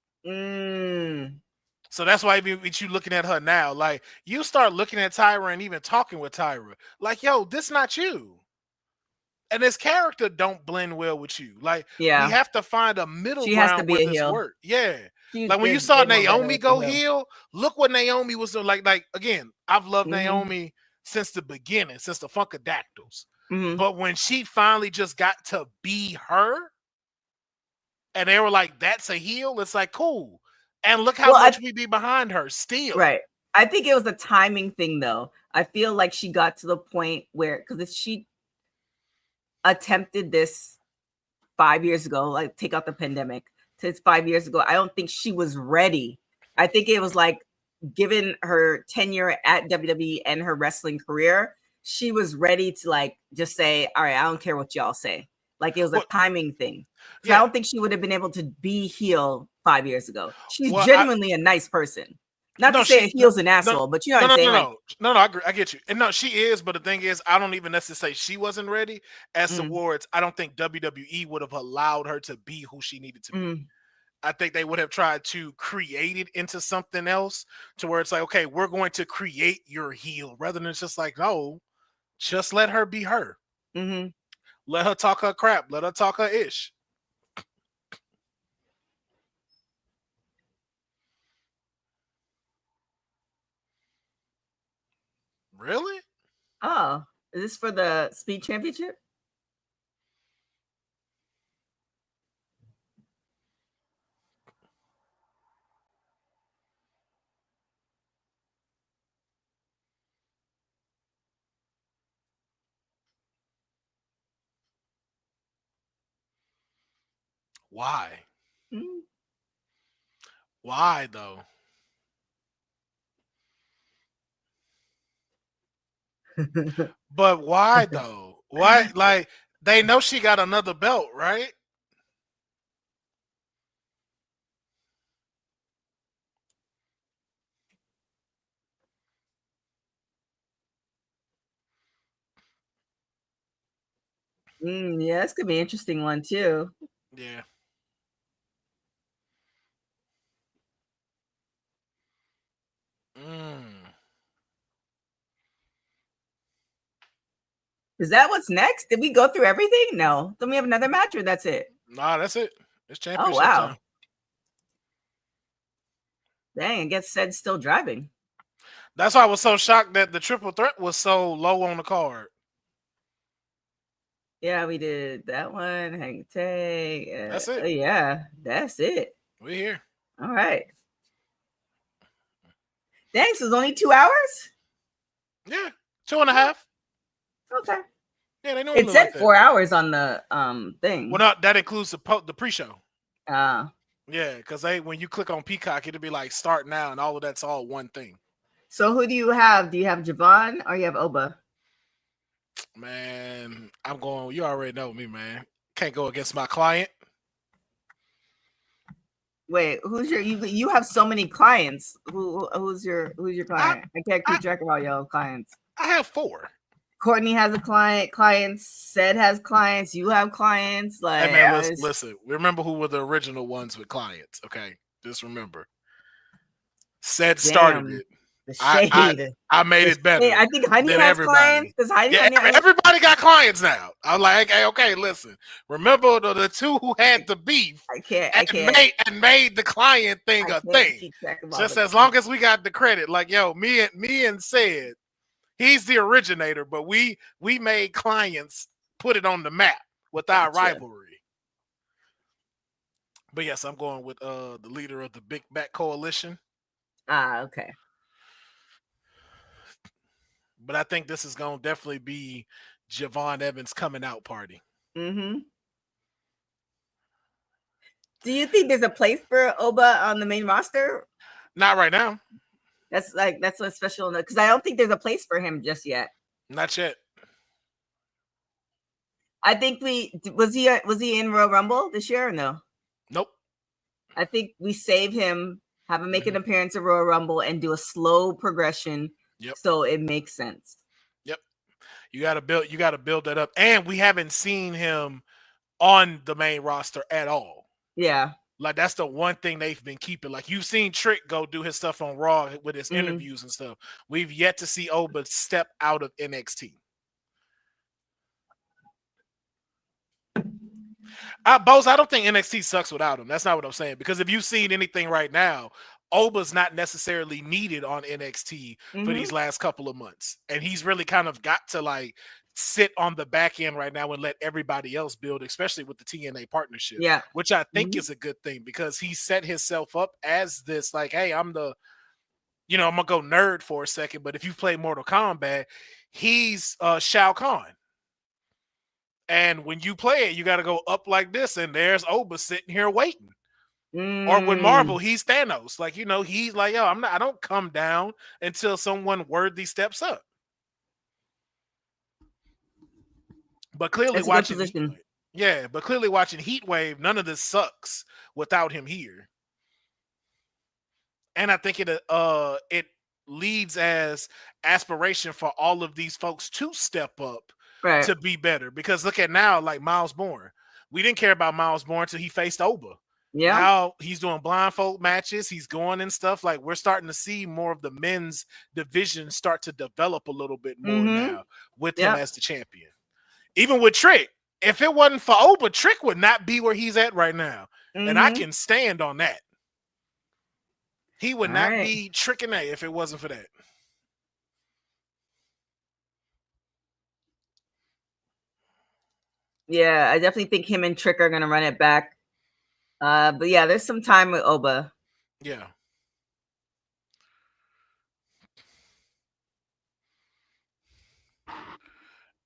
D: So that's why with you looking at her now, like you start looking at Tyra and even talking with Tyra, like, yo, this not you. And this character don't blend well with you. Like, we have to find a middle ground where this works. Yeah. Like when you saw Naomi go heel, look what Naomi was doing. Like again, I've loved Naomi since the beginning, since the Funkadactyls. But when she finally just got to be her, and they were like, "That's a heel," it's like cool. And look how much we be behind her still.
C: Right. I think it was a timing thing, though. I feel like she got to the point where because she attempted this 5 years ago, like take out the pandemic. Since 5 years ago, I don't think she was ready. I think it was like, given her tenure at WWE and her wrestling career, she was ready to like just say, all right, I don't care what y'all say. Like it was a timing thing. So I don't think she would have been able to be heel 5 years ago. She's genuinely a nice person. Not to say a heel's an asshole, but you know what I'm saying?
D: No, I agree. I get you. And no, she is, but the thing is, I don't even necessarily say she wasn't ready. As towards, I don't think WWE would have allowed her to be who she needed to be. I think they would have tried to create it into something else to where it's like, okay, we're going to create your heel rather than just like, no, just let her be her. Let her talk her crap. Let her talk her ish. Really?
C: Oh, is this for the Speed Championship?
D: Why? Why though? But why though? Why? Like they know she got another belt, right?
C: Yeah, this could be an interesting one too.
D: Yeah.
C: Is that what's next? Did we go through everything? No. Then we have another match or that's it?
D: Nah, that's it. It's championship time.
C: Dang, I guess Ced's still driving.
D: That's why I was so shocked that the triple threat was so low on the card.
C: Yeah, we did that one. Hang tag.
D: That's it.
C: Yeah, that's it.
D: We're here.
C: All right. Thanks. It was only 2 hours?
D: Yeah, 2.5.
C: Okay.
D: Yeah, they know
C: it said like 4 hours on the thing.
D: Well, not that includes the pre-show.
C: Yeah,
D: because when you click on Peacock, it'll be like start now, and all of that's all one thing.
C: So who do you have? Do you have Javon or you have Oba?
D: Man, I'm going. You already know me, man. Can't go against my client.
C: Wait, who's your you have so many clients. Who's your client? I can't keep track of all your clients.
D: I have 4.
C: Courtney has a clients. Ced has clients. You have clients. Like,
D: Hey man, listen. Remember who were the original ones with clients? Okay, just remember. Ced started it.
C: The shade.
D: I made it better.
C: I think Honey has clients. Does Honey?
D: Everybody got clients now. I'm like, okay, listen. Remember the 2 who had the beef.
C: I can't.
D: Made the client thing a thing. Just as long as we got the credit, like me and Ced. He's the originator, but we made clients put it on the map with our rivalry. But yes, I'm going with the leader of the Big Back Coalition.
C: Okay.
D: But I think this is going to definitely be Javon Evans' coming out party.
C: Mm-hmm. Do you think there's a place for Oba on the main roster?
D: Not right now.
C: That's what's special because I don't think there's a place for him just yet.
D: Not yet.
C: I think was he in Royal Rumble this year or no?
D: Nope.
C: I think we save him, have him make an appearance at Royal Rumble, and do a slow progression.
D: Yep.
C: So it makes sense.
D: Yep. You got to build that up, and we haven't seen him on the main roster at all.
C: Yeah.
D: Like, that's the one thing they've been keeping. Like, you've seen Trick go do his stuff on Raw with his interviews and stuff. We've yet to see Oba step out of NXT. Bose, I don't think NXT sucks without him. That's not what I'm saying. Because if you've seen anything right now, Oba's not necessarily needed on NXT for these last couple of months. And he's really kind of got to, like, sit on the back end right now and let everybody else build, especially with the TNA partnership.
C: Yeah.
D: Which I think is a good thing because he set himself up as this, like, hey, I'm going to go nerd for a second, but if you've played Mortal Kombat, he's Shao Kahn. And when you play it, you got to go up like this, and there's Oba sitting here waiting. Or with Marvel, he's Thanos. Like, he's like, I don't come down until someone worthy steps up. But clearly watching HeatWave, none of this sucks without him here. And I think it leads as aspiration for all of these folks to step up to be better. Because look at now, like Miles Bourne. We didn't care about Miles Bourne until he faced Oba. Yeah. Now he's doing blindfold matches. He's going and stuff. Like, we're starting to see more of the men's division start to develop a little bit more now with him as the champion. Even with Trick, if it wasn't for Oba, Trick would not be where he's at right now. And I can stand on that. He would not be tricking that if it wasn't for that.
C: Yeah, I definitely think him and Trick are going to run it back. But yeah, there's some time with Oba.
D: Yeah.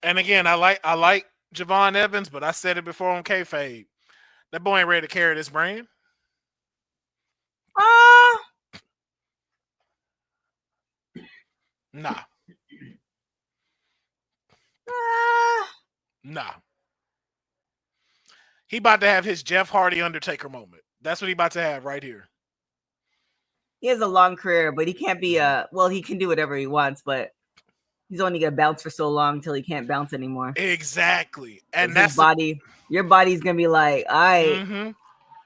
D: And again, I like Javon Evans, but I said it before on kayfabe. That boy ain't ready to carry this brand. Nah. Nah. He about to have his Jeff Hardy Undertaker moment. That's what he about to have right here.
C: He has a long career, but he can't be he can do whatever he wants, but he's only gonna bounce for so long until he can't bounce anymore.
D: Exactly. And
C: that's your body's gonna be like,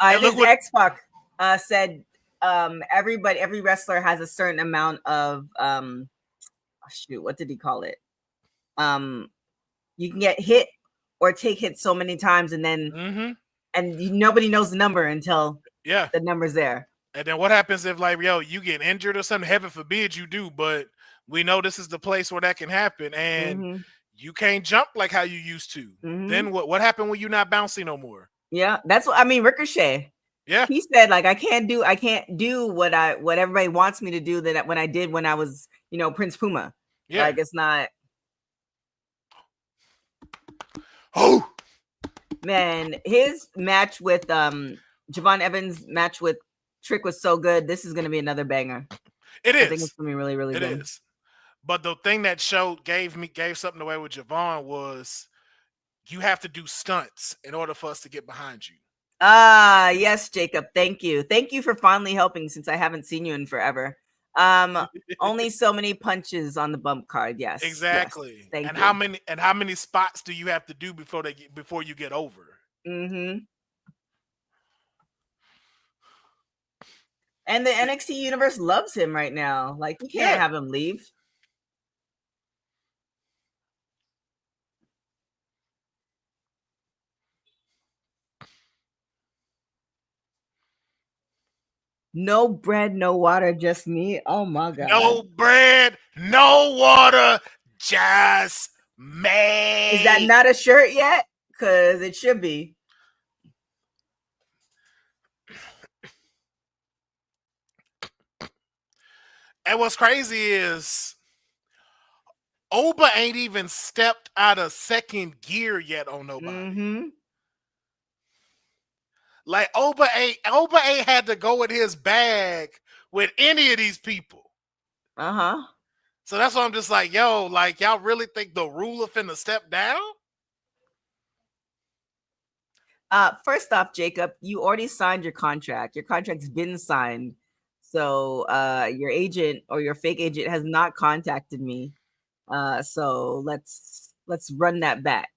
C: X-Pac said every wrestler has a certain amount of what did he call it? You can get hit or take hits so many times, and then nobody knows the number until the number's there.
D: And then what happens if, like, you get injured or something? Heaven forbid you do, but we know this is the place where that can happen, and you can't jump like how you used to. Then what happened when you're not bouncing no more?
C: Yeah, that's what I mean. Ricochet. Yeah, he said, like, I can't do what everybody wants me to do that when I did when I was Prince Puma. Yeah, like, it's not. Oh man, his match with Javon Evans' match with Trick was so good. This is going to be another banger.
D: It is.
C: I think it's going to be really, really good. It is.
D: But the thing that gave something away with Javon was you have to do stunts in order for us to get behind you.
C: Yes, Jacob. Thank you. Thank you for finally helping since I haven't seen you in forever. Only so many punches on the bump card. Yes.
D: Exactly.
C: Yes. Thank
D: and
C: you.
D: how many spots do you have to do before you get over?
C: Mm-hmm. And the NXT universe loves him right now. Like, you can't have him leave. No bread, no water, just me. Oh my god.
D: No bread, no water, just me.
C: Is that not a shirt yet? Because it should be.
D: And what's crazy is Oba ain't even stepped out of second gear yet on nobody.
C: Mm-hmm.
D: Like Oba ain't had to go in his bag with any of these people.
C: Uh-huh.
D: So that's why I'm just like, yo, like, y'all really think the ruler finna step down?
C: First off, Jacob, you already signed your contract. Your contract's been signed. So your agent or your fake agent has not contacted me. So let's run that back.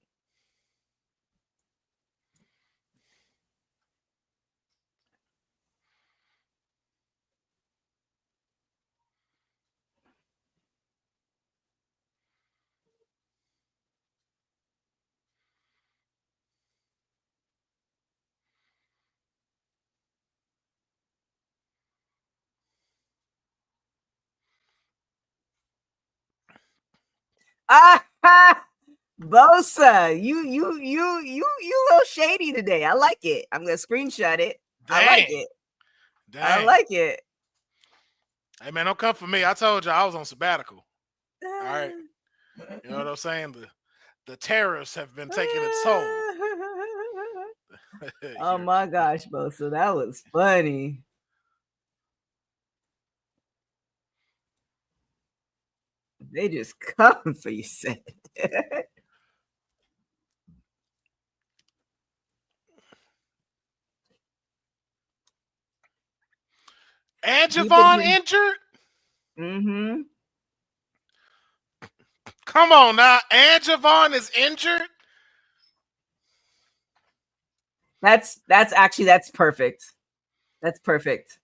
C: Bosa, you little shady today. I like it. I'm gonna screenshot it.
D: Dang.
C: I like it.
D: Dang.
C: I like it.
D: Hey man, don't come for me. I told you I was on sabbatical. All right. You know what I'm saying? The tariffs have been taking its toll.
C: Oh my gosh, Bosa, that was funny. They just come for you, said.
D: And Javon injured?
C: Mm-hmm.
D: Come on now. And Javon is injured?
C: That's perfect. That's perfect.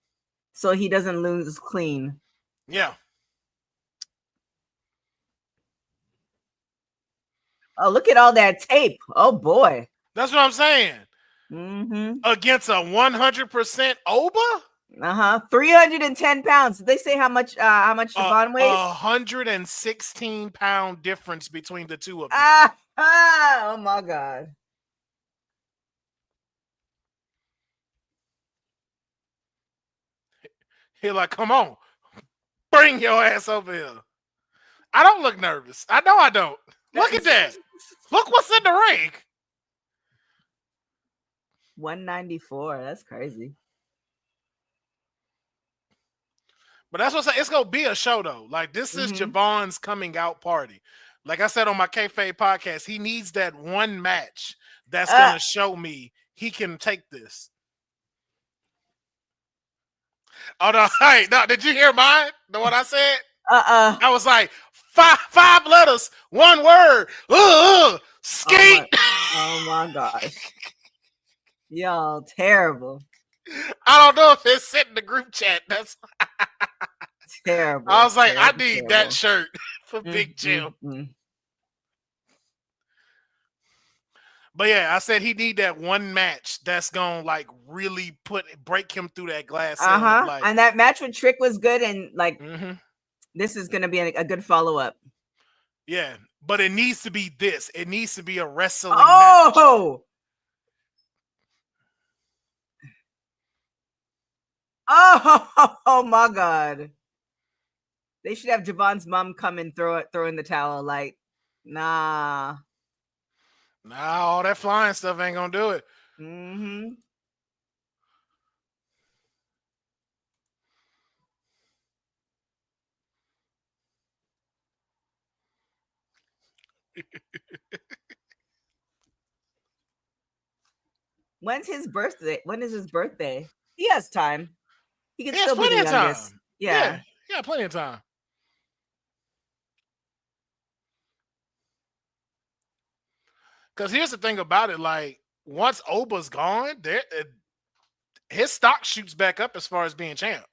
C: So he doesn't lose clean.
D: Yeah.
C: Oh, look at all that tape. Oh boy.
D: That's what I'm saying.
C: Mm-hmm.
D: Against a 100% Oba?
C: 310 pounds. Did they say how much Javon weighs?
D: 116-pound difference between the two of them.
C: Oh my god.
D: He's like, come on. Bring your ass over here. I don't look nervous. I know I don't. Look at that. Look what's in the ring.
C: 194. That's crazy.
D: But that's what I'm saying. It's going to be a show, though. Like, this is Javon's coming out party. Like I said on my Kayfabe podcast, he needs that one match that's going to show me he can take this. Oh, no. Hey, no, did you hear mine? What I said? I was like, five letters, one word. Skate.
C: Oh my gosh. Y'all terrible.
D: I don't know if it's sent in the group chat. That's
C: terrible.
D: I was like, I need that shirt for Big Jim. But yeah, I said he need that one match that's gonna like really break him through that glass ceiling. Like,
C: and that match with Trick was good, and like this is gonna be a good follow up.
D: Yeah, but it needs to be this. It needs to be a wrestling match.
C: Oh my god. They should have Javon's mom come and throw in the towel. Like, nah.
D: All that flying stuff ain't gonna do it.
C: When's his birthday? When is his birthday? He has time. He can
D: He has
C: still be the
D: plenty of
C: youngest.
D: time.
C: Yeah.
D: Yeah, plenty of time. Because here's the thing about it, like once Oba's gone, his stock shoots back up as far as being champ.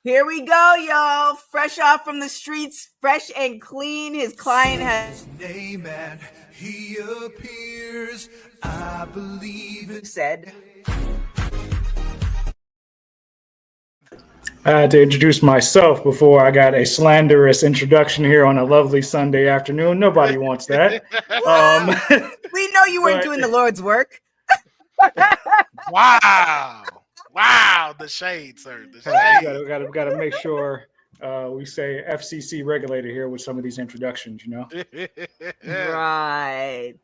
C: Here we go, y'all. Fresh off from the streets, fresh and clean. His client has
F: name and he appears. I believe it.
C: said.
G: I had to introduce myself before I got a slanderous introduction here on a lovely Sunday afternoon. Nobody wants that.
C: We know you weren't doing the Lord's work.
D: Wow. Wow. The shade, sir. The shade.
G: Got to make sure we say FCC regulated here with some of these introductions, you know?
C: Right.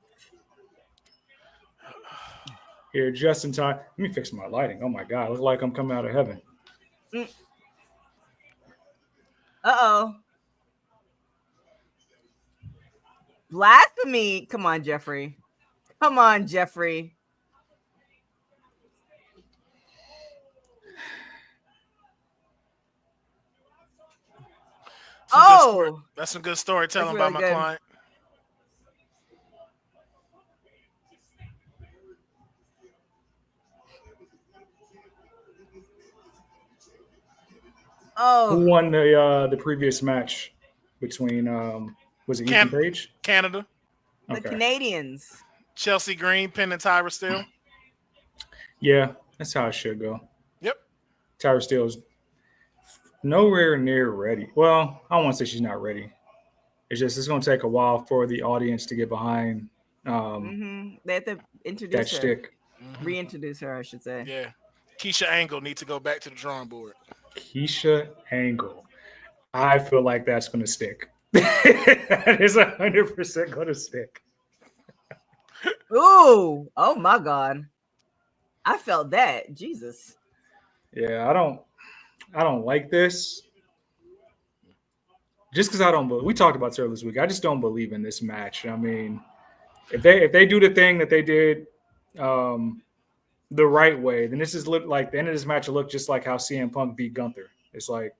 G: Here, just in time. Let me fix my lighting. Oh, my God. I look like I'm coming out of heaven.
C: Uh-oh. Blasphemy. Come on, Jeffrey. Come on, Jeffrey.
D: That's some good storytelling
C: That's really
D: by my
C: good.
D: client.
G: Who won the previous match between was it Ethan Page?
D: Canada.
C: The Canadians.
D: Chelsea Green, Penn and Tyra Steele.
G: Yeah, that's how it should go.
D: Yep.
G: Tyra Steele's nowhere near ready. Well, I don't want to say she's not ready. It's going to take a while for the audience to get behind
C: They have to introduce
G: that
C: her.
G: shtick.
C: Reintroduce her, I should say.
D: Yeah. Keisha Angle needs to go back to the drawing board.
G: Keisha Angle. I feel like that's going to stick. That is 100% going to stick.
C: Ooh. Oh, my God. I felt that. Jesus.
G: Yeah, I don't like this. Just because I don't believe, we talked about this earlier this week. I just don't believe in this match. I mean, if they do the thing that they did the right way, then this is like the end of this match will look just like how CM Punk beat Gunther. It's like,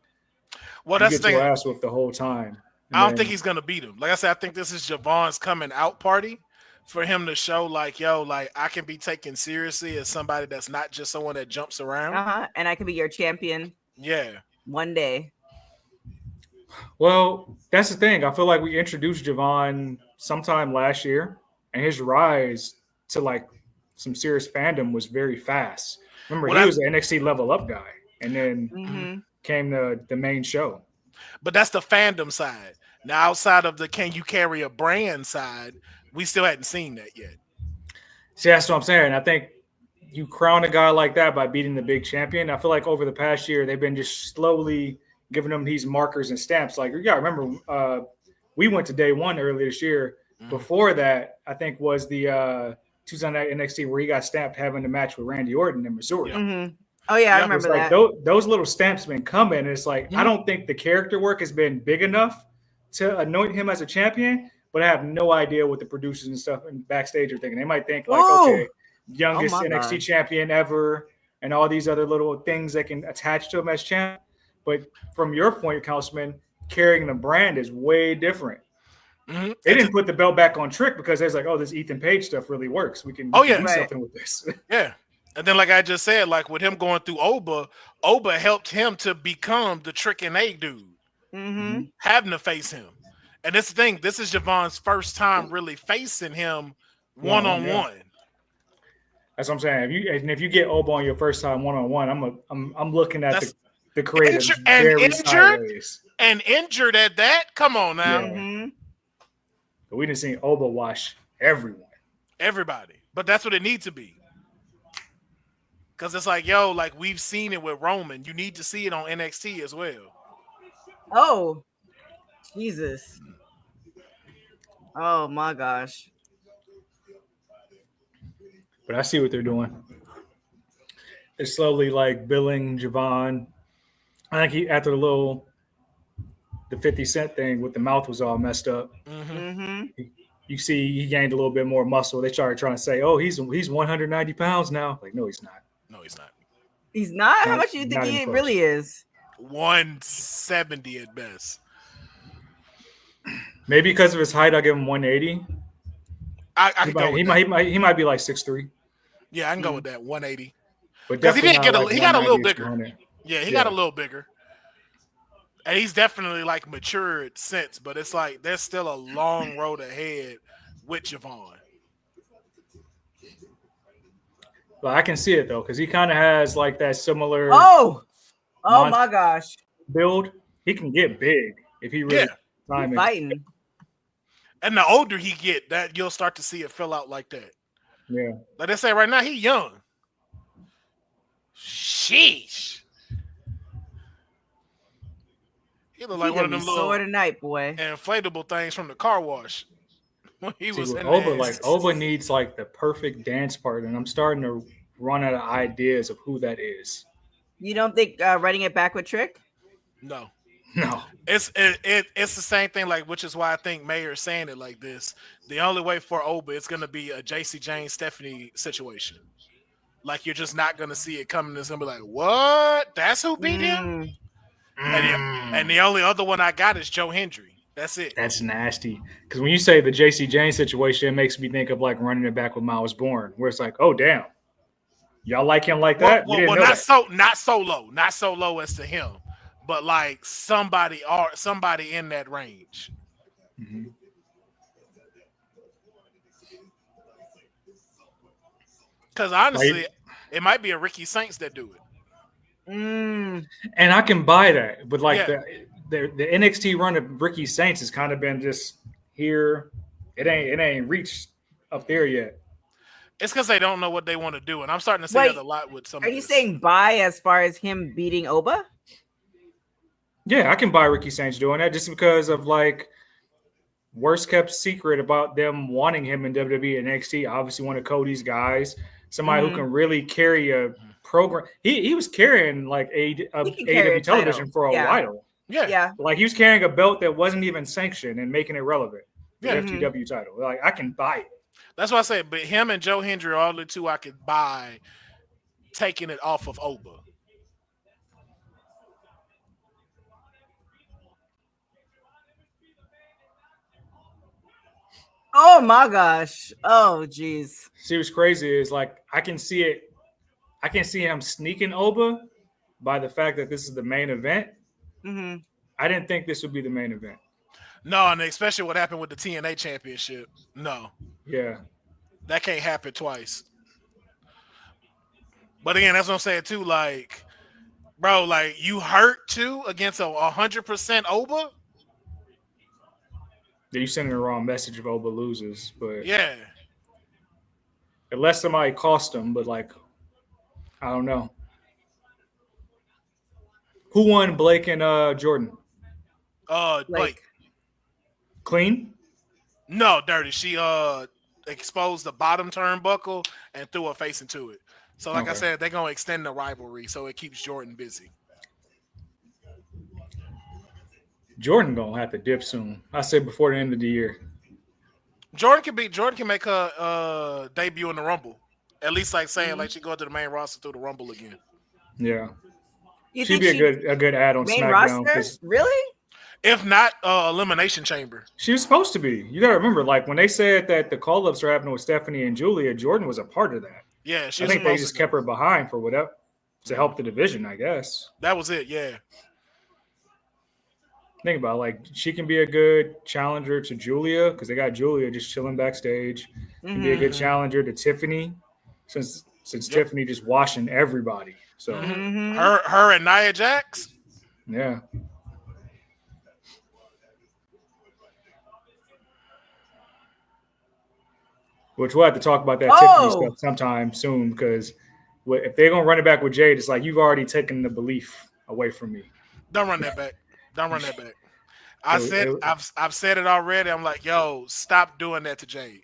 D: well, that's the thing.
G: Your ass whooped the whole time.
D: I don't think he's gonna beat him. Like I said, I think this is Javon's coming out party for him to show, like, yo, like I can be taken seriously as somebody that's not just someone that jumps around.
C: And I can be your champion.
D: Yeah.
C: One day.
G: Well, that's the thing. I feel like we introduced Javon sometime last year, and his rise to like some serious fandom was very fast. Remember, he was an NXT level up guy, and then came to the main show.
D: But that's the fandom side. Now, outside of the can you carry a brand side, we still hadn't seen that yet.
G: See, that's what I'm saying. I think you crown a guy like that by beating the big champion. I feel like over the past year, they've been just slowly giving them these markers and stamps. Like, you got to remember, we went to day one earlier this year. Before that, I think was the Tuesday night NXT where he got stamped having the match with Randy Orton in Missouri.
C: Oh, yeah, I remember
G: that. Like those little stamps been coming. And it's like, I don't think the character work has been big enough to anoint him as a champion, but I have no idea what the producers and stuff and backstage are thinking. They might think like, okay, youngest NXT champion ever and all these other little things that can attach to him as champ. But from your point, Councilman, carrying the brand is way different. They didn't put the belt back on Trick because they're like, oh, this Ethan Page stuff really works. We can do something with this.
D: Yeah. And then, like I just said, like with him going through Oba helped him to become the Trick and A dude, having to face him. And this thing, this is Javon's first time really facing him one-on-one.
G: That's what I'm saying. If you get Oba on your first time one-on-one, I'm looking at the creative
D: injured at that. Come on now.
G: Yeah. But we didn't see Oba wash everyone.
D: Everybody. But that's what it needs to be. Because it's like, yo, like we've seen it with Roman. You need to see it on NXT as well.
C: Oh, Jesus. Oh, my gosh.
G: But I see what they're doing. They're slowly like billing Javon. I think after the 50 Cent thing with the mouth was all messed up. You you see he gained a little bit more muscle. They started trying to say, "Oh, he's 190 pounds now." Like, no, he's not.
D: No, he's not.
C: He's not. How
G: Not-
C: much do you think
G: not
C: he
G: even close.
C: really is?
D: 170 at best.
G: Maybe because of his height, I'll give him 180.
D: I can go with that.
G: He might be like 6'3".
D: Yeah, I can go with that 180.
G: But
D: Because he
G: definitely
D: didn't
G: not
D: get
G: like
D: he got a little
G: 190 or
D: bigger.
G: 200.
D: Yeah, he
G: Yeah.
D: got a little bigger. And he's definitely like matured since, but it's like there's still a long road ahead with Javon.
G: But I can see it though, because he kind of has like that similar
C: Oh
G: Mon-
C: my gosh.
G: build. He can get big if he really
D: Yeah.
G: time it.
C: Fighting.
D: And the older he get, that you'll start to see it fill out like that.
G: Yeah.
D: Like they say right now, he young. Sheesh. He look like one of them
C: sore
D: little
C: tonight, boy.
D: inflatable things from the car wash. When he was
G: See,
D: in
G: Oba,
D: there.
G: like Oba needs like the perfect dance partner, and I'm starting to run out of ideas of who that is.
C: You don't think running it back with Trick?
D: No.
G: No.
D: It's the same thing, like, which is why I think Mayor is saying it like this. The only way for Oba, it's gonna be a JC Jane Stephanie situation. Like you're just not gonna see it coming. It's gonna be like, what? That's who beat him? And the only other one I got is Joe Hendry. That's it.
G: That's nasty. Because when you say the JC Jane situation, it makes me think of like running it back with Miles Bourne, where it's like, oh damn, y'all like him like that?
D: Well, not so low as to him, but like somebody in that range.
G: Mm-hmm.
D: Because honestly, it might be a Ricky Saints that do it.
G: And I can buy that, but like the NXT run of Ricky Saints has kind of been just here. It ain't reached up there yet.
D: It's because they don't know what they want to do, and I'm starting to see that a lot with some.
C: Are you saying buy as far as him beating Oba?
G: Yeah, I can buy Ricky Saints doing that just because of like worst kept secret about them wanting him in WWE and NXT. Obviously, one of Cody's guys, somebody who can really carry a program. He was carrying like AEW television for a while.
C: Yeah.
G: Like he was carrying a belt that wasn't even sanctioned and making it relevant. The FTW title. Like I can buy it.
D: That's why I say, but him and Joe Hendry are all the two I could buy taking it off of Oba.
C: Oh my gosh. Oh geez.
G: See what's crazy is like I can see it. I can see him sneaking Oba by the fact that this is the main event. I didn't think this would be the main event.
D: No, and especially what happened with the TNA championship. No.
G: Yeah.
D: That can't happen twice. But again, that's what I'm saying too. Like, bro, like you hurt too against a 100% Oba.
G: You sending the wrong message if Oba loses, but
D: yeah,
G: unless somebody cost him, but like, I don't know. Who won, Blake and Jordan?
D: Blake.
G: Clean?
D: No, dirty. She exposed the bottom turnbuckle and threw her face into it. So, like I said, they're gonna extend the rivalry, so it keeps Jordan busy.
G: Jordan gonna have to dip soon. I said before the end of the year.
D: Jordan can make her debut in the Rumble. At least like saying like she go to the main roster through the Rumble again.
G: Yeah.
C: She'd
G: be a good add on
C: main
G: SmackDown.
C: roster? Really?
D: If not Elimination Chamber.
G: She was supposed to be. You gotta remember, like when they said that the call-ups were happening with Stephanie and Julia, Jordan was a part of that.
D: Yeah,
G: I think they just kept her behind for whatever to help the division, I guess.
D: That was it, yeah.
G: Think about it, like she can be a good challenger to Julia because they got Julia just chilling backstage. Can be a good challenger to Tiffany since Tiffany just washing everybody. So
D: her and Nia Jax.
G: Yeah. Which we'll have to talk about that Tiffany stuff sometime soon because if they're gonna run it back with Jade, it's like you've already taken the belief away from me.
D: Don't run that back. Don't run that back. I've said it already. I'm like, yo, stop doing that to Jade.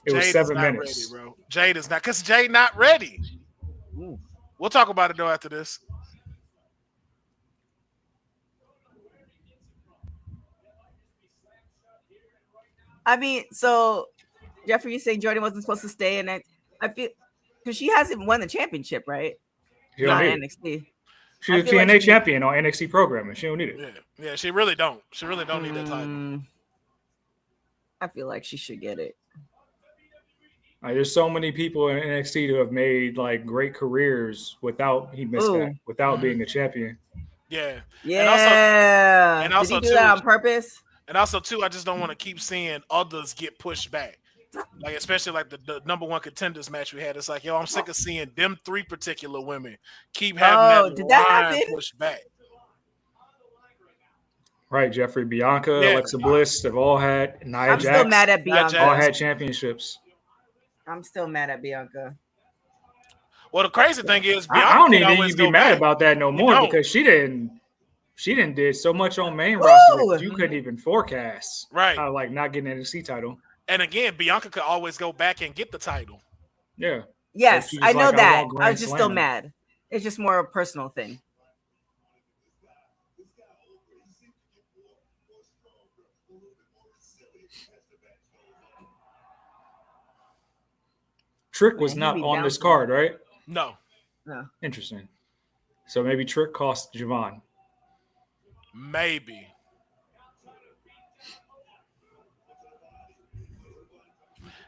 G: It was
D: Jade
G: 7
D: is not
G: minutes,
D: ready, bro. Jade is not because Jade not ready. We'll talk about it though after this.
C: I mean, so Jeffrey, you say Jordan wasn't supposed to stay, and I feel because she hasn't won the championship, right?
G: She don't
C: Not
G: need it.
C: NXT.
G: She's a
C: feel like
G: TNA
C: she-
G: champion on NXT programming. She don't need it.
D: Yeah, she really don't. She really don't need that title.
C: I feel like she should get it.
G: Like, there's so many people in NXT who have made like great careers without being a champion.
D: Yeah.
C: Yeah.
D: And also
C: Did he do
D: too,
C: that on purpose?
D: And also too, I just don't want to keep seeing others get pushed back. Like especially like the number one contenders match we had. It's like, yo, I'm sick of seeing them 3 particular women keep having that line pushed back.
G: Right, Jeffrey, Bianca, Alexa Bliss, they've all had Nia Jax.
C: I'm still mad at Bianca.
G: All had championships.
C: I'm still mad at Bianca.
D: Well, the crazy thing is, Bianca
G: I don't even need to be mad about that no more because she didn't did so much on main roster that you couldn't even forecast.
D: Right.
G: Like not getting an NXT title.
D: And again, Bianca could always go back and get the title.
G: Yeah.
C: Yes, I know that. I was just
G: Slam.
C: still mad. It's just more a personal thing.
G: Trick was not on this card, right?
D: No.
G: Interesting. So maybe Trick cost Javon.
D: Maybe.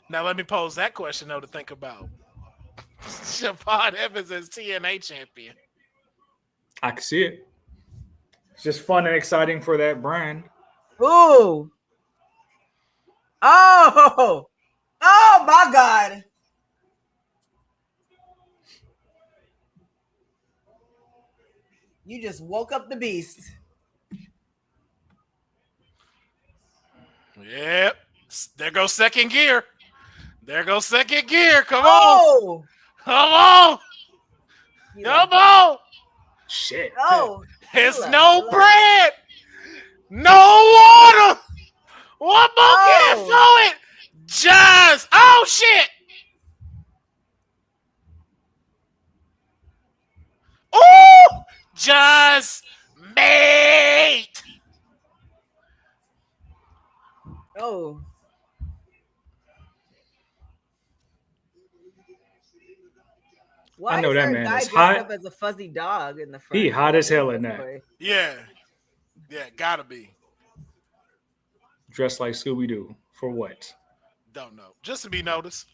D: Now let me pose that question though to think about. Javon Evans as TNA champion.
G: I can see it. It's just fun and exciting for that brand.
C: Ooh. Oh my God. You just woke up the beast.
D: Yep. There goes second gear. Come on. Come on. Come on.
G: Shit.
C: Oh.
D: There's no bread. No water. One more can't throw it. Just. Oh, shit. Ooh. Just mate.
C: Oh. Why
G: I know
C: is
G: that
C: there a
G: man
C: guy
G: is
C: dressed
G: hot.
C: up as a fuzzy dog in the front?
G: He hot as hell in that.
D: Yeah. Yeah, gotta be.
G: Dressed like Scooby-Doo. For what?
D: Don't know. Just to be noticed.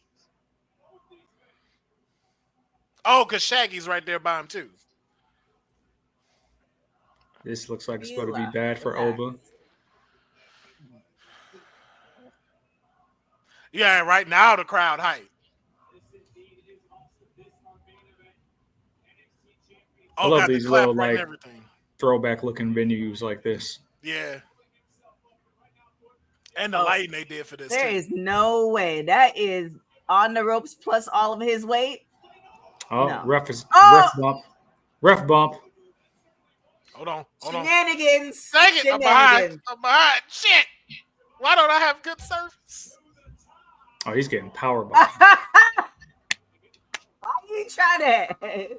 D: Oh, because Shaggy's right there by him, too.
G: This looks like it's going to be bad for Oba.
D: Yeah, right now the crowd hype.
G: I love these little like throwback looking venues like this.
D: Yeah. And the lighting they did for this.
C: There is no way. That is on the ropes plus all of his weight.
G: Oh,
C: no.
G: ref bump. Ref bump.
D: Hold on.
C: Shenanigans.
D: Dang it. I'm behind. Shit. Why don't I have good service?
G: Oh, he's getting power bombed.
C: Why you trying to?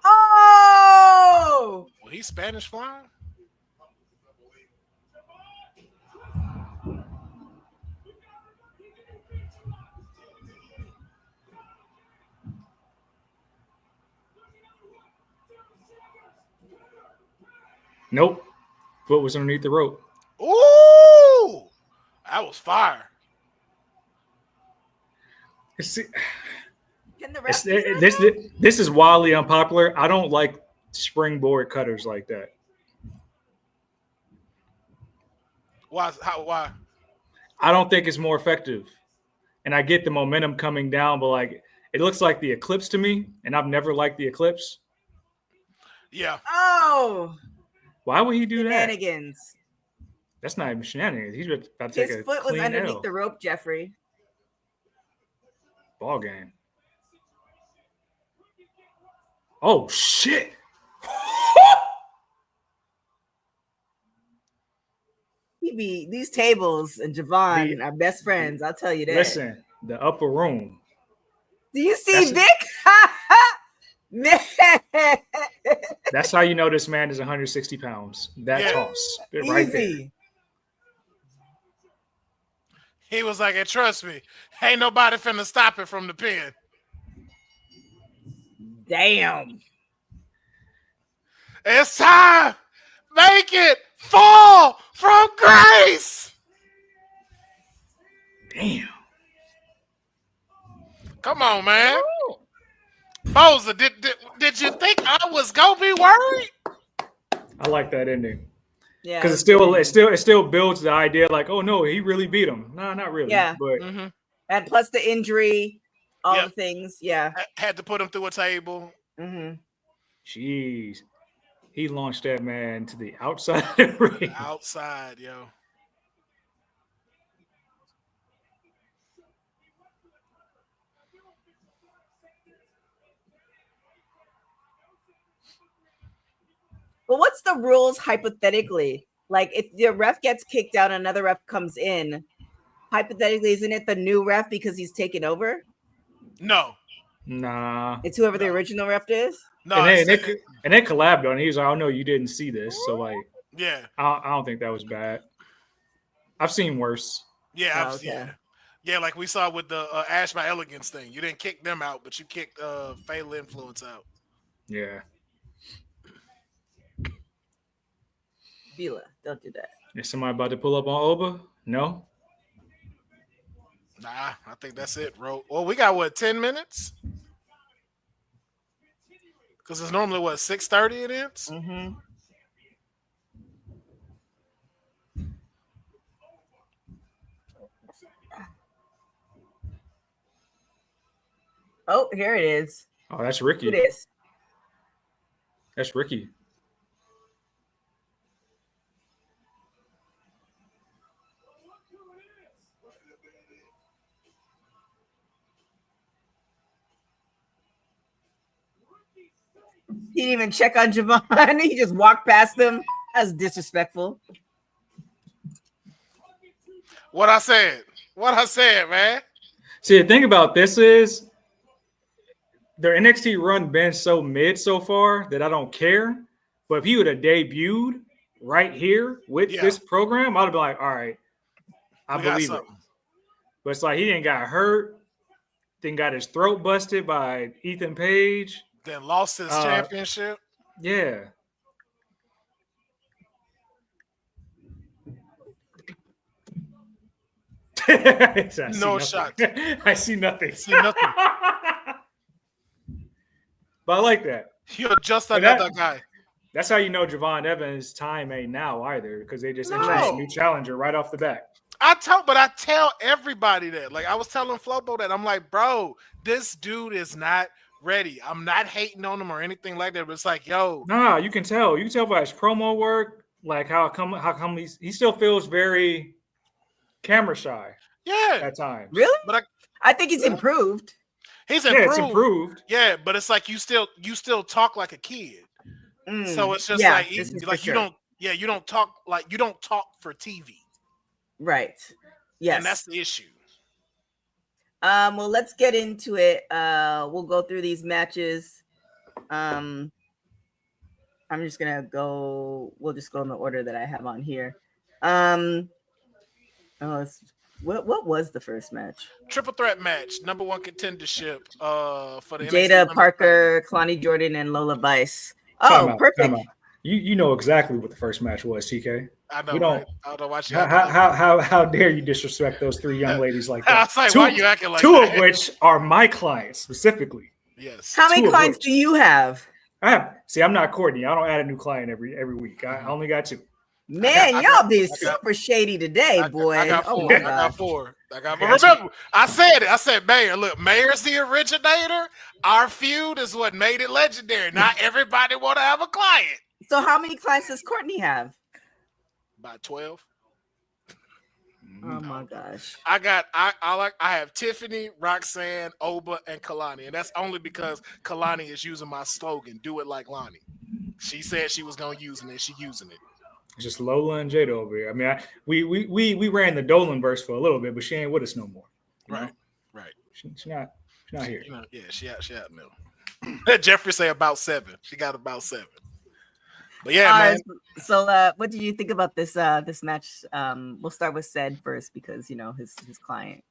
C: Oh!
D: Well, he's Spanish flying.
G: Nope. Foot was underneath the rope.
D: Ooh! That was fire.
G: This is wildly unpopular. I don't like springboard cutters like that.
D: Why? Why?
G: I don't think it's more effective. And I get the momentum coming down, but like it looks like the Eclipse to me, and I've never liked the Eclipse.
D: Yeah.
C: Oh.
G: Why would he do
C: shenanigans.
G: that? That's not even shenanigans. He's about to take
C: his
G: a
C: foot was
G: clean
C: underneath
G: L.
C: the rope, Jeffrey.
G: Ball game. Oh shit!
C: These tables and Javon are best friends. I'll tell you that.
G: Listen, the upper room.
C: Do you see Vic?
G: That's how you know this man is 160 pounds. That toss right there.
C: Easy.
D: He was like, and trust me, ain't nobody finna stop it from the pin.
C: Damn.
D: It's time. Make it fall from grace.
G: Damn.
D: Come on, man. Boza, did you think I was gonna be worried?
G: I like that ending.
C: Yeah.
G: Because it still builds the idea like, oh no, he really beat him. No, not really.
C: Yeah.
G: But
C: And plus the injury, all the things. Yeah.
D: Had to put him through a table.
C: Mm-hmm.
G: Jeez. He launched that man to the outside of the ring.
D: Outside, yo.
C: But what's the rules hypothetically? Like if the ref gets kicked out, another ref comes in. Hypothetically, isn't it the new ref because he's taken over?
D: No.
G: Nah.
C: It's whoever the original ref is.
D: No.
G: And they collabed on it. He was like, oh no, you didn't see this. So like,
D: yeah.
G: I don't think that was bad. I've seen worse.
D: Yeah. Yeah, like we saw with the Ash by Elegance thing. You didn't kick them out, but you kicked Fatal Influence out.
G: Yeah.
C: Vila, don't do that.
G: Is somebody about to pull up on Oba? No.
D: Nah, I think that's it, bro. Well, we got what, 10 minutes? Because it's normally what, 6:30 it ends?
C: Mm-hmm. Oh, here it is.
G: Oh, that's Ricky.
C: It is.
G: That's Ricky.
C: He didn't even check on Javon. He just walked past him. That's disrespectful.
D: What I said, man.
G: See, the thing about this is their NXT run been so mid so far that I don't care. But if he would have debuted right here with this program, I'd have been like, all right, I believe it. But it's like he didn't got hurt, then got his throat busted by Ethan Page.
D: Then lost his championship.
G: Yeah.
D: No shot.
G: I see nothing. But I like that.
D: You're just another guy.
G: That's how you know Javon Evans' time ain't now either, because they just introduced a new challenger right off the bat.
D: I tell everybody that. Like I was telling Flobo that I'm like, bro, this dude is not ready. I'm not hating on him or anything like that, but it's like, yo.
G: Nah, you can tell. You can tell by his promo work, like how come he still feels very camera shy.
D: Yeah.
G: At times.
C: Really?
D: But
C: I think he's improved.
D: He's improved.
G: Yeah, it's improved.
D: Yeah, but it's like you still talk like a kid. So it's just you don't talk for TV.
C: Right. Yes.
D: And that's the issue.
C: Well, let's get into it. We'll go through these matches. I'm just gonna go. We'll just go in the order that I have on here. What was the first match?
D: Triple threat match, number one contendership for the
C: Jada Parker, Kalani Jordan, and Lola Vice. Oh, perfect.
G: You know exactly what the first match was, TK.
D: I know. Right? I don't watch you.
G: How dare you disrespect those three young ladies like that?
D: I was like, why are you acting like
G: two
D: that?
G: of which are my clients specifically.
D: Yes.
C: How many clients do you have?
G: I have. See, I'm not Courtney. I don't add a new client every week. I only got two.
C: Man, y'all being super shady today, boy.
D: I got four. Remember, I said it. I said, Mayor, look, Mayor's the originator. Our feud is what made it legendary. Not everybody want to have a client.
C: So how many clients does Courtney have?
D: About 12.
C: Oh my gosh.
D: I have Tiffany, Roxanne, Oba, and Kalani. And that's only because Kalani is using my slogan, do it like Lonnie. She said she was gonna use it and she's using it.
G: It's just Lola and Jada over here. I mean, we ran the Dolan verse for a little bit, but she ain't with us no more.
D: Right.
G: She's not here.
D: She out now. Jeffrey say about 7. She got about 7. But yeah, man.
C: So what did you think about this match? We'll start with Ced first because his client.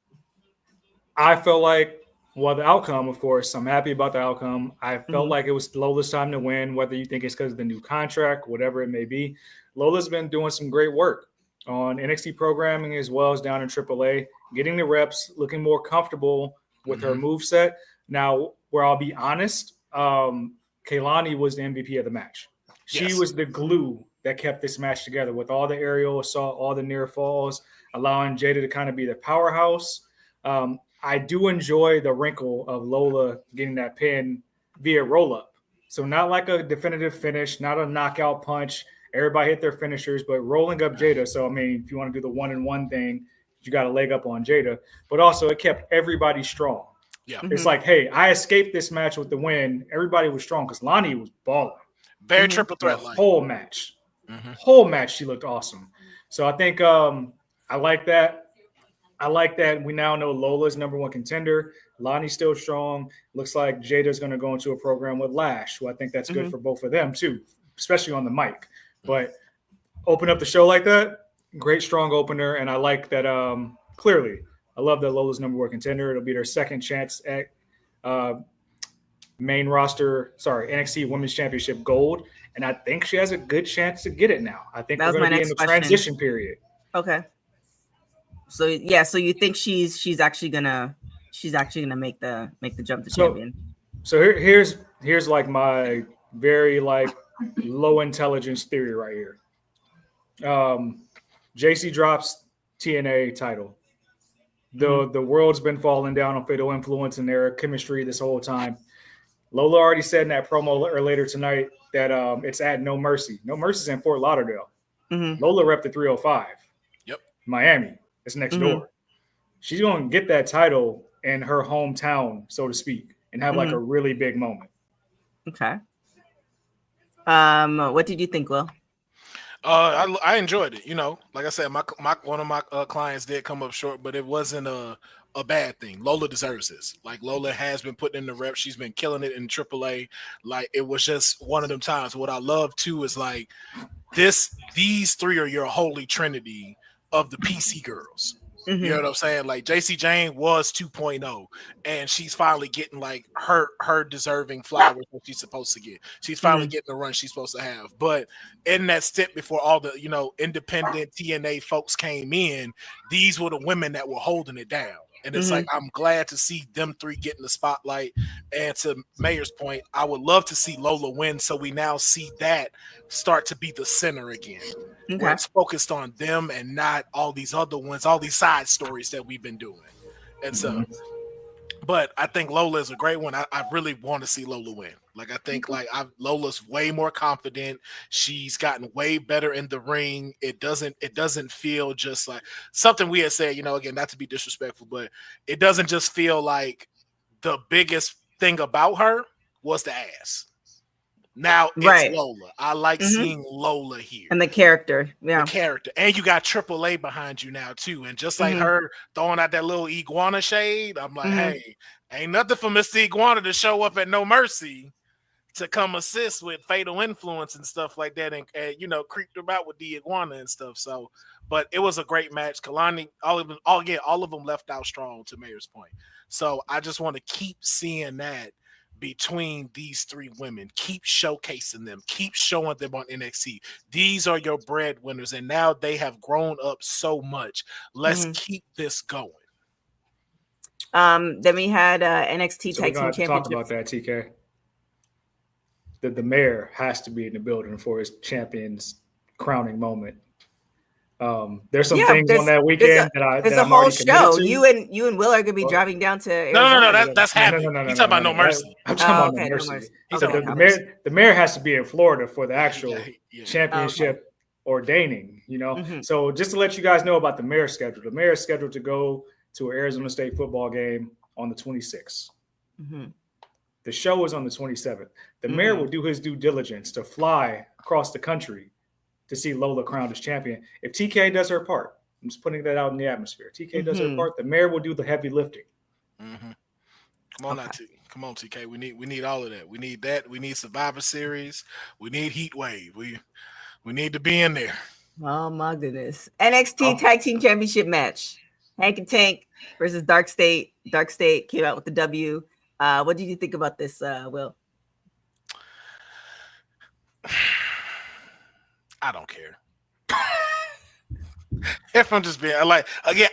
G: I felt like, well, the outcome, of course, I'm happy about the outcome. I felt like it was Lola's time to win, whether you think it's because of the new contract, whatever it may be. Lola's been doing some great work on NXT programming as well as down in AAA, getting the reps, looking more comfortable with her moveset. Now, where I'll be honest, Kaylani was the MVP of the match. She was the glue that kept this match together with all the aerial assault, all the near falls, allowing Jada to kind of be the powerhouse. I do enjoy the wrinkle of Lola getting that pin via roll-up. So not like a definitive finish, not a knockout punch. Everybody hit their finishers, but rolling up Jada. So, I mean, if you want to do the one-and-one thing, you got a leg up on Jada. But also it kept everybody strong. Yeah. It's like, hey, I escaped this match with the win. Everybody was strong because Lonnie was balling.
D: Very triple threat.
G: Whole match. Whole match, she looked awesome. So I think I like that. I like that we now know Lola's number one contender. Lonnie's still strong. Looks like Jada's going to go into a program with Lash, who I think that's good for both of them too, especially on the mic. But open up the show like that, great strong opener, and I like that. Clearly, I love that Lola's number one contender. It'll be their second chance at main roster. NXT Women's Championship Gold, and I think she has a good chance to get it now. I think we're going to be in the transition period. Okay.
C: So so you think she's actually gonna make the jump to champion?
G: So here's like my very low intelligence theory right here. JC drops TNA title. The world's been falling down on Fatal Influence and their chemistry this whole time. Lola already said in that promo later tonight that it's at No Mercy. No Mercy's in Fort Lauderdale. Lola repped the 305. Yep. Miami. It's next door. She's going to get that title in her hometown, so to speak, and have a really big moment.
C: Okay. What did you think, Will?
D: I enjoyed it. Like I said, my one of my clients did come up short, but it wasn't a bad thing. Lola deserves this. Like, Lola has been putting in the reps. She's been killing it in AAA. Like, it was just one of them times. What I love too is like these three are your holy trinity of the PC girls. You know what I'm saying? Like, JC Jane was 2.0, and she's finally getting like her deserving flowers that she's supposed to get. She's finally getting the run she's supposed to have. But in that step before all the independent TNA folks came in, these were the women that were holding it down. And it's like, I'm glad to see them three getting the spotlight. And to Mayor's point, I would love to see Lola win, so we now see that start to be the center again. Where it's focused on them and not all these other ones, all these side stories that we've been doing. And so, but I think Lola is a great one. I really want to see Lola win. Like, I think Lola's way more confident. She's gotten way better in the ring. It doesn't feel just like something we had said, again, not to be disrespectful, but it doesn't just feel like the biggest thing about her was the ass. Now it's Lola. I like seeing Lola here.
C: And the character. Yeah.
D: The character. And you got AAA behind you now too. And just like her throwing out that little iguana shade, I'm like, hey, ain't nothing for Mr. Iguana to show up at No Mercy to come assist with Fatal Influence and stuff like that, and creeped about with the iguana and stuff. So, but it was a great match. Kalani, all of them left out strong, to Mayor's point. So I just want to keep seeing that between these three women. Keep showcasing them. Keep showing them on NXT. These are your breadwinners, and now they have grown up so much. Let's keep this going.
C: Then we had NXT Tag Team Championship.
G: Talk about that, TK. The mayor has to be in the building for his champion's crowning moment. There's some things on that weekend
C: there's a whole show. You and Will are gonna be driving down to Arizona.
D: No, that's happening. You're talking about No Mercy.
G: I'm talking about No Mercy. The mayor has to be in Florida for the actual championship ordaining. So just to let you guys know about the mayor's schedule, the mayor is scheduled to go to an Arizona State football game on the 26th. The show is on the 27th. The mayor will do his due diligence to fly across the country to see Lola crowned as champion. If TK does her part, I'm just putting that out in the atmosphere. TK does her part, the mayor will do the heavy lifting.
D: Come on, come on, TK. We need all of that. We need that. We need Survivor Series. We need HeatWave. We need to be in there.
C: Oh my goodness. NXT Tag Team Championship match. Hank and Tank versus Dark State. Dark State came out with the W. What did you think about this, Will?
D: I don't care. If I'm just being like, again,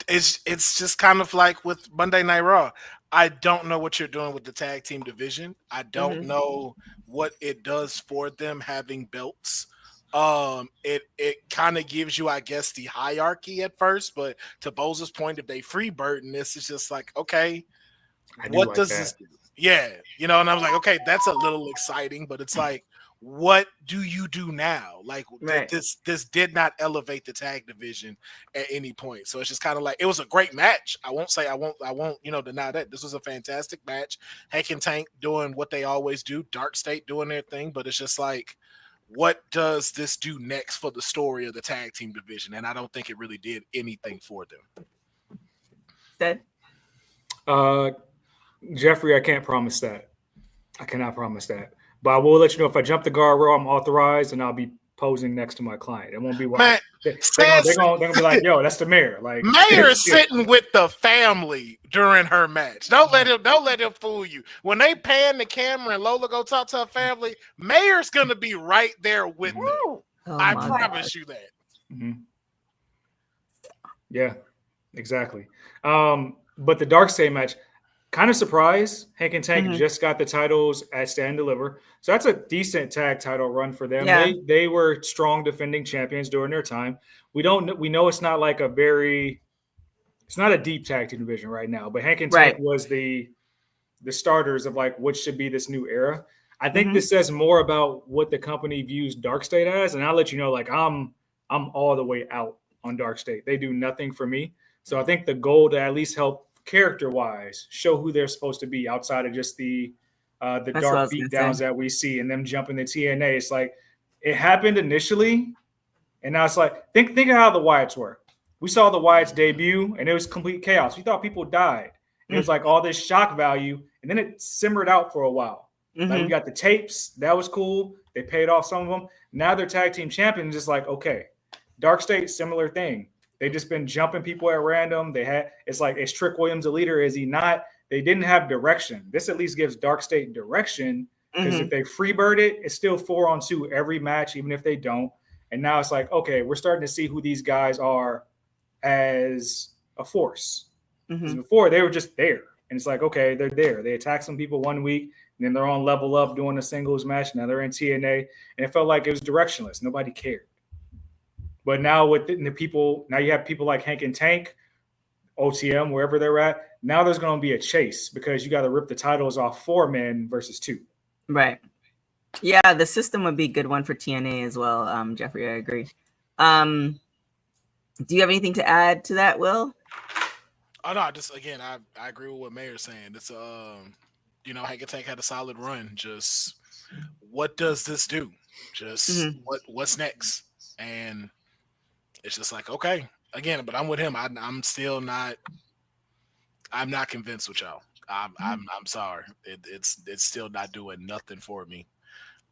D: it's just kind of like with Monday Night Raw. I don't know what you're doing with the tag team division. I don't know what it does for them having belts. It kind of gives you, I guess, the hierarchy at first, but to Boza's point, if they free burden this, it's just like, okay, what does this do? Yeah, and I was like, okay, that's a little exciting, but it's like, what do you do now? Like this did not elevate the tag division at any point. So it's just kind of like, it was a great match. I won't deny that. This was a fantastic match. Hank and Tank doing what they always do, Dark State doing their thing, but it's just like, what does this do next for the story of the tag team division? And I don't think it really did anything for them.
C: Ted?
G: Jeffrey, I can't promise that. I cannot promise that. But I will let you know if I jump the guardrail, I'm authorized, and I'll be posing next to my client. It won't be wild. They're gonna be like, "Yo, that's the mayor." Like,
D: Mayor is sitting with the family during her match. Don't let him fool you. When they pan the camera and Lola go talk to her family, Mayor's gonna be right there with them. I promise you that.
G: Mm-hmm. Yeah, exactly. But the Dark State match. Kind of surprised. Hank and Tank just got the titles at Stand Deliver. So that's a decent tag title run for them. Yeah. They were strong defending champions during their time. We know it's not like it's not a deep tag team division right now, but Hank and Tank was the starters of like what should be this new era. I think this says more about what the company views Dark State as. And I'll let you know, like I'm all the way out on Dark State. They do nothing for me. So I think the goal to at least help character-wise, show who they're supposed to be outside of just the dark beatdowns that we see and them jumping the TNA. It's like it happened initially, and now it's like think of how the Wyatts were. We saw the Wyatts debut, and it was complete chaos. We thought people died. It was like all this shock value, and then it simmered out for a while. Like we got the tapes, that was cool. They paid off some of them. Now they're tag team champions. Just like okay, Dark State, similar thing. They just been jumping people at random. It's like, is Trick Williams a leader? Is he not? They didn't have direction. This at least gives Dark State direction because if they freebird it, it's still 4-on-2 every match, even if they don't. And now it's like, okay, we're starting to see who these guys are as a force. Because before they were just there. And it's like, okay, they're there. They attack some people one week, and then they're on Level Up doing a singles match. Now they're in TNA. And it felt like it was directionless. Nobody cared. But now with the people, now you have people like Hank and Tank, OTM, wherever they're at. Now there's going to be a chase because you got to rip the titles off 4 men versus 2.
C: Right. Yeah, the system would be a good one for TNA as well, Jeffrey. I agree. Do you have anything to add to that, Will?
D: Oh no, just again, I agree with what Mayor's saying. It's Hank and Tank had a solid run. Just what does this do? Just what's next? And it's just like, okay, again, but I'm with him. I'm still not. I'm not convinced with y'all. I'm sorry. It's still not doing nothing for me.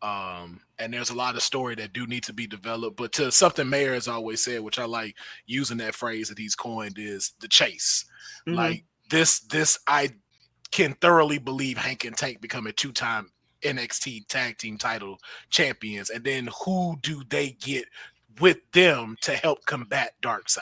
D: And there's a lot of story that do need to be developed. But to something Mayor has always said, which I like using that phrase that he's coined, is the chase. Like this, I can thoroughly believe Hank and Tank becoming 2-time NXT tag team title champions, and then who do they get with them to help combat Darkseid?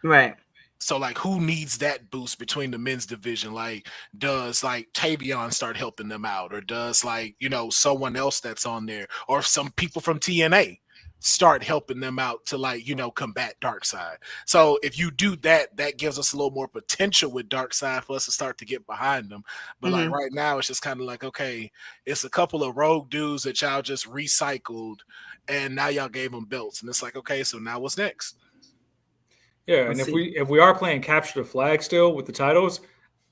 C: Right.
D: So like, who needs that boost between the men's division? Like, does like Tavion start helping them out, or does like someone else that's on there, or some people from TNA start helping them out to like combat Darkseid? So if you do that, that gives us a little more potential with Darkseid for us to start to get behind them. But like right now, it's just kind of like, okay, it's a couple of rogue dudes that y'all just recycled, and now y'all gave them belts, and it's like, okay, so now what's next?
G: Yeah, and if we are playing capture the flag still with the titles,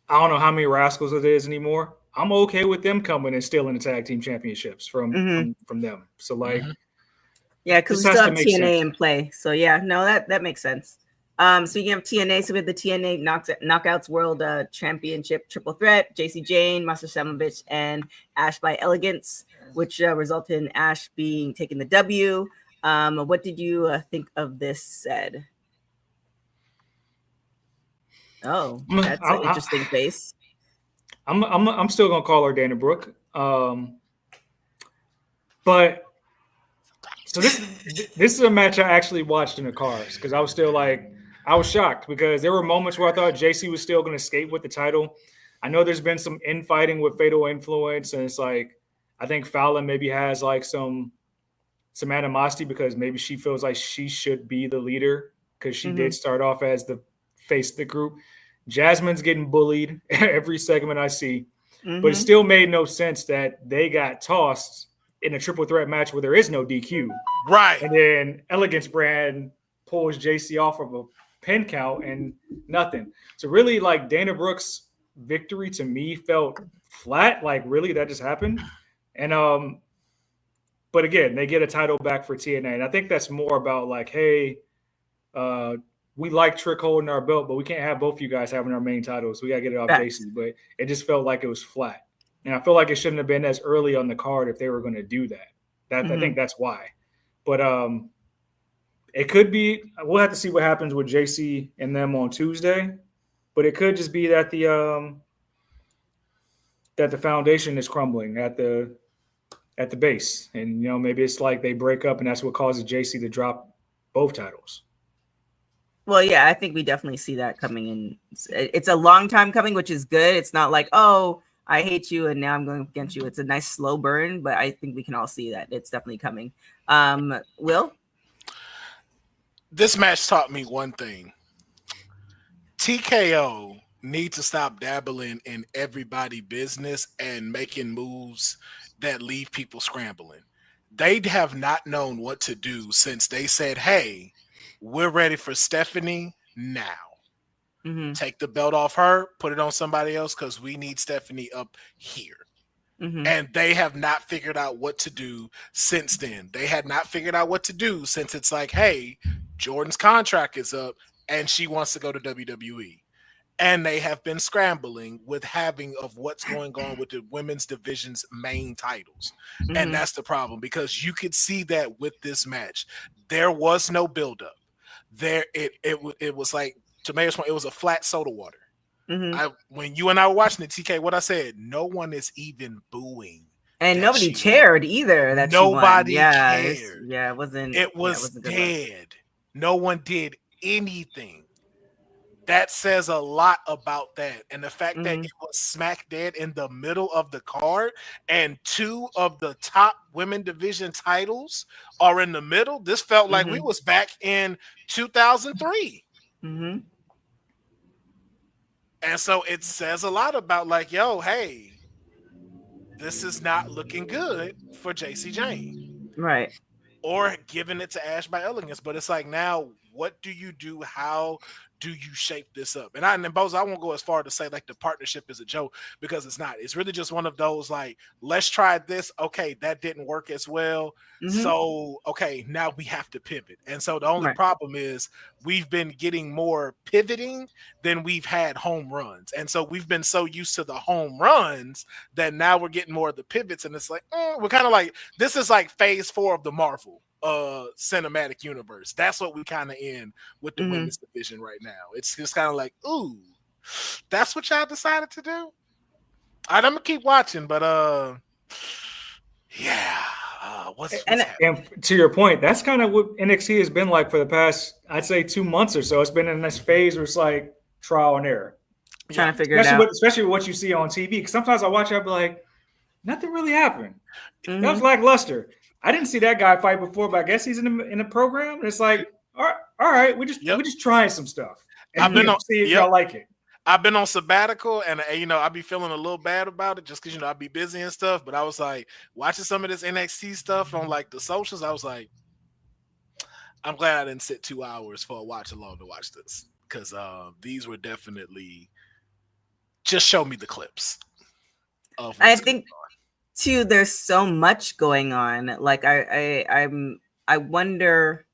G: I don't know how many rascals it is anymore. I'm okay with them coming and stealing the tag team championships from them. So like,
C: yeah, because we still have TNA in play. So yeah, no, that makes sense. Speaking of TNA, so we have the TNA Knockouts World Championship Triple Threat, JC Jane, Master Samovich, and Ash by Elegance, which resulted in Ash taking the W. What did you think of this said? Oh, that's an interesting face.
G: I'm still gonna call her Dana Brooke. But so this is a match I actually watched in the cars because I was still I was shocked because there were moments where I thought JC was still going to escape with the title. I know there's been some infighting with Fatal Influence, and it's I think Fowler maybe has some animosity because maybe she feels like she should be the leader because she did start off as the face of the group. Jasmine's getting bullied every segment I see, but it still made no sense that they got tossed in a triple threat match where there is no DQ.
D: Right.
G: And then Elegance Brand pulls JC off of a pin count and nothing. So really Dana Brooke's victory to me felt flat. Really that just happened. And but again, they get a title back for TNA. And I think that's more about hey, we like Trick holding our belt, but we can't have both of you guys having our main titles. So we got to get it off JC. But it just felt like it was flat. And I feel like it shouldn't have been as early on the card if they were going to do that. I think that's why. But it could be – we'll have to see what happens with JC and them on Tuesday. But it could just be that the foundation is crumbling at the base. And, maybe it's they break up and that's what causes JC to drop both titles.
C: Well, yeah, I think we definitely see that coming in. It's a long time coming, which is good. It's not oh, I hate you and now I'm going against you. It's a nice slow burn, but I think we can all see that it's definitely coming. Will?
D: This match taught me one thing. TKO need to stop dabbling in everybody's business and making moves that leave people scrambling. They have not known what to do since they said, hey, we're ready for Stephanie now. Take the belt off her, put it on somebody else because we need Stephanie up here. And they have not figured out what to do since then. They had not figured out what to do since it's hey, Jordan's contract is up and she wants to go to WWE. And they have been scrambling with what's going on with the women's division's main titles. And that's the problem because you could see that with this match. There was no buildup. It was to Mayer's point, it was a flat soda water. When you and I were watching the TK, what I said, no one is even booing.
C: And nobody cheered either. That
D: nobody
C: cared.
D: It wasn't. It was dead. No one did anything. That says a lot about that. And the fact that it was smack dead in the middle of the card and two of the top women division titles are in the middle. This felt like we was back in 2003. And so it says a lot about yo, hey, this is not looking good for JC Jane.
C: Right.
D: Or giving it to Ash by Elegance. But it's now, what do you do? How do you shape this up? And Bozo, I won't go as far to say the partnership is a joke because it's not. It's really just one of those let's try this. Okay, that didn't work as well. So, okay, now we have to pivot. And so the only problem is we've been getting more pivoting than we've had home runs. And so we've been so used to the home runs that now we're getting more of the pivots. And it's we're kind of this is phase 4 of the Marvel cinematic universe. That's what we kind of in with the women's division right now. It's just kind of ooh, that's what y'all decided to do. All right, I'm gonna keep watching, but yeah.
G: And to your point, that's kind of what NXT has been for the past, I'd say, 2 months or so. It's been in this phase where it's trial and error,
C: trying to figure it out.
G: Especially what you see on TV. Because sometimes I watch it, I'll be nothing really happened. That's lackluster. I didn't see that guy fight before, but I guess he's in the program. And it's all right, we're just trying some stuff. And
D: I've been on,
G: see if y'all like it.
D: I've been on sabbatical, and I be feeling a little bad about it just because I be busy and stuff. But I was watching some of this NXT stuff on the socials. I was I'm glad I didn't sit 2 hours for a watch alone to watch this because these were definitely just show me the clips.
C: I think too, there's so much going on. I wonder.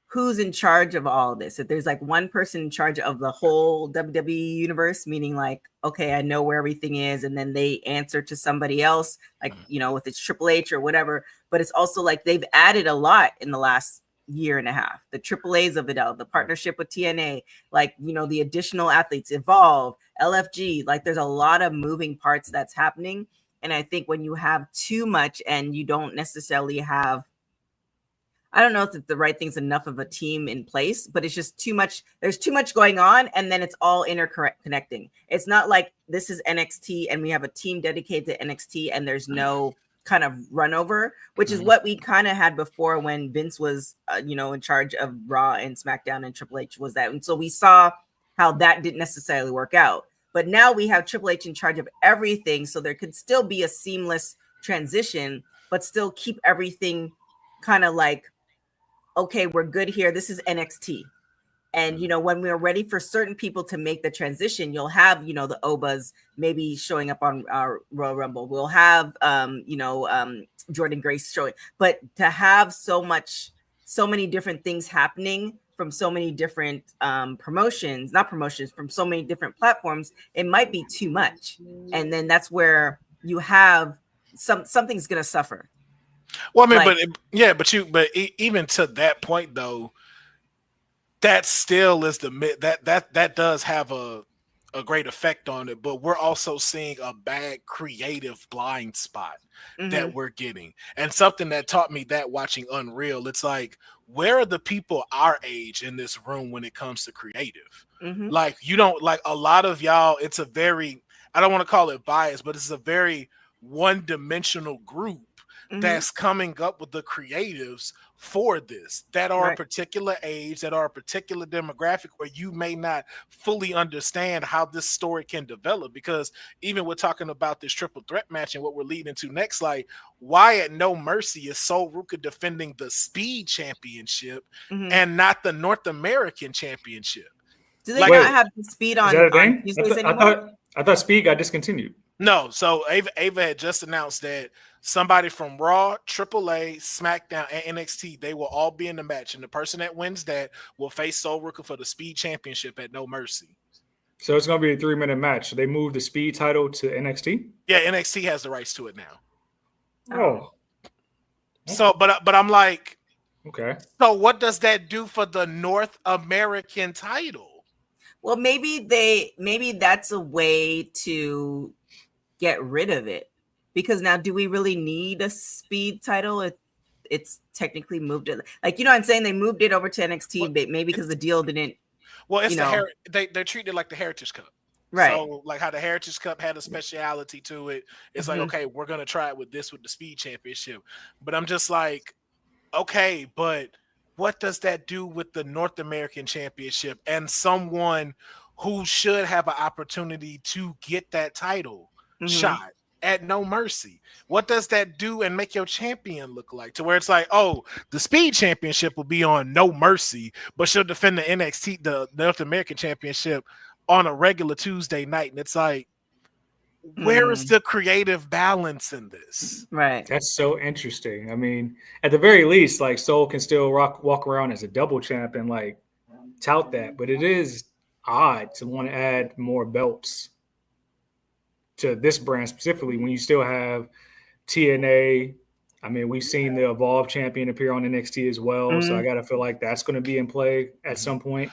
C: who's in charge of all of this. If there's like one person in charge of the whole WWE universe, meaning like, okay, I know where everything is, and then they answer to somebody else, like, you know, if it's Triple H or whatever. But it's also like they've added a lot in the last year and a half. The AAAs of it all, the partnership with TNA, like, you know, the additional athletes, Evolve, LFG, like there's a lot of moving parts that's happening. And I think when you have too much and you don't necessarily have, I don't know if the right thing's enough of a team in place, but it's just too much. There's too much going on, and then it's all interconnecting. It's not like this is NXT and we have a team dedicated to NXT and there's no kind of run over, which is what we kind of had before when Vince was, you know, in charge of Raw and SmackDown, and Triple H was that. And so we saw how that didn't necessarily work out. But now we have Triple H in charge of everything, so there could still be a seamless transition, but still keep everything kind of like, okay, we're good here. This is NXT. And, you know, when we're ready for certain people to make the transition, you'll have, you know, the Obas maybe showing up on our Royal Rumble. We'll have, Jordan Grace showing. But to have so many different things happening from so many different from so many different platforms, it might be too much. And then that's where you have something's going to suffer.
D: Well, I mean, but even to that point though, that still is that does have a great effect on it. But we're also seeing a bad creative blind spot that we're getting, and something that taught me that watching Unreal. It's like, where are the people our age in this room when it comes to creative? Like, you don't, like, a lot of y'all. It's a very, I don't want to call it bias, but it's a very one-dimensional group that's coming up with the creatives for this, that are a particular age, that are a particular demographic, where you may not fully understand how this story can develop. Because even we're talking about this triple threat match and what we're leading into next, like, why at No Mercy is Sol Ruka defending the Speed Championship and not the North American Championship?
C: Do they not have the Speed on Tuesdays anymore?
G: I thought Speed got discontinued.
D: No, so Ava had just announced that somebody from Raw, AAA, SmackDown, and NXT, they will all be in the match, and the person that wins that will face Sol Ruka for the Speed Championship at No Mercy.
G: So it's going to be a 3-minute match. So they moved the Speed title to NXT?
D: Yeah, NXT has the rights to it now.
G: Oh.
D: So, but I'm like,
G: okay.
D: So what does that do for the North American title?
C: Well, maybe that's a way to get rid of it, because now, do we really need a Speed title if it's technically moved it? Like, you know what I'm saying? They moved it over to NXT, but maybe because the deal didn't.
D: Well, it's they're treated like the Heritage Cup.
C: Right.
D: So, like how the Heritage Cup had a speciality to it, it's like, okay, we're gonna try it with the Speed Championship. But I'm just like, okay, but what does that do with the North American Championship and someone who should have an opportunity to get that title shot at No Mercy? What does that do and make your champion look like, to where it's like, oh, the Speed Championship will be on No Mercy, but she'll defend the NXT, the North American Championship, on a regular Tuesday night? And it's like, where is the creative balance in this?
C: Right.
G: That's so interesting. I mean, at the very least, like, Sol can still walk around as a double champ and like tout that, but it is odd to want to add more belts to this brand specifically when you still have TNA. I mean, we've seen the Evolve champion appear on NXT as well, so I gotta feel like that's going to be in play at some point.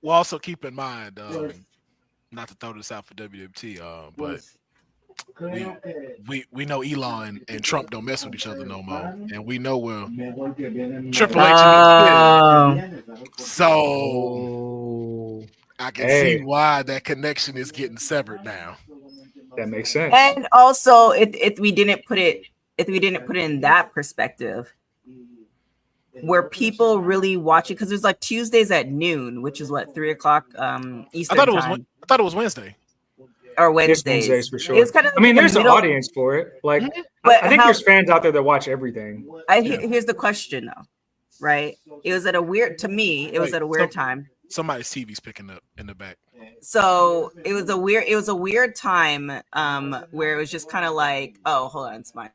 D: Well, also keep in mind, not to throw this out for WWT, but we know Elon and Trump don't mess with each other no more, and we know where Triple H is. So I can see why that connection is getting severed now.
G: That makes sense.
C: And also, if we didn't put it in that perspective, where people really watch it, because there's like Tuesdays at noon, which is what, 3:00 Eastern time.
D: I thought it was Wednesday
C: or Wednesdays.
G: Wednesdays for sure.
C: It was kind of,
G: I mean, there's an audience for it. Like,
C: but
G: I think there's fans out there that watch everything.
C: Here's the question though, right? It was at a weird time.
D: Somebody's TV's picking up in the back.
C: So it was a weird time where it was just kind of like, oh, hold on, it's mine.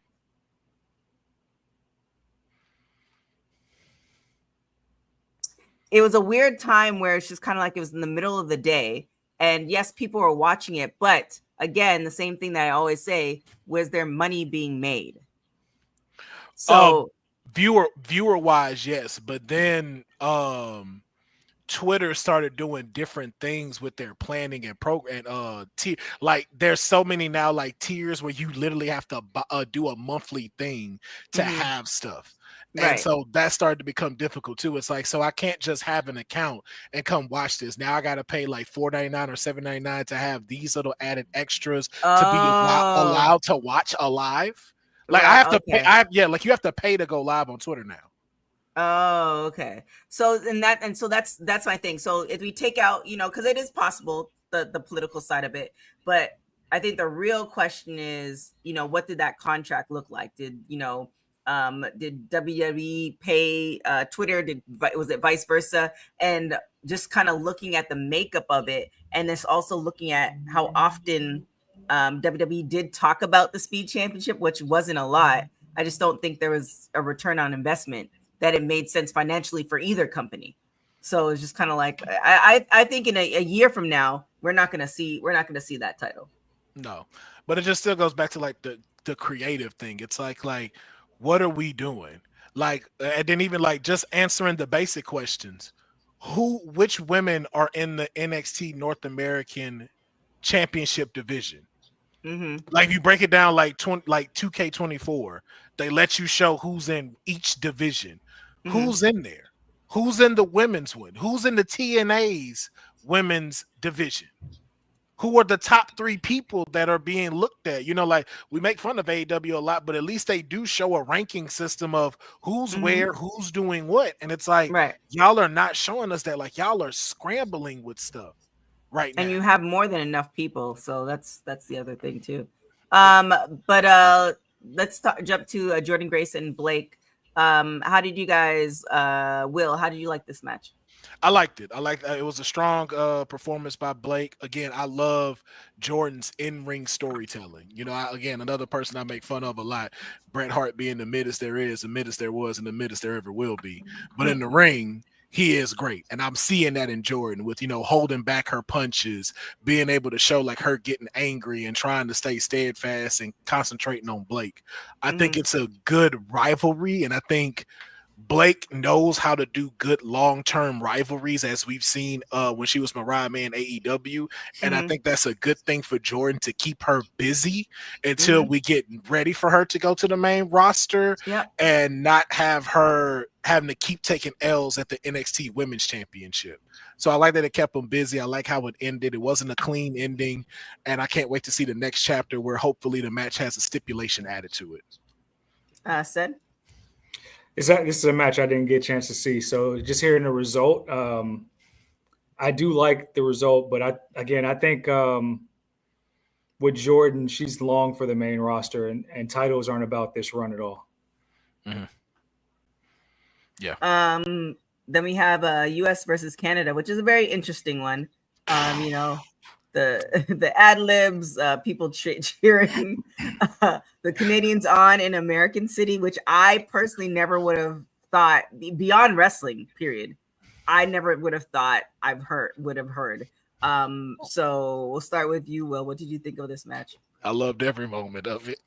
C: it was a weird time where it's just kind of like it was in the middle of the day, and yes, people were watching it, but again, the same thing that I always say: was there money being made? So
D: viewer wise, yes, but then Twitter started doing different things with their planning and program. Like there's so many now like tiers where you literally have to do a monthly thing to have stuff. And so that started to become difficult too. It's like, so I can't just have an account and come watch this. Now I got to pay like $4.99 or $7.99 to have these little added extras to be allowed to watch a live. Like I have to pay. Like you have to pay to go live on Twitter now.
C: Oh, okay. So that's my thing. So if we take out, because it is possible the political side of it, but I think the real question is, what did that contract look like? Did WWE pay Twitter? Was it vice versa? And just kind of looking at the makeup of it, and it's also looking at how often WWE did talk about the Speed Championship, which wasn't a lot. I just don't think there was a return on investment that it made sense financially for either company. So it's just kind of like I think in a year from now we're not gonna see that title.
D: No, but it just still goes back to like the creative thing. It's like what are we doing? Like, and then even like just answering the basic questions. Which women are in the NXT North American Championship division? Like if you break it down like 2K24, they let you show who's in each division. Who's in there? Who's in the women's one? Who's in the TNA's women's division? Who are the top 3 people that are being looked at? Like we make fun of AEW a lot, but at least they do show a ranking system of who's where, who's doing what. And it's like, y'all are not showing us that. Like y'all are scrambling with stuff right now.
C: And you have more than enough people. So that's the other thing too. But let's jump to Jordan Grace and Blake. How did you guys, Will, how did you like this match?
D: I liked it. It was a strong performance by Blake. Again, I love Jordan's in-ring storytelling. Again, another person I make fun of a lot. Bret Hart being the middest there is, the middest there was, and the middest there ever will be. But in the ring, he is great. And I'm seeing that in Jordan with, holding back her punches, being able to show like her getting angry and trying to stay steadfast and concentrating on Blake. I think it's a good rivalry. And I think Blake knows how to do good long-term rivalries, as we've seen when she was Mariah May in AEW. And I think that's a good thing for Jordan to keep her busy until we get ready for her to go to the main roster and not have her having to keep taking L's at the NXT Women's Championship. So I like that it kept them busy. I like how it ended. It wasn't a clean ending. And I can't wait to see the next chapter where hopefully the match has a stipulation added to it.
C: Said?
G: This is a match I didn't get a chance to see. So just hearing the result, I do like the result, but I think with Jordan, she's long for the main roster, and titles aren't about this run at all.
D: Yeah.
C: Then we have US versus Canada, which is a very interesting one. The ad libs, people cheering the Canadians on in American City, which I personally never would have thought, beyond wrestling, period. I never would have thought would have heard. So we'll start with you, Will. What did you think of this match?
D: I loved every moment of it.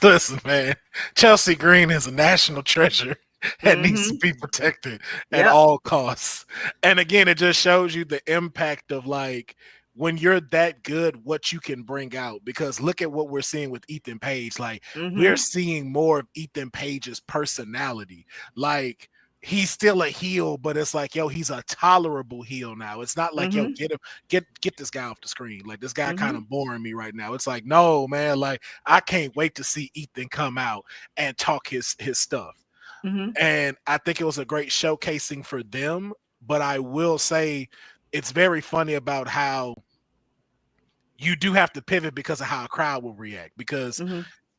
D: Listen, man, Chelsea Green is a national treasure and needs to be protected at all costs. And again, it just shows you the impact of like, when you're that good, what you can bring out. Because look at what we're seeing with Ethan Page. Like we're seeing more of Ethan Page's personality. Like he's still a heel, but it's like, yo, he's a tolerable heel now. It's not like, yo, get this guy off the screen. Like this guy kind of boring me right now. It's like, no, man, like I can't wait to see Ethan come out and talk his stuff. And I think it was a great showcasing for them. But I will say it's very funny about how you do have to pivot because of how a crowd will react, because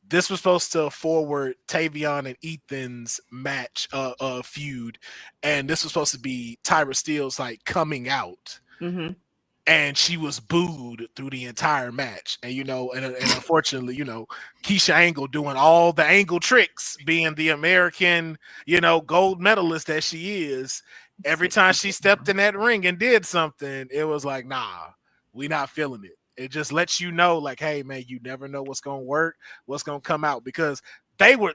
D: this was supposed to forward Tavion and Ethan's match feud. And this was supposed to be Tyra Steele's like coming out. And she was booed through the entire match. And, and unfortunately, Keisha Angle doing all the angle tricks, being the American, gold medalist that she is, every time she stepped in that ring and did something, it was like, nah, we not feeling it. It just lets you know, like, hey, man, you never know what's going to work, what's going to come out, because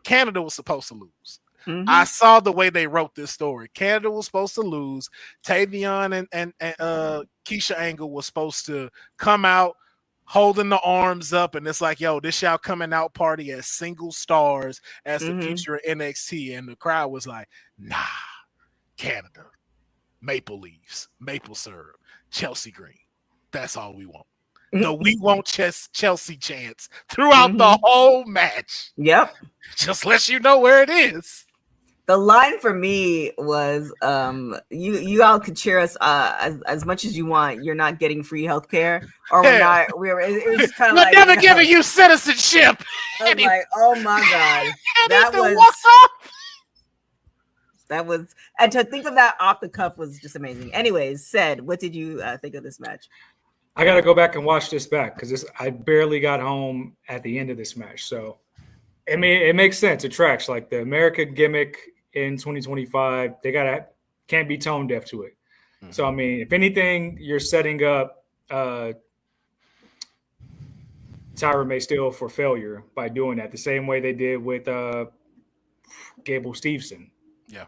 D: Canada was supposed to lose.
C: Mhm.
D: I saw the way they wrote this story. Canada was supposed to lose. Tavion and Keisha Angle was supposed to come out holding the arms up, and it's like, yo, this y'all coming out party as single stars as the future of NXT, and the crowd was like, nah, Canada, maple leaves, maple syrup, Chelsea green. That's all we want. The we want Chelsea chants throughout the whole match.
C: Yep.
D: Just lets you know where it is.
C: The line for me was, you all could cheer us as much as you want. You're not getting free healthcare, or we're not. It was kind of like,
D: never giving you citizenship.
C: I was like, oh my god, that was, and to think of that off the cuff was just amazing. Anyways, Ced, what did you think of this match?
G: I got to go back and watch this back because I barely got home at the end of this match. So, I mean, it makes sense. It tracks. Like the America gimmick in 2025, can't be tone deaf to it. So, I mean, if anything, you're setting up Tyra May Steele for failure by doing that the same way they did with Gable Steveson.
D: Yeah.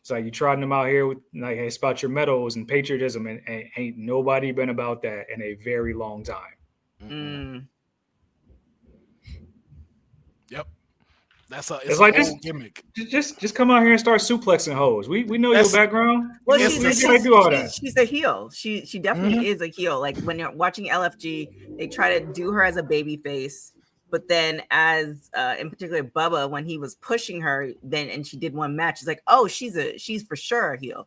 G: So you trotting them out here with like, hey, it's about your medals and patriotism, and ain't nobody been about that in a very long time.
D: Yep. It's
G: like
D: a whole gimmick.
G: Just come out here and start suplexing hoes. We know your background.
C: Well, she's a heel. She definitely is a heel. Like when you're watching LFG, they try to do her as a baby face. But then as in particular Bubba, when he was pushing her and she did one match, it's like, oh, she's for sure a heel.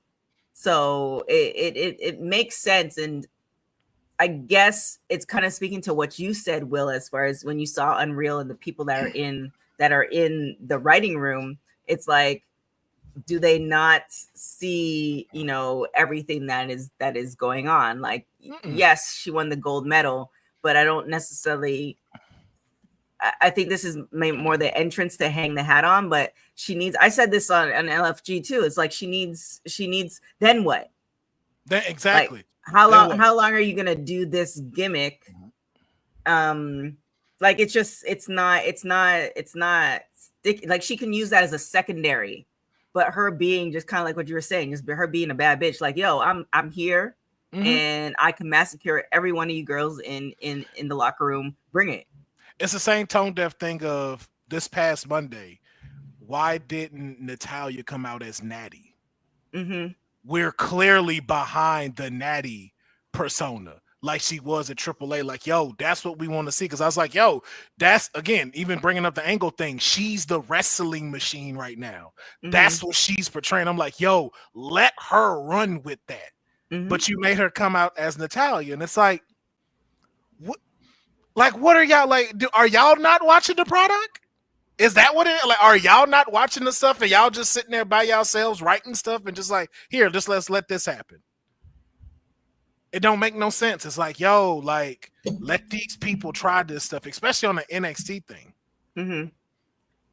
C: So it makes sense. And I guess it's kind of speaking to what you said, Will, as far as when you saw Unreal and the people that are in the writing room, it's like, do they not see, everything that is going on? Like, yes, she won the gold medal, but I don't necessarily. I think this is more the entrance to hang the hat on, but she needs. I said this on LFG too. It's like she needs. Then what?
D: Then exactly.
C: Like, how long are you gonna do this gimmick? Like it's not sticky. Like she can use that as a secondary, but her being just kind of like what you were saying, just her being a bad bitch. Like, yo, I'm here, and I can massacre every one of you girls in the locker room. Bring it.
D: It's the same tone deaf thing of this past Monday. Why didn't Natalya come out as Natty? We're clearly behind the Natty persona, like she was at AAA. Like, yo, that's what we want to see. Because I was like, yo, that's, again, even bringing up the Angle thing. She's the wrestling machine right now. That's what she's portraying. I'm like, yo, let her run with that. But you made her come out as Natalya. And it's like, what? Like, what are y'all like? Are y'all not watching the product? Is that what it is? Like, are y'all not watching the stuff and y'all just sitting there by yourselves writing stuff and just like, here, just let's let this happen? It don't make no sense. It's like, yo, like, let these people try this stuff, especially on the NXT thing.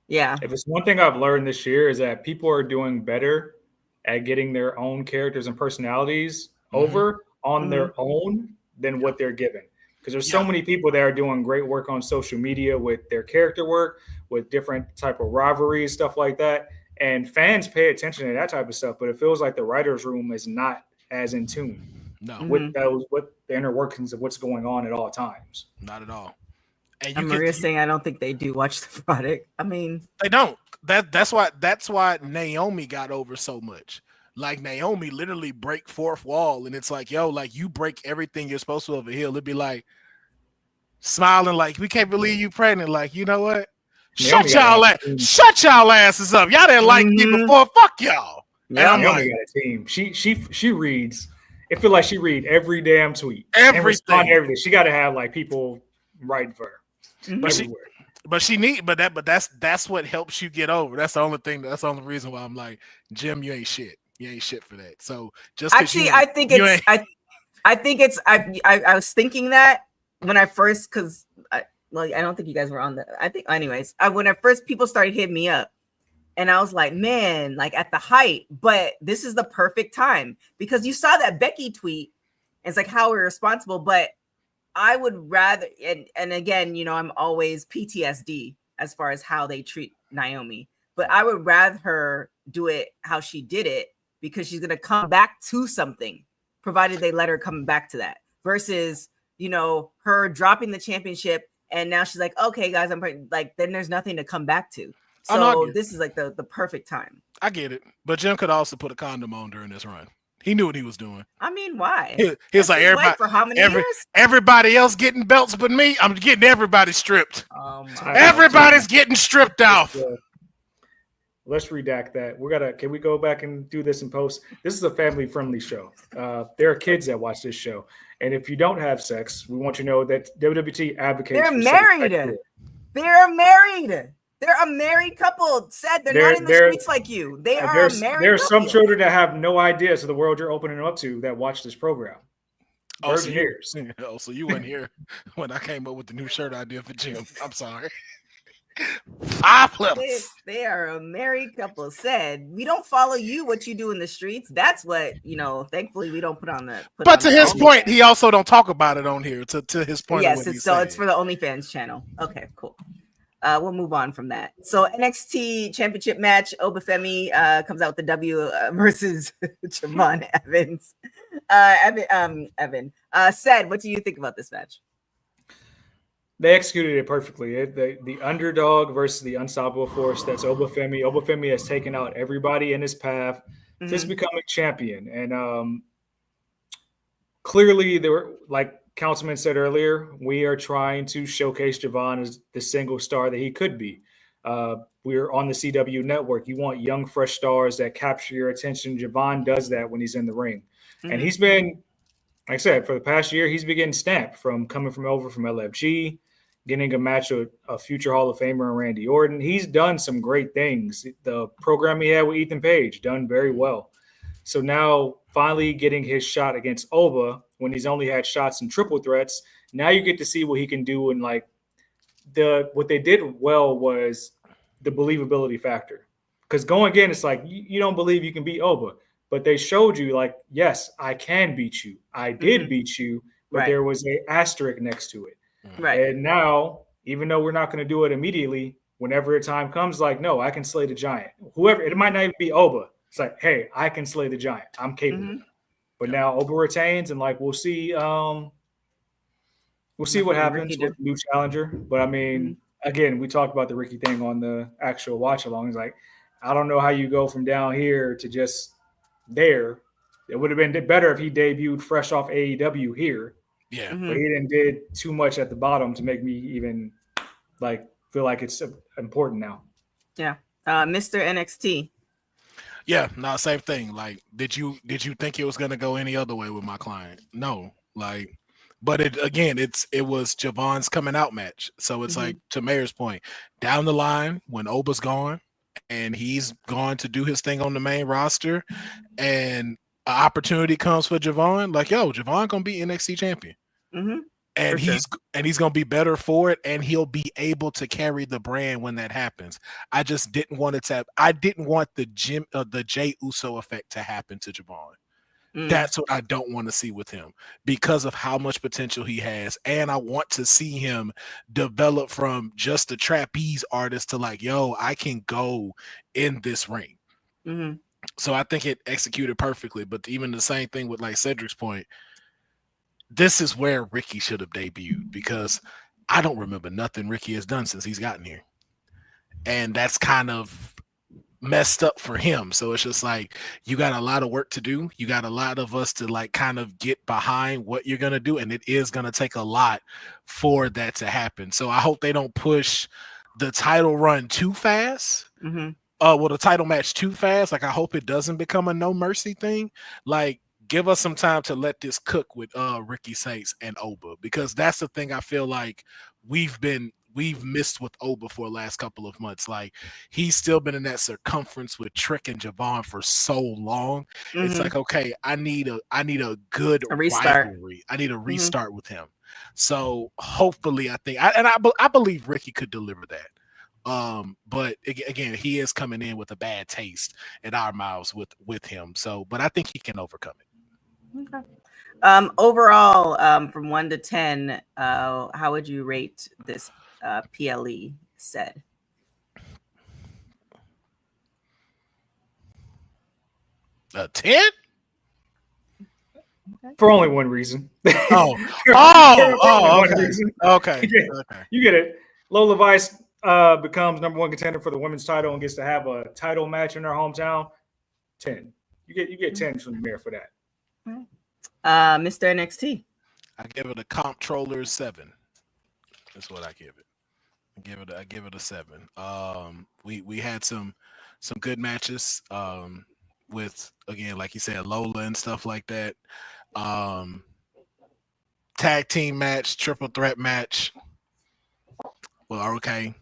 C: Yeah.
G: If it's one thing I've learned this year is that people are doing better at getting their own characters and personalities over on their own than what they're given. Because there's so many people that are doing great work on social media with their character work, with different type of rivalries, stuff like that. And fans pay attention to that type of stuff, but it feels like the writer's room is not as in tune with the inner workings of what's going on at all times.
D: Not at all.
C: And Maria's saying I don't think they do watch the product. I mean,
D: they don't. That's why Naomi got over so much. Like, Naomi literally break fourth wall, and it's like, yo, like, you break everything you're supposed to over here. It'd be like smiling, like, we can't believe you pregnant. Like, you know what? Shut y'all asses up. Y'all didn't like me before. Fuck y'all.
G: Naomi got a team. She reads. It feels like she read every damn tweet. Everything. She got to have like people writing for her.
D: But that's what helps you get over. That's the only thing. That's the only reason why I'm like, Jim, you ain't shit. You ain't shit for that. So just
C: actually, I think it's. I was thinking that when I first, I don't think you guys were on the. I think, anyways, when I first people started hitting me up, And I was like, man, like at the height, but this is the perfect time because you saw that Becky tweet. And it's like how we're responsible, but I would rather, and again, you know, I'm always PTSD as far as how they treat Naomi, but I would rather her do it how she did it because she's going to come back to something, provided they let her come back to that versus, you know, her dropping the championship. And now she's like, okay, guys, I'm like, then there's nothing to come back to. So this is like the perfect time.
D: I get it. But Jim could also put a condom on during this run. He knew what he was doing.
C: I mean, why?
D: He was like, everybody,
C: for how many years?
D: Everybody else getting belts but me. I'm getting everybody stripped. Everybody's getting stripped off.
G: Let's redact that. Can we go back and do this in post? This is a family-friendly show. There are kids that watch this show. And if you don't have sex, we want you to know that WWT advocates.
C: They're married. They're married. They're a married couple. Said they're not in the streets like you. They are a married
G: There's
C: couple.
G: some children that have no idea to the world you're opening them up to that watch this program.
D: Oh, so you weren't here when I came up with the new shirt idea for Jim. I'm sorry. 5 levels.
C: They are a married couple. Said we don't follow you. What you do in the streets. That's what, you know. Thankfully, we don't put on that.
D: But to his point, he also don't talk about it on here. To his point.
C: Yes, it's for the OnlyFans channel. Okay, cool. We'll move on from that. So NXT Championship match, Obafemi comes out with the W versus Javon Evans. Evan said, what do you think about this match?
G: They executed it perfectly. The underdog versus the unstoppable force. That's Obafemi. Obafemi has taken out everybody in his path since becoming champion. And clearly, there were, like Councilman said earlier, we are trying to showcase Javon as the single star that he could be. We're on the CW network. You want young, fresh stars that capture your attention. Javon does that when he's in the ring. And he's been, like I said, for the past year, he's been getting stamped from coming from LFG, getting a match with a future Hall of Famer and Randy Orton. He's done some great things. The program he had with Ethan Page, done very well. So now finally getting his shot against Oba when he's only had shots in triple threats. Now you get to see what he can do. And like what they did well was the believability factor. Because going again, it's like you don't believe you can beat Oba. But they showed you like, yes, I can beat you. I did beat you, but there was an asterisk next to it.
C: Right.
G: And now, even though we're not going to do it immediately, whenever a time comes, like, no, I can slay the giant. Whoever, it might not even be Oba. It's like, hey, I can slay the giant. I'm capable. But now Oba retains, and like we'll see what happens with the new challenger. But I mean, again, we talked about the Ricky thing on the actual watch along. It's like, I don't know how you go from down here to just there. It would have been better if he debuted fresh off AEW here.
D: Yeah.
G: But he didn't did too much at the bottom to make me even like feel like it's important now.
C: Yeah. Mr. NXT.
D: Yeah, no, same thing. Like, did you think it was gonna go any other way with my client? No. Like, but it was Javon's coming out match. So it's like, to Mayor's point, down the line when Oba's gone and he's gone to do his thing on the main roster, and an opportunity comes for Javon, like, yo, Javon gonna be NXT champion. And he's gonna be better for it, and he'll be able to carry the brand when that happens. I just didn't want it to. I didn't want the Jey Uso effect to happen to Javon. That's what I don't want to see with him because of how much potential he has, and I want to see him develop from just a trapeze artist to like, yo, I can go in this ring. So I think it executed perfectly. But even the same thing with like Cedric's point. This is where Ricky should have debuted because I don't remember nothing Ricky has done since he's gotten here. And that's kind of messed up for him. So it's just like, you got a lot of work to do. You got a lot of us to like kind of get behind what you're going to do. And it is going to take a lot for that to happen. So I hope they don't push the title run too fast. The title match too fast. Like, I hope it doesn't become a no mercy thing. Like, give us some time to let this cook with Ricky Saints and Oba, because that's the thing I feel like we've missed with Oba for the last couple of months. Like, he's still been in that circumference with Trick and Javon for so long. It's like, okay, I need a good rivalry. I need a restart with him. So hopefully, I believe Ricky could deliver that. But again, he is coming in with a bad taste in our mouths with him. So, but I think he can overcome it.
C: Okay. Overall, from 1 to 10, how would you rate this PLE set?
D: A 10?
G: For only one reason.
D: Oh,
G: One
D: okay.
G: reason.
D: Okay.
G: You get it. Lola Vice becomes number 1 contender for the women's title and gets to have a title match in her hometown. 10. You get 10 from the mayor for that.
C: Mr. NXT.
D: I give it a comptroller 7. That's what I give it. I give it a 7. We had some good matches with, again, like you said, Lola and stuff like that. Tag team match, triple threat match. Well, okay.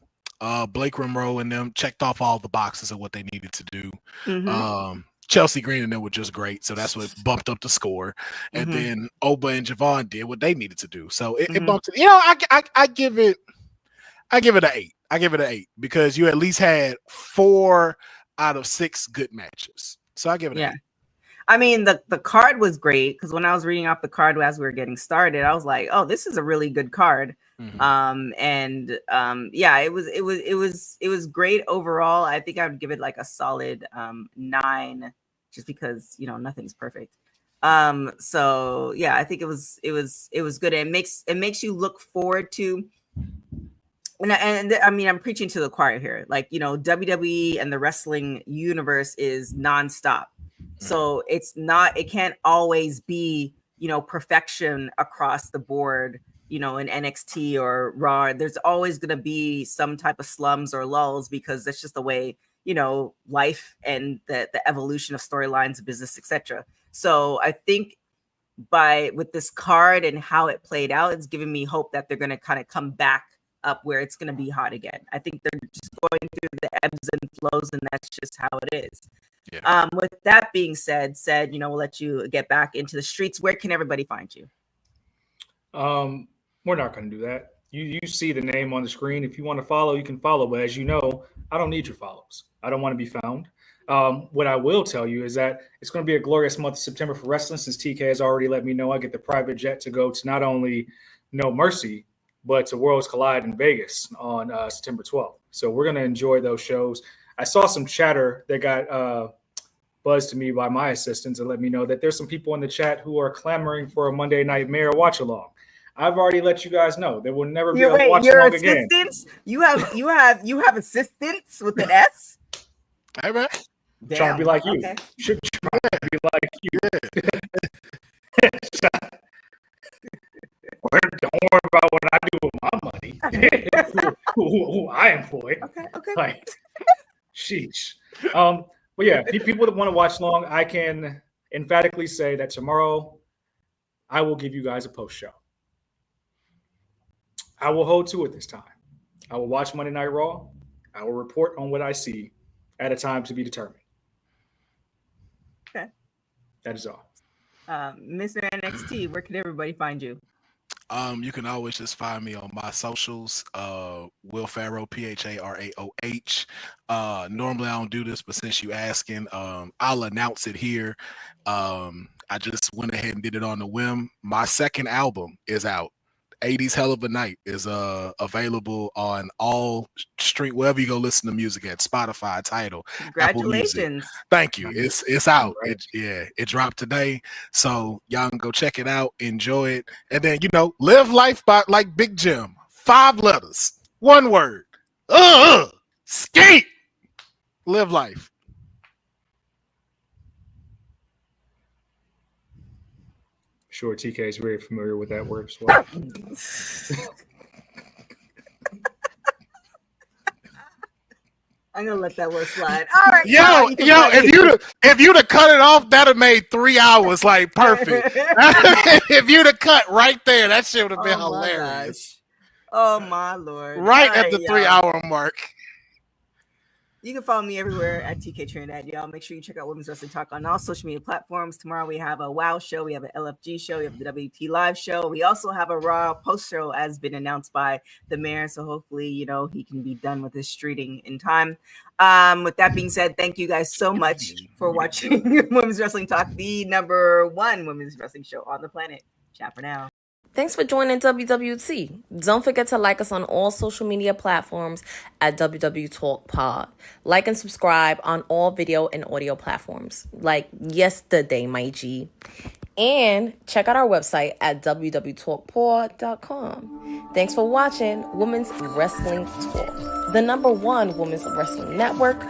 D: Blake Monroe and them checked off all the boxes of what they needed to do.
C: Mm-hmm.
D: Chelsea Green and them were just great, so that's what bumped up the score. And then Oba and Javon did what they needed to do, so it bumped it. You know, I give it an 8. I give it an 8 because you at least had 4 out of 6 good matches. So I give it an 8.
C: I mean, the card was great because when I was reading off the card as we were getting started, I was like, oh, this is a really good card. It was great overall. I think I would give it like a solid 9 just because, you know, nothing's perfect. So yeah, I think it was good. It makes you look forward to, and I mean, I'm preaching to the choir here. Like, you know, WWE and the wrestling universe is nonstop. So it can't always be, you know, perfection across the board, you know, in NXT or Raw. There's always going to be some type of slums or lulls because that's just the way, you know, life and the evolution of storylines, business, etc. So I think with this card and how it played out, it's giving me hope that they're going to kind of come back up where it's going to be hot again. I think they're just going through the ebbs and flows, and that's just how it is.
D: Yeah.
C: With that being said, you know, we'll let you get back into the streets. Where can everybody find you?
G: We're not going to do that. You see the name on the screen. If you want to follow, you can follow. But as you know, I don't need your follows. I don't want to be found. What I will tell you is that it's going to be a glorious month of September for wrestling, since TK has already let me know I get the private jet to go to not only No Mercy, but to Worlds Collide in Vegas on September 12th. So we're going to enjoy those shows. I saw some chatter that got buzzed to me by my assistants and let me know that there's some people in the chat who are clamoring for a Monday Night Mayor watch along. I've already let you guys know there will never be a watch along again.
C: You have assistants with an S?
D: Hey, man.
C: Damn.
G: Trying to be like you.
C: Okay.
G: Should try to be like you. Don't worry about what I do with my money. who I employ.
C: Okay.
G: Like, sheesh. But yeah, people that want to watch along, I can emphatically say that tomorrow I will give you guys a post show. I will hold to it this time. I will watch Monday Night Raw. I will report on what I see at a time to be determined.
C: Okay.
G: That is all.
C: Mr. NXT, where can everybody find you?
D: You can always just find me on my socials, Will Pharaoh, PHARAOH. Normally I don't do this, but since you asking, I'll announce it here. I just went ahead and did it on the whim. My second album is out. 80s Hell of a Night is available on all stream, wherever you go listen to music at, Spotify, Tidal,
C: Congratulations.
D: Thank you. It's out. It dropped today. So y'all can go check it out, enjoy it. And then, you know, live life by like Big Jim. 5 letters, 1 word. Skate. Live life.
G: Sure, TK is very familiar with that word as well.
C: I'm gonna let that word slide. All right,
D: yo, if you'd have cut it off, that'd have made 3 hours like perfect. If you'd have cut right there, that shit would have been hilarious.
C: Oh my Lord!
D: Right at the 3 hour mark.
C: You can follow me everywhere at tktrinidad, y'all. Make sure you check out Women's Wrestling Talk on all social media platforms. Tomorrow we have a WOW show, we have an LFG show, we have the WWT live show. We also have a Raw post show as been announced by the mayor. So hopefully, he can be done with his streeting in time. With that being said, thank you guys so much for watching Women's Wrestling Talk, the #1 women's wrestling show on the planet. Ciao for now.
B: Thanks for joining WWT. Don't forget to like us on all social media platforms at wwtalkpod. Like and subscribe on all video and audio platforms, like yesterday, my G. And check out our website at www.talkpod.com. Thanks for watching Women's Wrestling Talk, the #1 women's wrestling network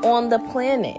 B: on the planet.